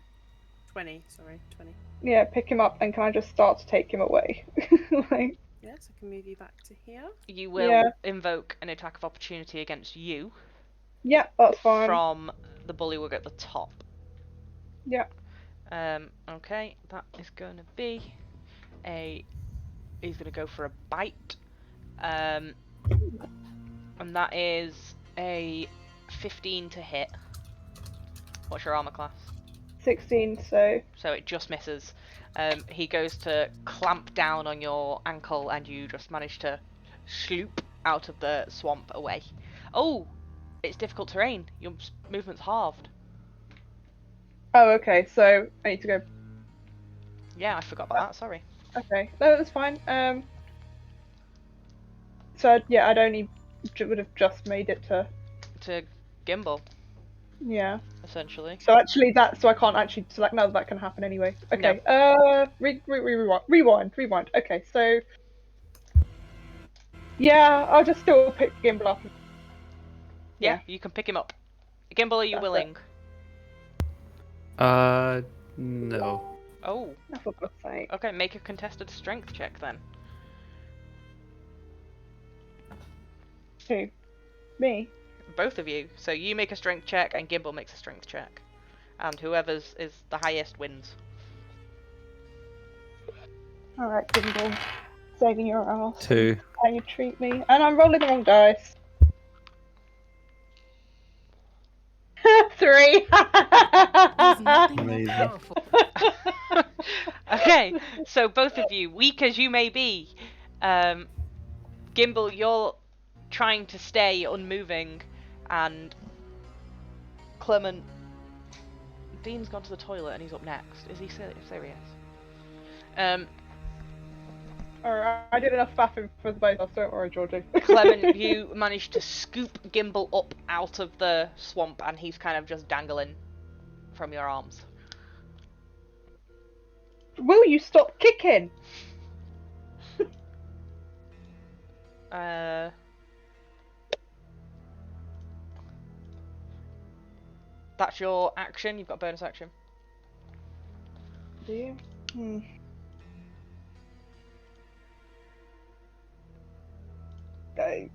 S4: 20, sorry. 20.
S3: Yeah, pick him up, and can I just start to take him away? Like,
S4: Yes, I can move you back to here.
S5: You will invoke an attack of opportunity against you.
S3: yeah, that's fine.
S5: From the bullywug at the top.
S3: Yeah.
S5: Okay, that is going to be he's going to go for a bite. And that is a 15 to hit. What's your armor class?
S3: 16, so.
S5: So it just misses. He goes to clamp down on your ankle, and you just manage to sloop out of the swamp away. Oh, it's difficult terrain. Your movement's halved.
S3: Oh, okay, so I need to go.
S5: Yeah, I forgot about that. Sorry.
S3: Okay, no, that's fine. So yeah, I'd only would have just made it to
S5: Gimbal.
S3: Yeah.
S5: Essentially.
S3: So actually, so I can't actually select. No, that can happen anyway. Okay.
S5: No.
S3: Rewind. Okay, so yeah, I'll just still pick Gimbal up.
S5: Yeah, you can pick him up. Gimbal, are you willing?
S1: No.
S5: Oh.
S3: For God's sake.
S5: Okay, make a contested strength check then.
S3: Who? Me?
S5: Both of you. So you make a strength check and Gimbal makes a strength check. And whoever's is the highest wins.
S3: Alright, Gimbal. Saving your ass.
S1: 2.
S3: How you treat me. And I'm rolling the wrong dice. 3.
S1: Amazing.
S5: Okay, so both of you, weak as you may be, Gimbal, you're trying to stay unmoving, and Clement, Dean's gone to the toilet and he's up next. Is he serious?
S3: Alright, I did enough faffing for the both of us, don't worry, Georgie.
S5: Clement, you managed to scoop Gimbal up out of the swamp, and he's kind of just dangling from your arms.
S3: Will you stop kicking?
S5: That's your action. You've got a bonus action.
S3: Do you? I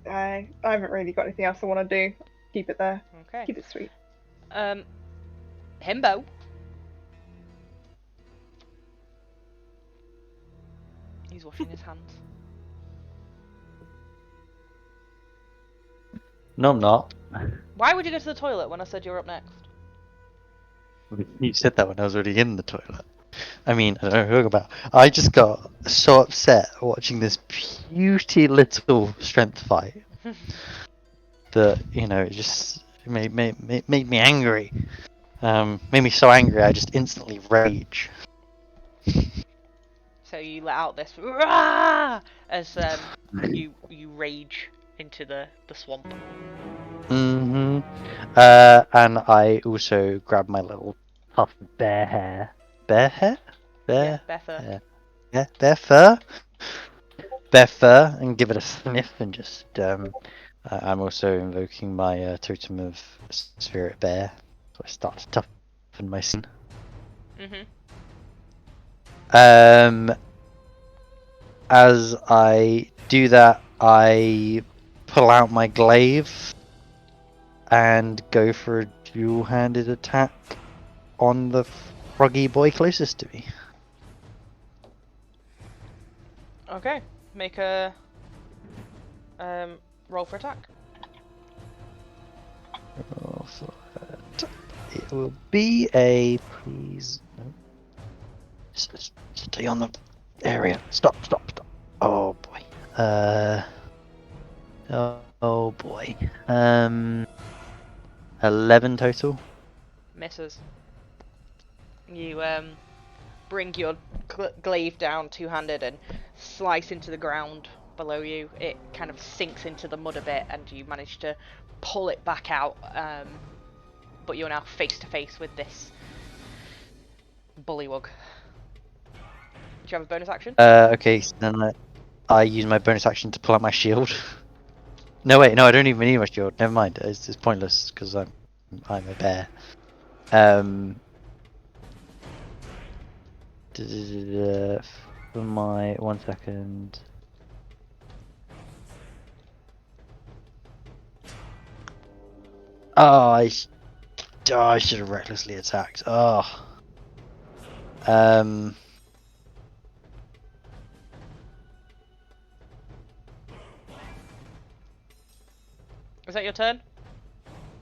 S3: haven't really got anything else I want to do. Keep it there.
S5: Okay.
S3: Keep it sweet.
S5: Himbo. He's washing his hands.
S7: No, I'm not.
S5: Why would you go to the toilet when I said you were up next?
S7: You said that when I was already in the toilet. I mean, I don't know about. I just got so upset watching this beauty little strength fight that it just made me angry. Made me so angry I just instantly rage.
S5: So you let out this "Rah!" as you rage into the swamp.
S7: And I also grab my little puff of bear hair. Bear hair?
S5: Yeah,
S7: Bear?
S5: bear fur.
S7: Yeah, bear fur? Bear fur, and give it a sniff, and just, I'm also invoking my totem of spirit bear. So I start to toughen my skin. As I do that, I pull out my glaive and go for a dual-handed attack on the froggy boy closest to me.
S5: Okay, make a roll for attack.
S7: Roll for attack. It will be a please. No. Stay on the area. Stop. Oh boy. Oh boy. 11 total.
S5: Misses. You bring your glaive down two-handed and slice into the ground below you. It kind of sinks into the mud a bit, and you manage to pull it back out. But you're now face to face with this bullywug. Do you have a bonus action?
S7: Okay, so then I use my bonus action to pull out my shield. No, wait, no, I don't even need my shield. Never mind. It's pointless because I'm a bear. For my 1 second. Oh, I should have recklessly attacked. Oh.
S5: Is that your turn?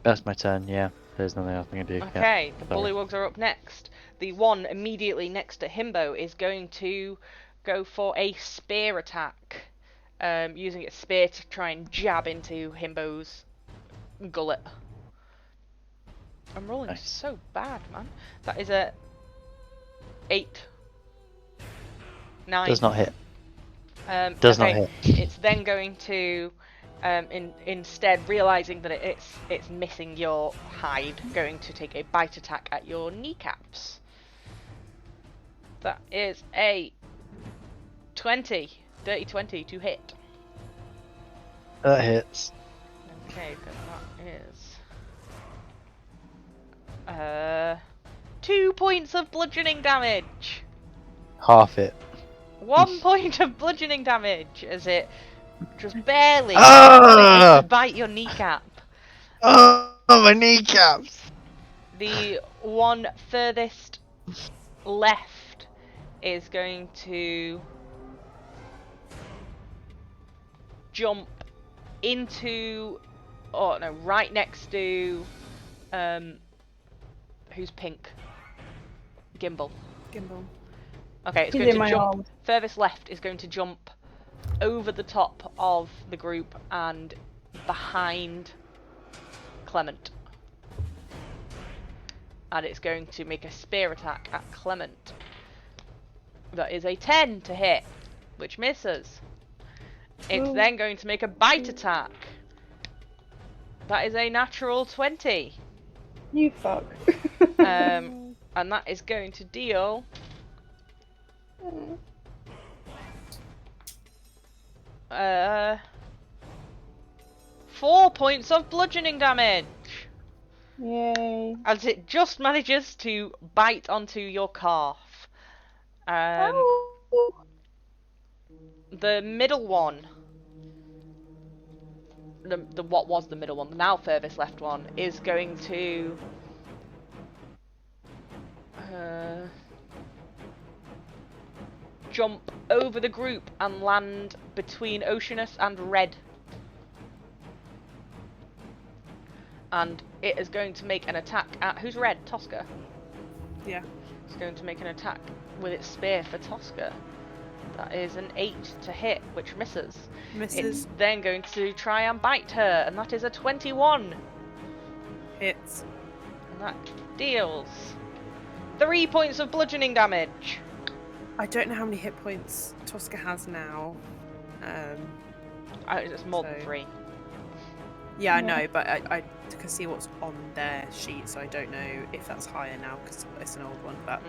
S7: That's my turn, yeah. There's nothing else I can do.
S5: Okay,
S7: yeah,
S5: the bullywugs are up next. The one immediately next to Himbo is going to go for a spear attack, using its spear to try and jab into Himbo's gullet. I'm rolling
S7: Nice.
S5: so bad, man. That is a 8. 9.
S7: Does not hit.
S5: Does
S7: not hit.
S5: It's then going to, instead realizing that it's missing your hide, going to take a bite attack at your kneecaps. That is a 20, dirty 20 to hit.
S7: That hits.
S5: Okay, then that is 2 points of bludgeoning damage.
S7: Half it.
S5: 1 point of bludgeoning damage as it just barely
S7: Ah!
S5: bite your kneecap.
S7: Oh, my kneecaps!
S5: The one furthest left is going to jump into, oh no, right next to, who's pink? Gimbal. Okay, it's
S2: He's
S5: going
S2: in
S5: to
S2: my
S5: jump.
S2: arms.
S5: Furthest left is going to jump over the top of the group and behind Clement. And it's going to make a spear attack at Clement. That is a 10 to hit, which misses. It's then going to make a bite attack. That is a natural 20.
S2: You fuck.
S5: And that is going to deal 4 points of bludgeoning damage.
S2: Yay.
S5: As it just manages to bite onto your calf. The middle one, the what was the middle one, the now furthest left one, is going to jump over the group and land between Oceanus and Red. And it is going to make an attack at, who's Red? Tosca.
S4: Yeah.
S5: It's going to make an attack with its spear for Tosca. That is an 8 to hit, which misses.
S4: Misses.
S5: It's then going to try and bite her, and that is a 21.
S4: Hits.
S5: And that deals 3 points of bludgeoning damage.
S4: I don't know how many hit points Tosca has now.
S5: It's more than
S4: So-
S5: 3.
S4: Yeah, I know, but I can see what's on their sheet, so I don't know if that's higher now because it's an old one. But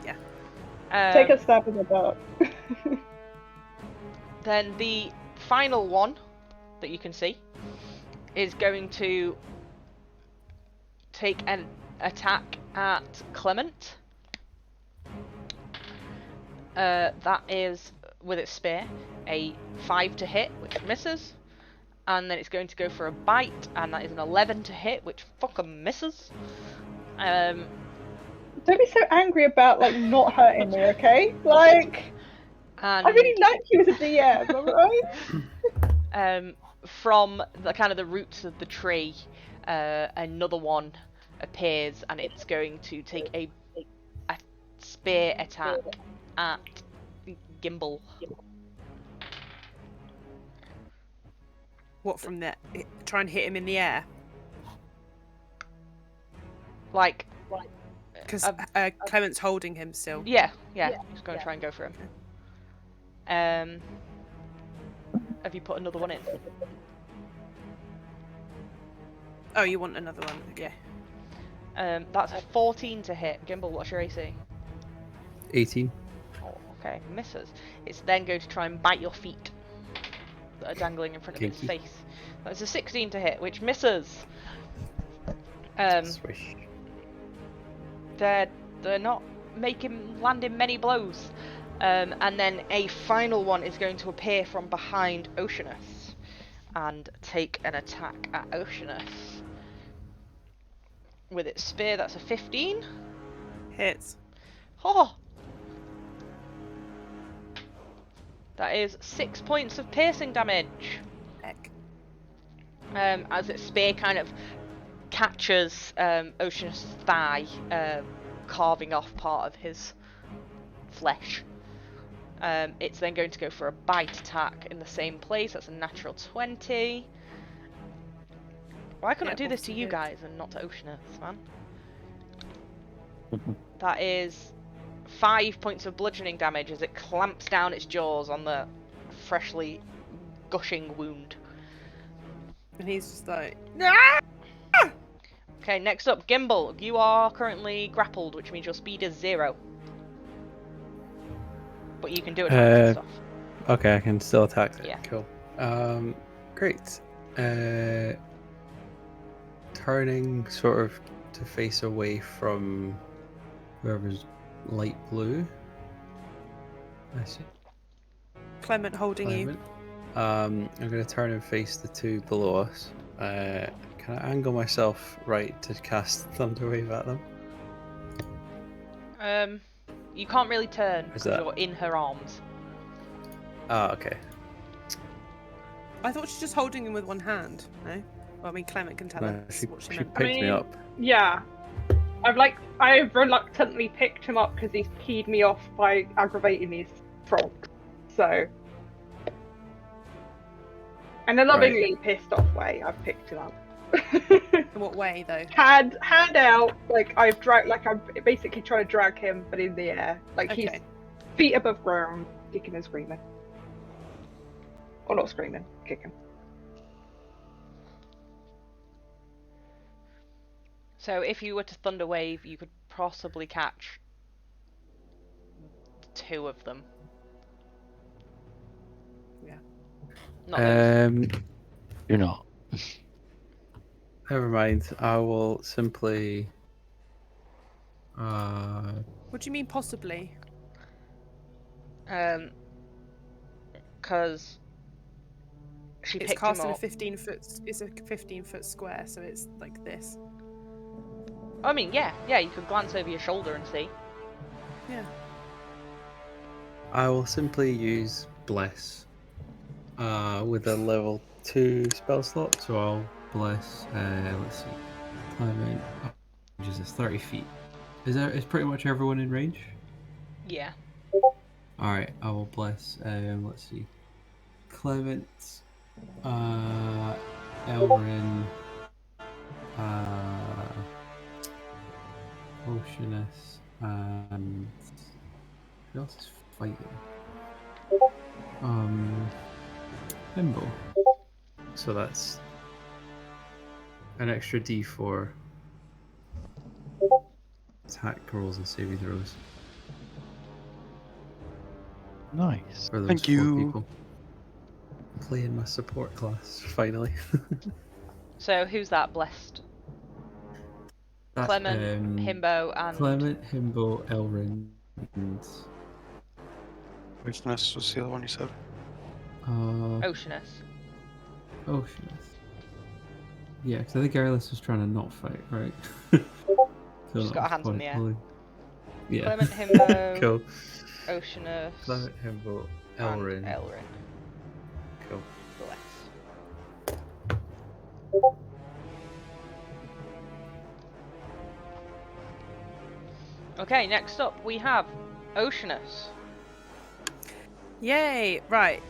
S4: yeah.
S2: Take a stab in the dark.
S5: Then the final one that you can see is going to take an attack at Clement. That is, with its spear, a 5 to hit, which misses. And then it's going to go for a bite, and that is an 11 to hit, which fucking misses.
S3: Don't be so angry about like not hurting me, okay? Like,
S5: And
S3: I really like you as a DM, alright?
S5: from the kind of the roots of the tree, another one appears, and it's going to take a spear attack at Gimbal.
S4: What from there? Try and hit him in the air
S5: Like,
S4: because Clement's holding him still.
S5: yeah, just going to try and go for him. Have you put another one in?
S4: Oh, you want another one? Okay.
S5: That's a 14 to hit. Gimbal, what's your AC?
S1: 18.
S5: Oh, okay, misses. It's then going to try and bite your feet that are dangling in front of its
S1: Kinky.
S5: face. That's a 16 to hit, which misses.
S1: Swish.
S5: They're not landing many blows. And then a final one is going to appear from behind Oceanus and take an attack at Oceanus. With its spear, that's a 15.
S4: Hits.
S5: Oh! That is 6 points of piercing damage.
S4: Heck.
S5: As its spear kind of catches Oceanus' thigh, carving off part of his flesh. It's then going to go for a bite attack in the same place. That's a natural 20. Why couldn't I do this to you guys and not to Oceanus, man? That is 5 points of bludgeoning damage as it clamps down its jaws on the freshly gushing wound.
S4: And he's just like,
S5: Okay, next up, Gimbal. You are currently grappled, which means your speed is 0. But you can do it and stuff.
S1: Okay, I can still attack it.
S5: Yeah.
S1: Cool. Great. Turning sort of to face away from whoever's light blue. I see.
S4: Clement holding
S1: Clement. I'm going to turn and face the two below us. Can I angle myself right to cast Thunderwave at them?
S5: You can't really turn because
S1: that-
S5: you're in her arms.
S1: Ah, okay.
S4: you. I thought she's just holding him with one hand. No? Well, I mean, Clement can tell
S1: No,
S4: us
S1: she
S4: what she
S1: picked
S4: meant.
S1: me up.
S3: Yeah. I've reluctantly picked him up because he's peed me off by aggravating his frog. So, in a lovingly pissed off way, I've picked him up.
S4: In what way, though?
S3: hand out, like I'm basically trying to drag him, but in the air, like he's
S4: Okay.
S3: feet above ground, kicking and screaming, or not screaming, kicking.
S5: So if you were to Thunder Wave, you could possibly catch 2 of them.
S4: Yeah.
S5: Not those.
S7: You're not.
S1: Never mind. I will simply.
S4: What do you mean, possibly?
S5: Because she
S4: It's
S5: picked him
S4: cast in a
S5: up.
S4: 15-foot. It's a 15-foot square, so it's like this.
S5: I mean, yeah, you could glance over your shoulder and see.
S4: Yeah.
S1: I will simply use Bless. With a level 2 spell slot, so I'll Bless. Let's see. Climate. Which is 30 feet. Is pretty much everyone in range?
S5: Yeah.
S1: Alright, I will Bless. Let's see. Clement. Elrin. Oceanus. And Who else is fighting? Himbo. So that's an extra D4 attack rolls and saving throws
S7: Nice.
S1: for those
S6: Thank
S1: 4
S6: you.
S1: people. Playing my support class, finally.
S5: So who's that? Blessed.
S1: That's,
S5: Clement, Himbo, and
S1: Clement, Himbo, Elrin, and
S6: Oceanus was the other one you said.
S5: Oceanus.
S1: Oceanus. Yeah, because I think Airless was trying to not fight, right? So
S5: She's
S1: that
S5: got her
S1: was
S5: hands in
S1: quite
S5: the air.
S1: bully. Yeah.
S5: Clement, Himbo,
S1: Cool.
S5: Oceanus,
S1: Clement, Himbo,
S5: and
S1: Elrin.
S5: Elrin.
S1: Cool.
S5: Bless. Okay, next up we have Oceanus.
S4: Yay! Right.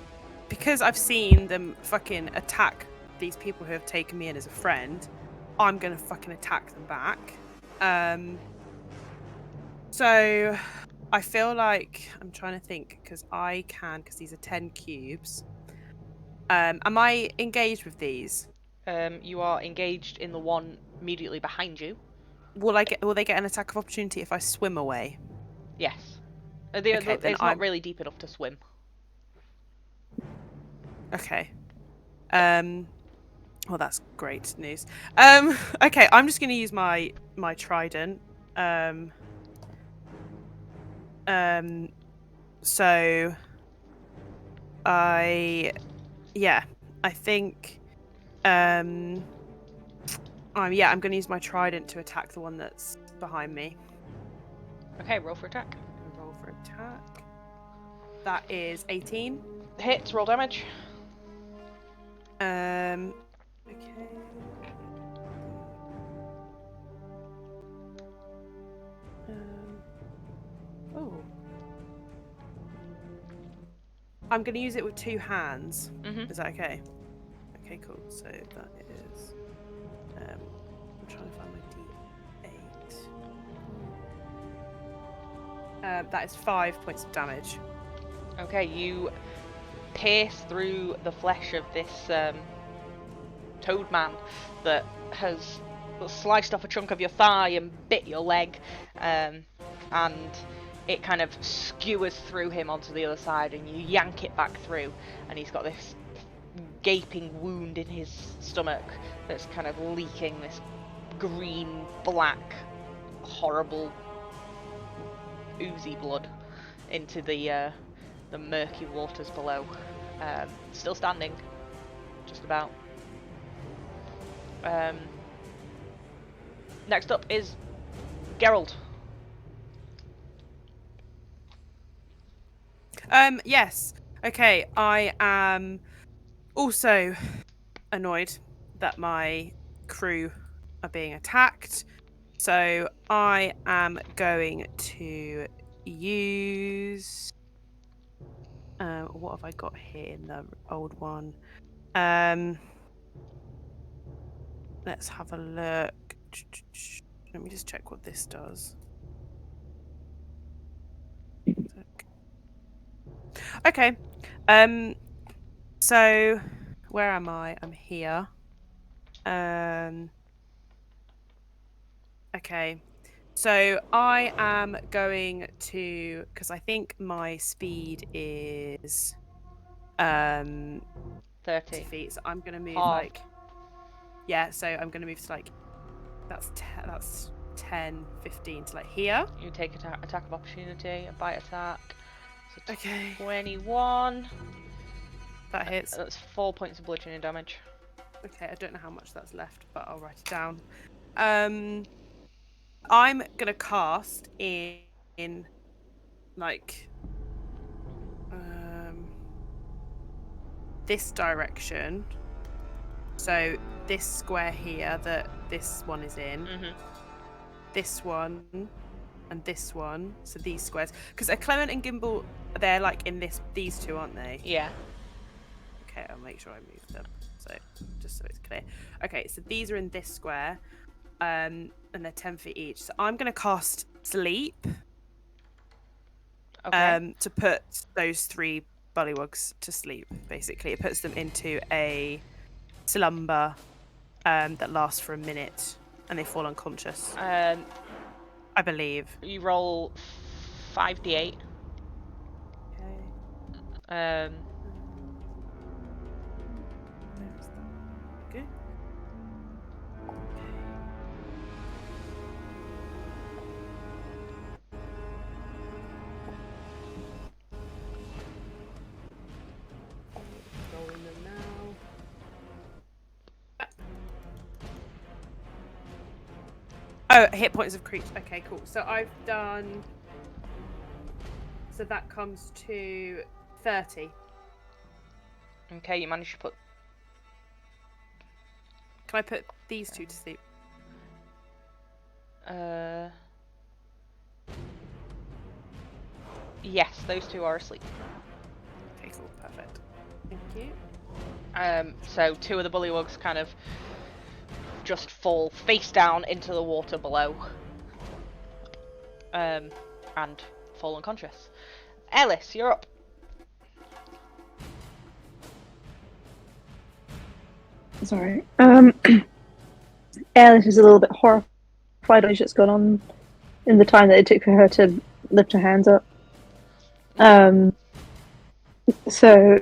S4: Because I've seen them fucking attack these people who have taken me in as a friend, I'm gonna fucking attack them back. So I feel like I'm trying to think because these are 10 cubes. Am I engaged with these?
S5: You are engaged in the one immediately behind you.
S4: Will they get an attack of opportunity if I swim away?
S5: Yes.
S4: Okay, then
S5: It's not really deep enough to swim.
S4: Okay. Well, that's great news. Okay, I'm just gonna use my trident. So I think I'm gonna use my trident to attack the one that's behind me.
S5: Okay, roll for attack.
S4: Roll for attack. That is 18.
S5: Hits, roll damage.
S4: Okay. Oh. I'm going to use it with 2 hands.
S5: Mm-hmm.
S4: Is that okay? Okay, cool. So that is... I'm trying to find my D8. That is 5 points of damage.
S5: Okay, you pierce through the flesh of this toad man that has sliced off a chunk of your thigh and bit your leg, and it kind of skewers through him onto the other side, and you yank it back through, and he's got this gaping wound in his stomach that's kind of leaking this green, black, horrible, oozy blood into the murky waters below. Still standing, just about. Next up is Geralt.
S4: Yes. Okay, I am also annoyed that my crew are being attacked. So I am going to use... what have I got here in the old one? Let's have a look. Let me just check what this does. Okay. So where am I? I'm here. Okay. So I am going to, because I think my speed is
S5: 30
S4: feet. So I'm going to move
S5: Halved.
S4: so I'm going to move to that's 10, 15 to here.
S5: You take attack of opportunity, a bite attack. So
S4: Okay.
S5: 21.
S4: That hits.
S5: That's 4 points of bludgeoning damage.
S4: Okay, I don't know how much that's left, but I'll write it down. I'm gonna cast in this direction. So this square here that this one is in.
S5: Mm-hmm.
S4: This one and this one. So these squares, because Clement and Gimbal, they're in these two, aren't they?
S5: Yeah.
S4: Okay, I'll make sure I move them. So just so it's clear. Okay, so these are in this square, and they're 10 feet each. So I'm gonna cast Sleep.
S5: Okay.
S4: to put those 3 bullywugs to sleep. Basically, it puts them into a slumber that lasts for a minute, and they fall unconscious. I believe.
S5: You roll 5d8.
S4: Okay.
S5: Um,
S4: There's that. Good. Rolling them now. Oh, hit points of creature. Okay, cool. So I've done. So that comes to 30.
S5: okay, you managed to put.
S4: Can I put these 2 to sleep?
S5: Yes, those 2 are asleep.
S4: Okay, cool. Perfect. Thank you.
S5: So 2 of the bullywugs kind of just fall face down into the water below. And fall unconscious. Ellis, you're up.
S2: Sorry. Alice is a little bit horrified by what's gone on in the time that it took for her to lift her hands up. So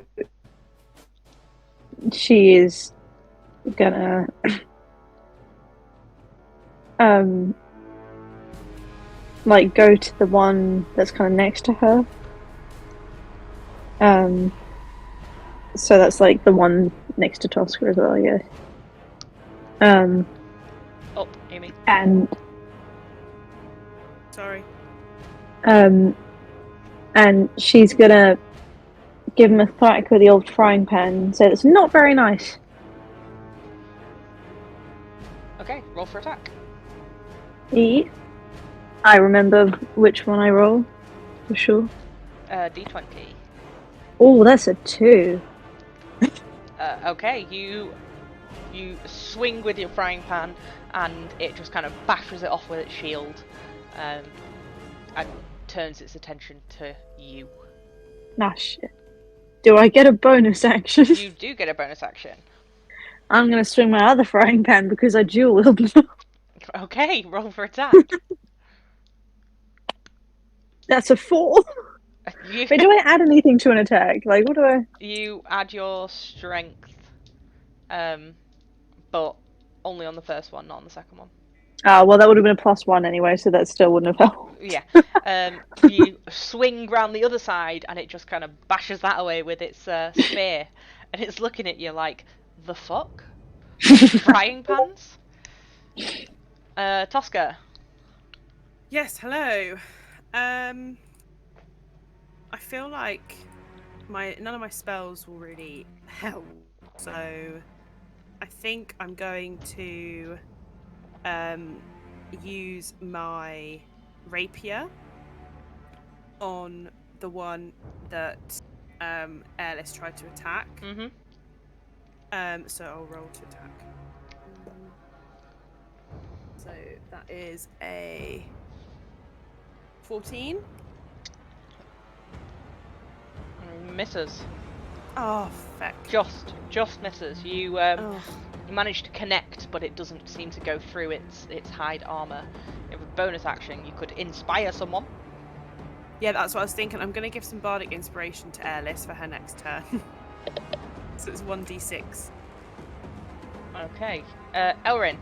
S2: she is gonna like go to the one that's kind of next to her. So that's like the one next to Tosca as well, I guess.
S5: Oh, Amy.
S2: And
S4: Sorry.
S2: and she's gonna give him a thwack with the old frying pan and say it's not very nice.
S5: Okay, roll for attack.
S2: I remember which one I roll, for sure.
S5: D20.
S2: Oh, that's a 2.
S5: Okay, you swing with your frying pan, and it just kind of bashes it off with its shield, and turns its attention to you.
S2: Nah, shit. Do I get a bonus action?
S5: You do get a bonus action.
S2: I'm gonna swing my other frying pan because I dual wield.
S5: Okay, roll for attack.
S2: That's a 4.
S5: You,
S2: Wait, do I add anything to an attack? Like, what do I?
S5: you add your strength, but only on the first one, not on the second one.
S2: Ah, well, that would have been a +1 anyway, so that still wouldn't have helped.
S5: Yeah. You swing round the other side, and it just kind of bashes that away with its spear, and it's looking at you like, the fuck? Frying pans? Tosca.
S4: Yes, hello. I feel like none of my spells will really help, so I think I'm going to use my rapier on the one that Airless tried to attack.
S5: Mm-hmm.
S4: So I'll roll to attack. So that is a 14.
S5: Misses.
S4: Oh, feck.
S5: Just misses. You you manage to connect, but it doesn't seem to go through its hide armor. With a bonus action, you could inspire someone.
S4: Yeah, that's what I was thinking. I'm going to give some bardic inspiration to Airless for her next turn. So it's 1d6.
S5: Okay. Elrin.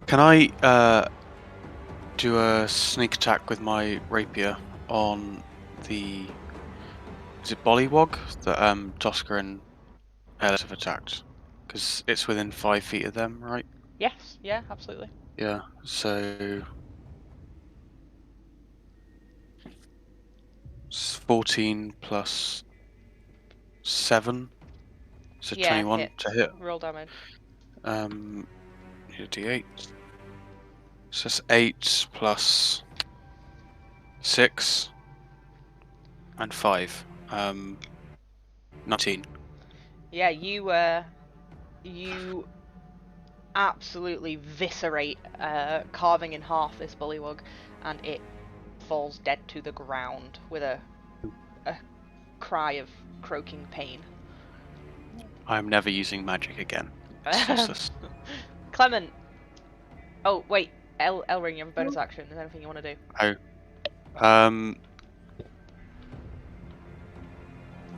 S6: Can I do a sneak attack with my rapier on the... Is it Bollywog that Tosca and Ellis have attacked? Because it's within 5 feet of them, right?
S5: Yes. Yeah. Absolutely.
S6: Yeah, so... It's 14 plus 7, so
S5: Yeah,
S6: 21
S5: hit.
S6: to hit.
S5: Roll damage.
S6: Need a d8. So that's 8 plus 6 and 5. 19.
S5: Yeah, you absolutely viscerate, carving in half this bullywug, and it falls dead to the ground with a cry of croaking pain.
S6: I'm never using magic again. It's useless.
S5: Clement. Oh wait, Elring, you have a bonus action. Is there anything you want to do?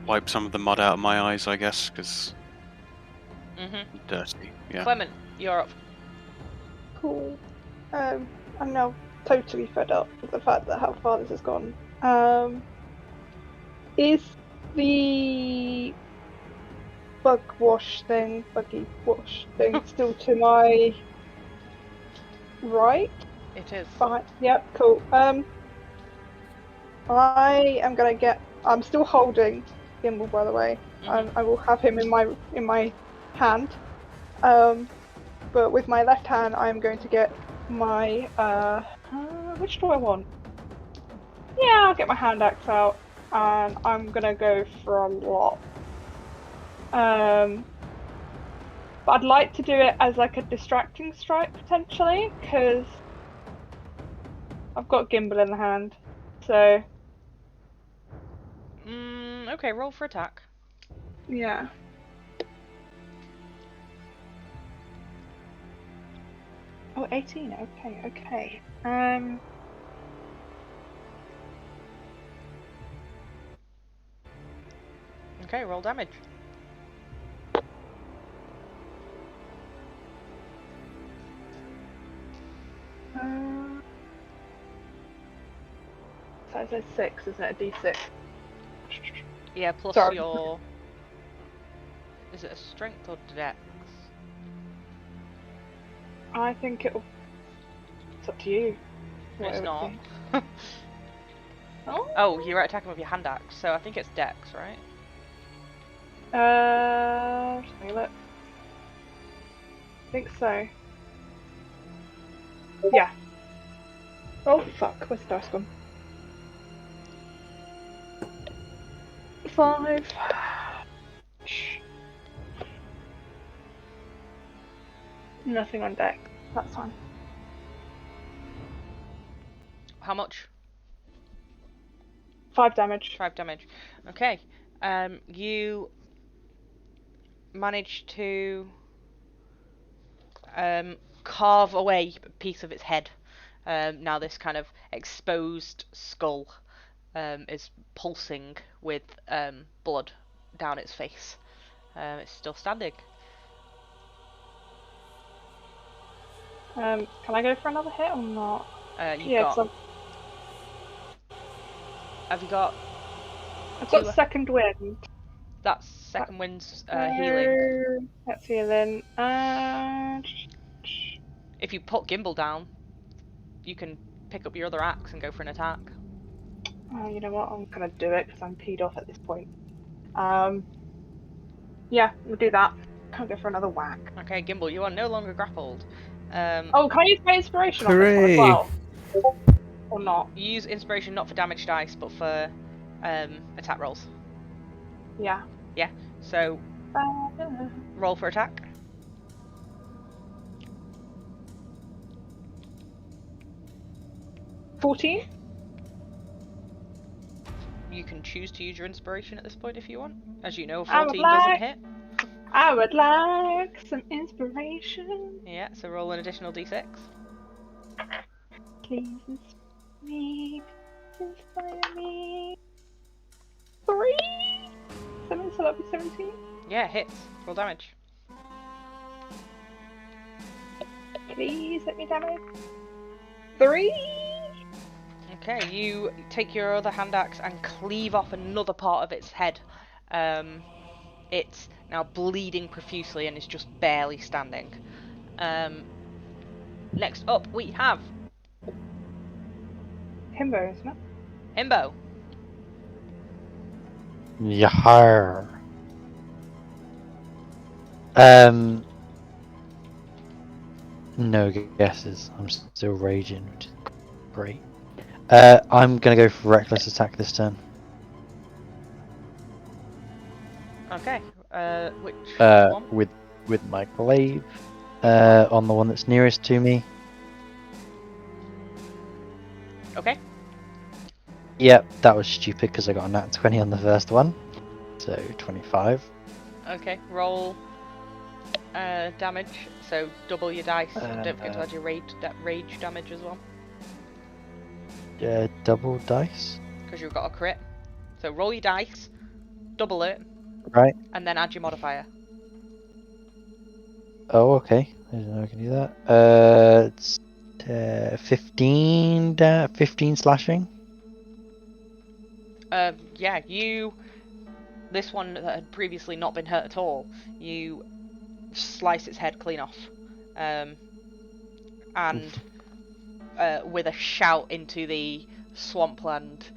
S6: Wipe some of the mud out of my eyes, I guess, because dirty. Yeah.
S5: Clement, you're up.
S3: Cool. I'm now totally fed up with the fact that how far this has gone. Is the buggy wash thing still to my right?
S5: It is.
S3: Fine. Yep, cool. I am gonna get. I'm still holding Gimbal, by the way. I will have him in my hand. But with my left hand, I'm going to get my which do I want? Yeah, I'll get my hand axe out, and I'm gonna go for a lot. But I'd like to do it as like a distracting strike potentially, because I've got Gimbal in the hand. So.
S5: Okay, roll for attack.
S3: Yeah. Oh, 18. Okay.
S5: Okay, roll damage.
S3: So it says 6, isn't it? A D6.
S5: Yeah, plus
S3: Sorry.
S5: your... Is it a strength or dex?
S3: I think it'll... It's up to you.
S5: No, it's not.
S3: Oh?
S5: Oh, you're attacking with your hand axe, so I think it's dex, right?
S3: Just have a look. I think so. Yeah. Oh, fuck. Where's the dice gone? 5. Nothing on deck. That's fine.
S5: How much?
S3: 5 damage.
S5: 5 damage. Okay. You manage to carve away a piece of its head. Now this kind of exposed skull is pulsing with blood down its face. It's still standing.
S3: Can I go for another hit or not?
S5: Have you got...
S3: I've got second wind.
S5: That's second wind's healing.
S3: That's healing.
S5: If you put Gimbal down, you can pick up your other axe and go for an attack.
S3: Oh, you know what? I'm gonna do it because I'm peed off at this point. Yeah, we'll do that. I'll go for another whack.
S5: Okay, Gimbal, you are no longer grappled.
S3: Oh, can I use my inspiration on this one as well? Or not?
S5: You use inspiration not for damage dice, but for attack rolls.
S3: Yeah.
S5: Yeah. So roll for attack.
S3: $14.
S5: You can choose to use your inspiration at this point if you want. As you know, 14 doesn't hit.
S3: I would like some inspiration.
S5: Yeah, so roll an additional d6.
S3: Please inspire me. 3. 7, so that'll be 17.
S5: Yeah, hits. Roll damage.
S3: Please let me damage. 3.
S5: Okay, you take your other hand axe and cleave off another part of its head. It's now bleeding profusely and is just barely standing. Next up, we have
S3: Himbo, isn't it?
S5: Himbo.
S7: Yahar. No guesses. I'm still raging, which is great. I'm gonna go for reckless attack this turn.
S5: Okay. Which one?
S7: With my glaive. on the one that's nearest to me.
S5: Okay.
S7: Yep, that was stupid because I got a nat 20 on the first one. So 25.
S5: Okay. Roll damage. So double your dice. And don't forget to add your rage damage as well.
S7: Double dice.
S5: Because you've got a crit. So roll your dice, double it,
S7: Right.
S5: and then add your modifier.
S7: Oh, okay. I didn't know I can do that. It's 15 slashing.
S5: Yeah, this one that had previously not been hurt at all, you slice its head clean off. And with a shout into the swampland,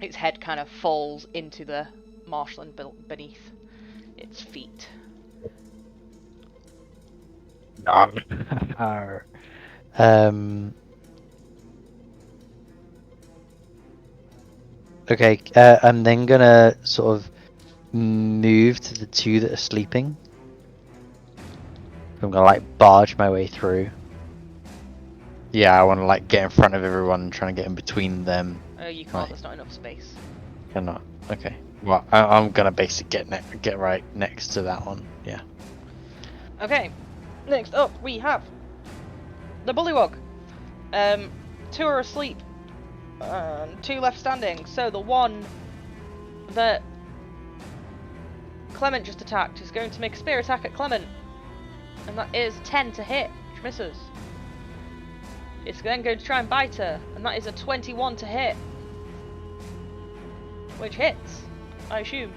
S5: its head kind of falls into the marshland beneath its feet.
S7: Okay, I'm then gonna sort of move to the two that are sleeping. I'm gonna like barge my way through. Yeah, I want to like get in front of everyone and try and get in between them.
S5: You can't.
S7: Right.
S5: There's not enough space.
S7: Cannot. Okay. Well, I'm gonna basically get right next to that one. Yeah.
S5: Okay. Next up, we have the bullywug. 2 are asleep, and 2 left standing. So the one that Clement just attacked is going to make a spear attack at Clement, and that is 10 to hit, which misses. It's then going to try and bite her, and that is a 21 to hit, which hits, I assume.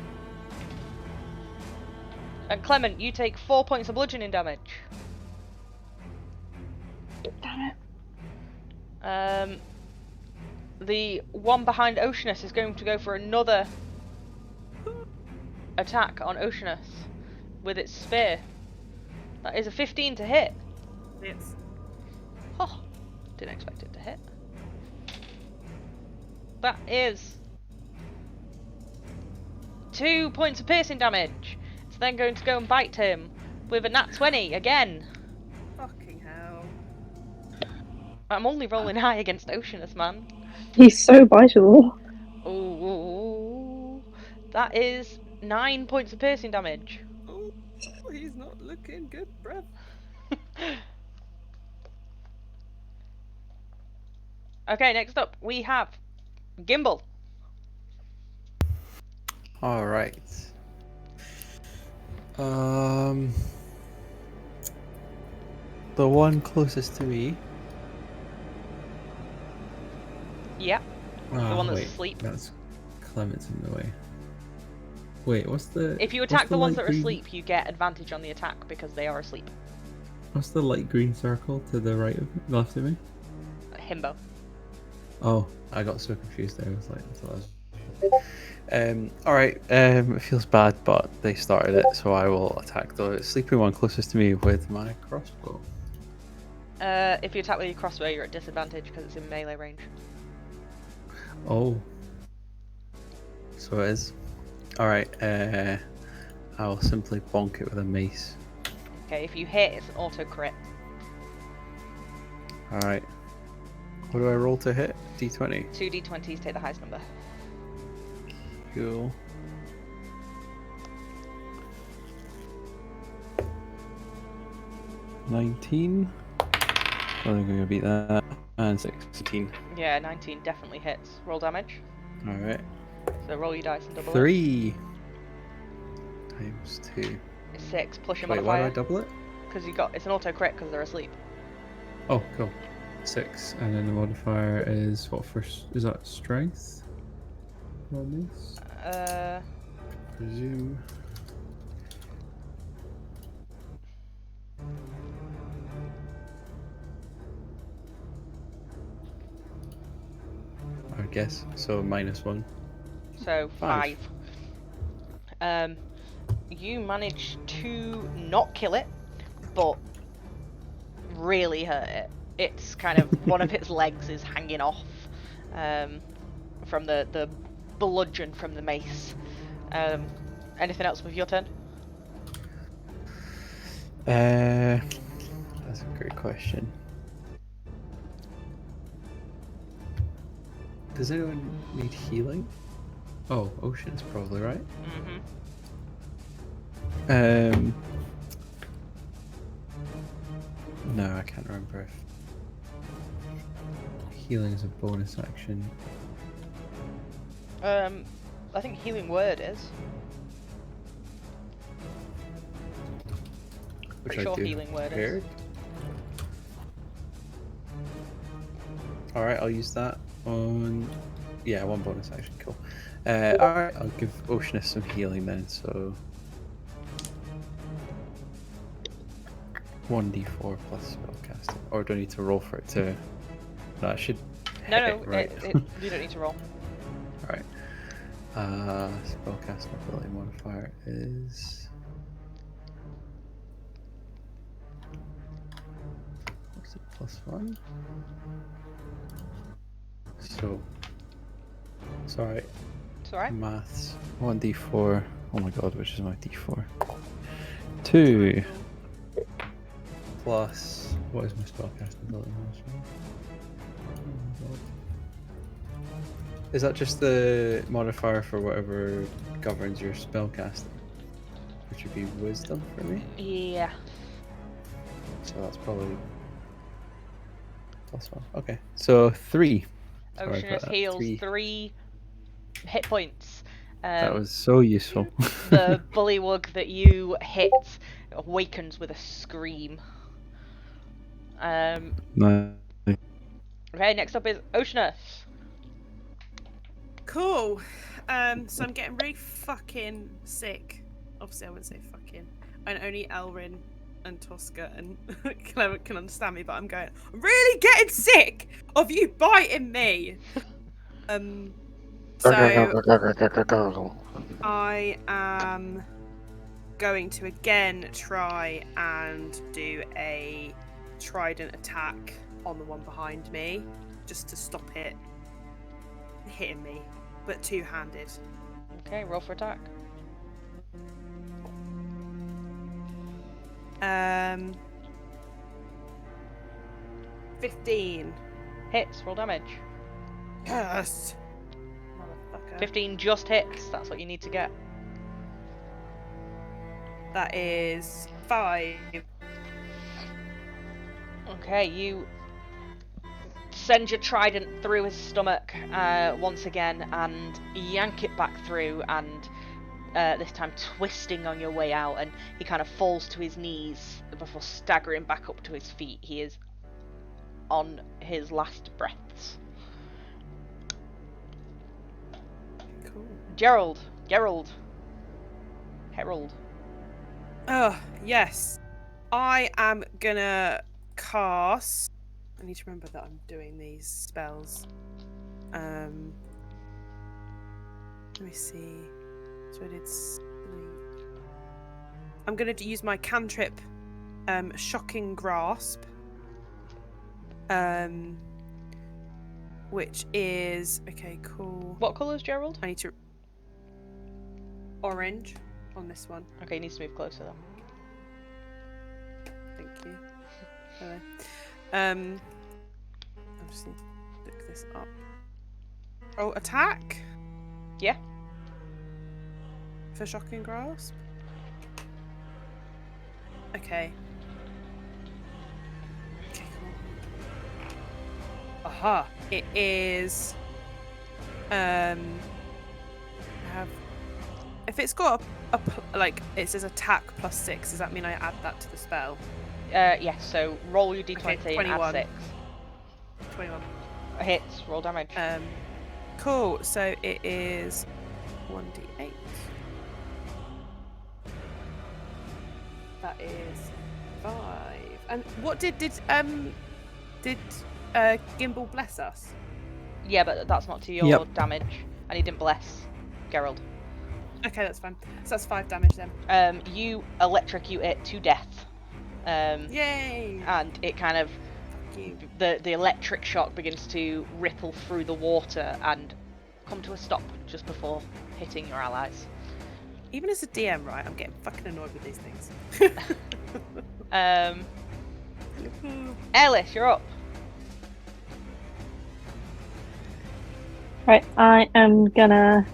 S5: And Clement, you take 4 points of bludgeoning damage.
S3: Damn it.
S5: The one behind Oceanus is going to go for another attack on Oceanus with its spear. That is a 15 to hit.
S4: It's
S5: Oh, didn't expect it to hit. That is 2 points of piercing damage. It's then going to go and bite him with a nat 20 again.
S4: fucking hell.
S5: I'm only rolling high against Oceanus, man.
S2: He's so biteable.
S5: Ooh, that is 9 points of piercing damage.
S4: Oh, he's not looking good, bruv.
S5: Okay, next up we have Gimbal.
S1: All right. The one closest to me.
S5: Yep, the one that's
S1: wait,
S5: asleep.
S1: That's Clement's in the way. Wait, what's the?
S5: If you
S1: what's
S5: attack the ones
S1: light
S5: that are
S1: green-
S5: asleep, you get advantage on the attack because they are asleep.
S1: What's the light green circle to the right of left of me?
S5: Himbo.
S1: Oh, I got so confused there. I was like, I thought that was... Alright, it feels bad, but they started it, so I will attack the sleeping one closest to me with my crossbow.
S5: If you attack with your crossbow, you're at disadvantage because it's in melee range.
S1: Oh. So it is. Alright, I will simply bonk it with a mace.
S5: Okay, if you hit, it's an auto crit.
S1: Alright. What do I roll to hit? D20.
S5: 2 d20s, take the highest number.
S1: Cool. $19. I think I'm gonna beat that. And 16.
S5: Yeah, 19 definitely hits. Roll damage.
S1: Alright.
S5: So roll your dice and double
S1: 3 times 2.
S5: it. It's 6 plus your
S1: Wait, why do I
S5: modifier.
S1: double it?
S5: Because it's an auto crit because they're asleep.
S1: Oh, cool. 6. And then the modifier is what first? Is that strength? On this? Presume. I guess. So -1.
S5: So
S1: 5.
S5: 5. You manage to not kill it, but really hurt it. It's kind of one of its legs is hanging off from the bludgeon from the mace. Anything else with your turn?
S1: That's a great question. Does anyone need healing? Oh, Ocean's probably right.
S5: Mm-hmm.
S1: No, I can't remember if healing is a bonus action.
S5: I think healing word is.
S1: Which
S5: Pretty
S1: I
S5: sure
S1: do
S5: healing word is.
S1: prepared. Alright, I'll use that on... Yeah, one bonus action, cool. Alright, I'll give Oceanus some healing then, so... 1d4 plus spellcasting. Or do I need to roll for it to... No, I should
S5: No,
S1: hit, right?
S5: you don't need to roll.
S1: Alright. Spellcasting ability modifier is... What's it, +1? So... Sorry,
S5: It's alright.
S1: maths. 1d4. Oh my god, which is my d4? 2 plus... What is my spellcasting ability modifier? Oh my god. Is that just the modifier for whatever governs your spellcasting? Which would be wisdom for me?
S5: Yeah.
S1: So that's probably +1. Okay, so 3. Sorry
S5: Oceanus
S1: about that.
S5: heals 3 hit points.
S1: That was so useful.
S5: The bullywug that you hit awakens with a scream.
S1: Nice.
S5: Okay, next up is Oceanus.
S4: Cool. So I'm getting really fucking sick. Obviously, I wouldn't say fucking. And only Elrin and Tosca and Clement can understand me, but I'm really getting sick of you biting me. So I am going to again try and do a trident attack on the one behind me, just to stop it hitting me, but two-handed.
S5: Okay, roll for attack.
S4: 15.
S5: Hits, roll damage.
S4: Yes. Motherfucker.
S5: 15 just hits, that's what you need to get.
S4: That is 5.
S5: Okay, you send your trident through his stomach once again and yank it back through, and this time twisting on your way out, and he kind of falls to his knees before staggering back up to his feet. He is on his last breaths.
S4: Cool.
S5: Herald.
S4: Oh, yes. I am gonna cast... I need to remember that I'm doing these spells. Let me see. So I did sleep. I'm gonna use my cantrip, Shocking Grasp. Which is... Okay, cool.
S5: What colour is Gerald?
S4: I need to... Orange on this one.
S5: Okay, he needs to move closer then.
S4: Thank you. Hello. I just need to look this up. Oh, attack?
S5: Yeah.
S4: For Shocking Grasp? Okay. Okay, cool. Aha! It is... I have... If it's got like, it says attack +6, does that mean I add that to the spell?
S5: Yes, so roll your d20
S4: Okay,
S5: and
S4: 21.
S5: add 6.
S4: 21.
S5: Hits, roll damage.
S4: Cool, so it is 1d8. That is 5. And what did Gimbal bless us?
S5: Yeah, but that's not to your damage, and he didn't bless Gerald.
S4: Okay, that's fine. So that's 5 damage then.
S5: You electrocute it to death.
S4: Yay!
S5: And it kind of... The electric shock begins to ripple through the water and come to a stop just before hitting your allies.
S4: Even as a DM, right, I'm getting fucking annoyed with these things.
S5: Ellis, you're up.
S2: Right, I am gonna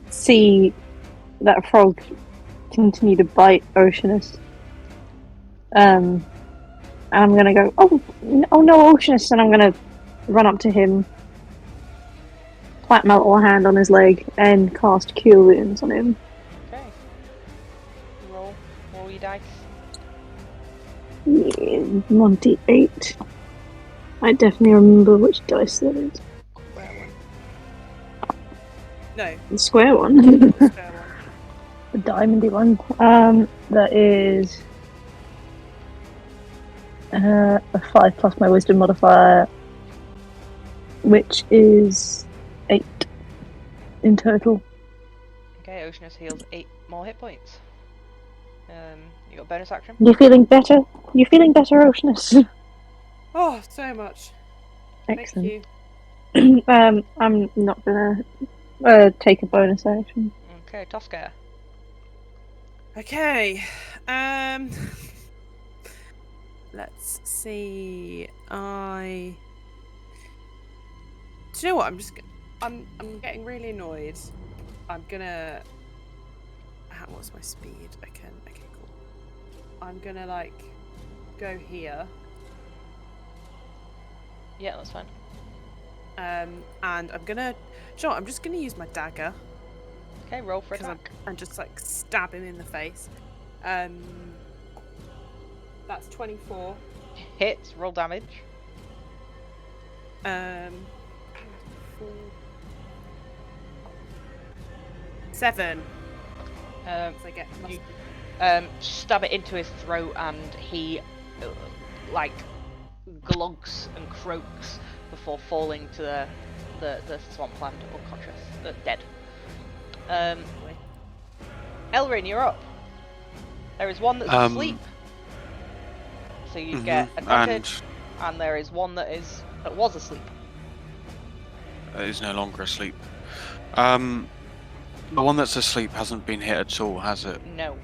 S2: see that frog continue to bite Oceanus. And I'm gonna go, oh no, Oceanus, and I'm gonna run up to him, plant my little hand on his leg, and cast Cure Wounds on him.
S5: Okay. Roll your dice.
S2: Yeah, 1d8. I definitely remember which dice that is.
S4: Square one. No,
S2: The square one.
S4: square one.
S2: The diamondy one. That is a 5 plus my wisdom modifier, which is 8 in total.
S5: Okay, Oceanus heals 8 more hit points. You got bonus action?
S2: You feeling better? You feeling better, Oceanus?
S4: Oh, so much.
S2: Excellent.
S4: Thank you.
S2: I'm not gonna take a bonus action.
S5: Okay, Tosca.
S4: Okay. Let's see. Do you know what? I'm getting really annoyed. I'm gonna. What's my speed? Okay, cool. I'm gonna like go here.
S5: Yeah, that's fine.
S4: And I'm gonna. Do you know what? I'm just gonna use my dagger.
S5: Okay, roll for attack.
S4: And just like stab him in the face. That's 24.
S5: Hits, roll damage.
S4: 7.
S5: So
S4: I get
S5: you stab it into his throat, and he like glugs and croaks before falling to the swampland, unconscious, dead. Elrin, you're up. There is one that's asleep, so you get advantage, and there is one that was asleep.
S6: Is no longer asleep. The one that's asleep hasn't been hit at all, has it?
S5: No.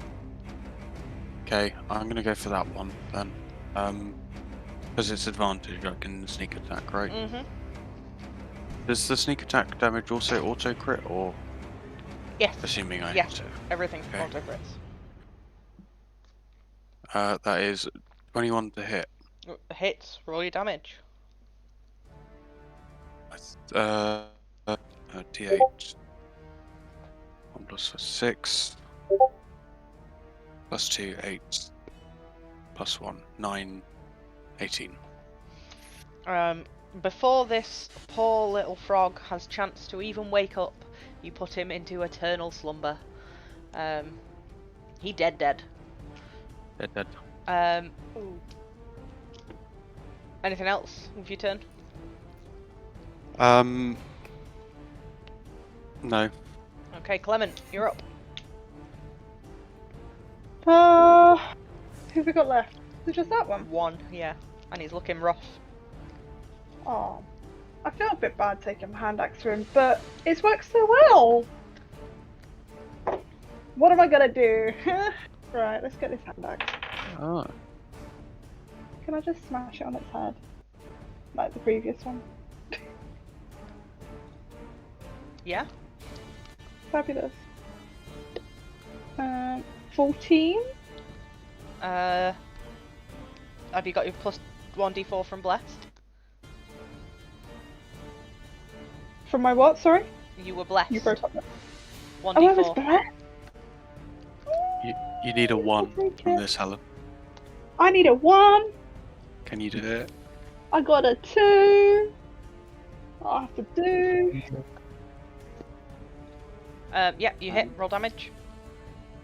S6: Okay, I'm gonna go for that one then. Because it's advantage, I can sneak attack, right?
S5: Mhm.
S6: Does the sneak attack damage also auto crit, or
S5: Yes.
S6: assuming I
S5: Yes.
S6: auto?
S5: Everything's
S6: Okay.
S5: auto crits.
S6: That is 21 to hit.
S5: Hits. Roll your damage.
S6: D8. 1 plus 6. Plus 2, 8. Plus 1, 9, 18.
S5: Before this poor little frog has chance to even wake up, you put him into eternal slumber. He dead.
S6: Dead.
S5: Anything else with your turn?
S6: No.
S5: Okay, Clement, you're up.
S3: Who have we got left? Is it just that one?
S5: One, yeah. And he's looking rough.
S3: Oh, I feel a bit bad taking my hand axe to him, but it's worked so well. What am I gonna do? Right, let's get this hand axe.
S6: Oh.
S3: Can I just smash it on its head? Like the previous one?
S5: Yeah?
S3: Fabulous. 14?
S5: Have you got your plus 1d4 from Blessed?
S3: From my what, sorry?
S5: You were blessed.
S3: You broke up there.
S5: 1d4.
S3: Oh, I was blessed?
S6: You need a 1 from this, Helen.
S3: I need a 1.
S6: Can you do it?
S3: I got a 2. I have to do.
S5: Yeah, you hit. Roll damage.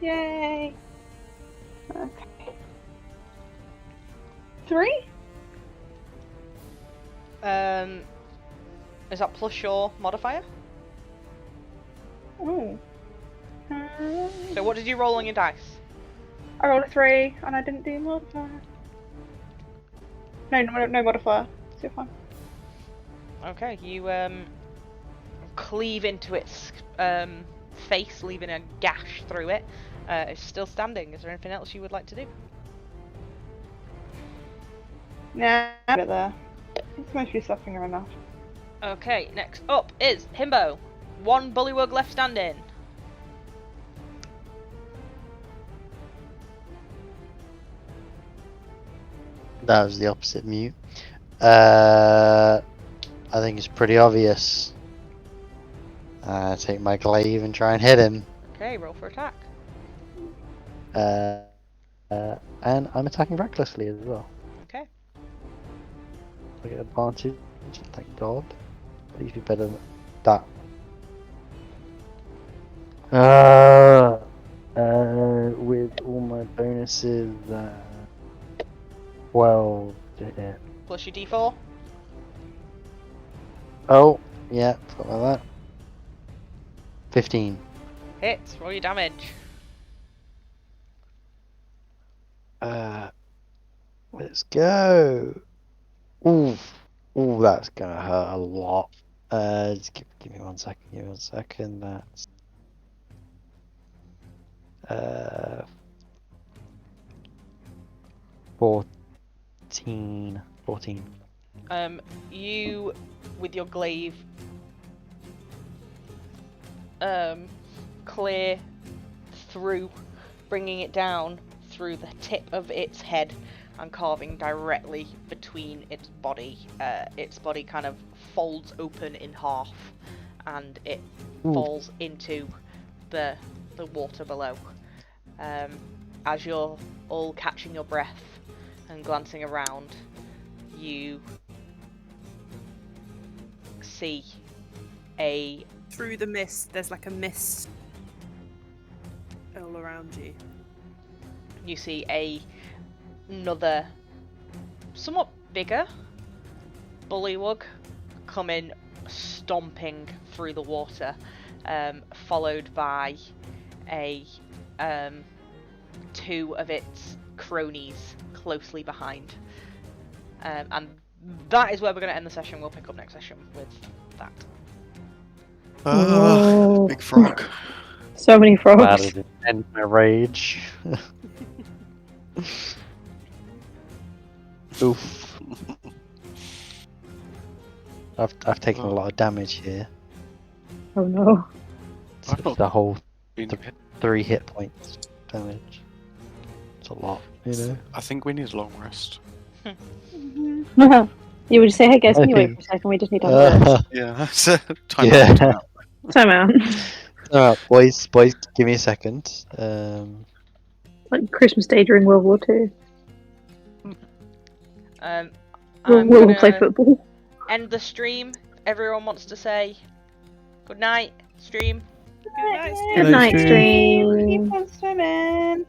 S3: Yay. Okay. 3?
S5: Is that plus your modifier?
S3: Oh.
S5: So what did you roll on your dice?
S3: I rolled a 3 and I didn't do modifier. No modifier. So you're fine.
S5: Okay, you cleave into its face, leaving a gash through it, is still standing. Is there anything else you would like to do?
S3: Nah, there. It's mostly suffering enough.
S5: Okay, next up is Himbo. One bullywug left standing.
S7: That was the opposite mute. I think it's pretty obvious. Take my glaive and try and hit him.
S5: Okay, roll for attack.
S7: And I'm attacking recklessly as well.
S5: Okay.
S7: I get advantage. Thank God. At least be better than that. With all my bonuses, 12 to hit.
S5: Plus your d4.
S7: Oh, yeah, forgot about that. 15.
S5: Hits. Roll your damage.
S7: Let's go. Ooh, that's gonna hurt a lot. Just give me 1 second. Give me 1 second. That's 14.
S5: You, with your glaive, clear through, bringing it down through the tip of its head and carving directly between its body. Its body kind of folds open in half, and it falls into the water below. As you're all catching your breath and glancing around, you see a...
S4: Through the mist, there's like a mist all around you.
S5: You see another, somewhat bigger bullywug coming stomping through the water, followed by two of its cronies closely behind. And that is where we're going to end the session. We'll pick up next session with that.
S6: Big frog.
S2: So many frogs.
S7: Glad to end my rage. Oof. I've taken a lot of damage here.
S2: Oh no.
S6: I've not
S7: The whole
S6: been hit.
S7: 3 hit points damage. It's a lot, you know.
S6: I think we need a long rest.
S2: You would say, hey guys,
S7: I
S2: can you wait
S7: think-
S2: for a second? We just need to have a
S6: Yeah, so time
S7: Yeah.
S6: out.
S2: time out.
S7: Alright, boys, give me a second.
S2: Like Christmas Day during World War II.
S5: I'm
S2: We'll play
S5: gonna
S2: football.
S5: end the stream. Everyone wants to say good night, stream.
S4: Good night,
S2: Good night, stream.
S3: Keep on swimming.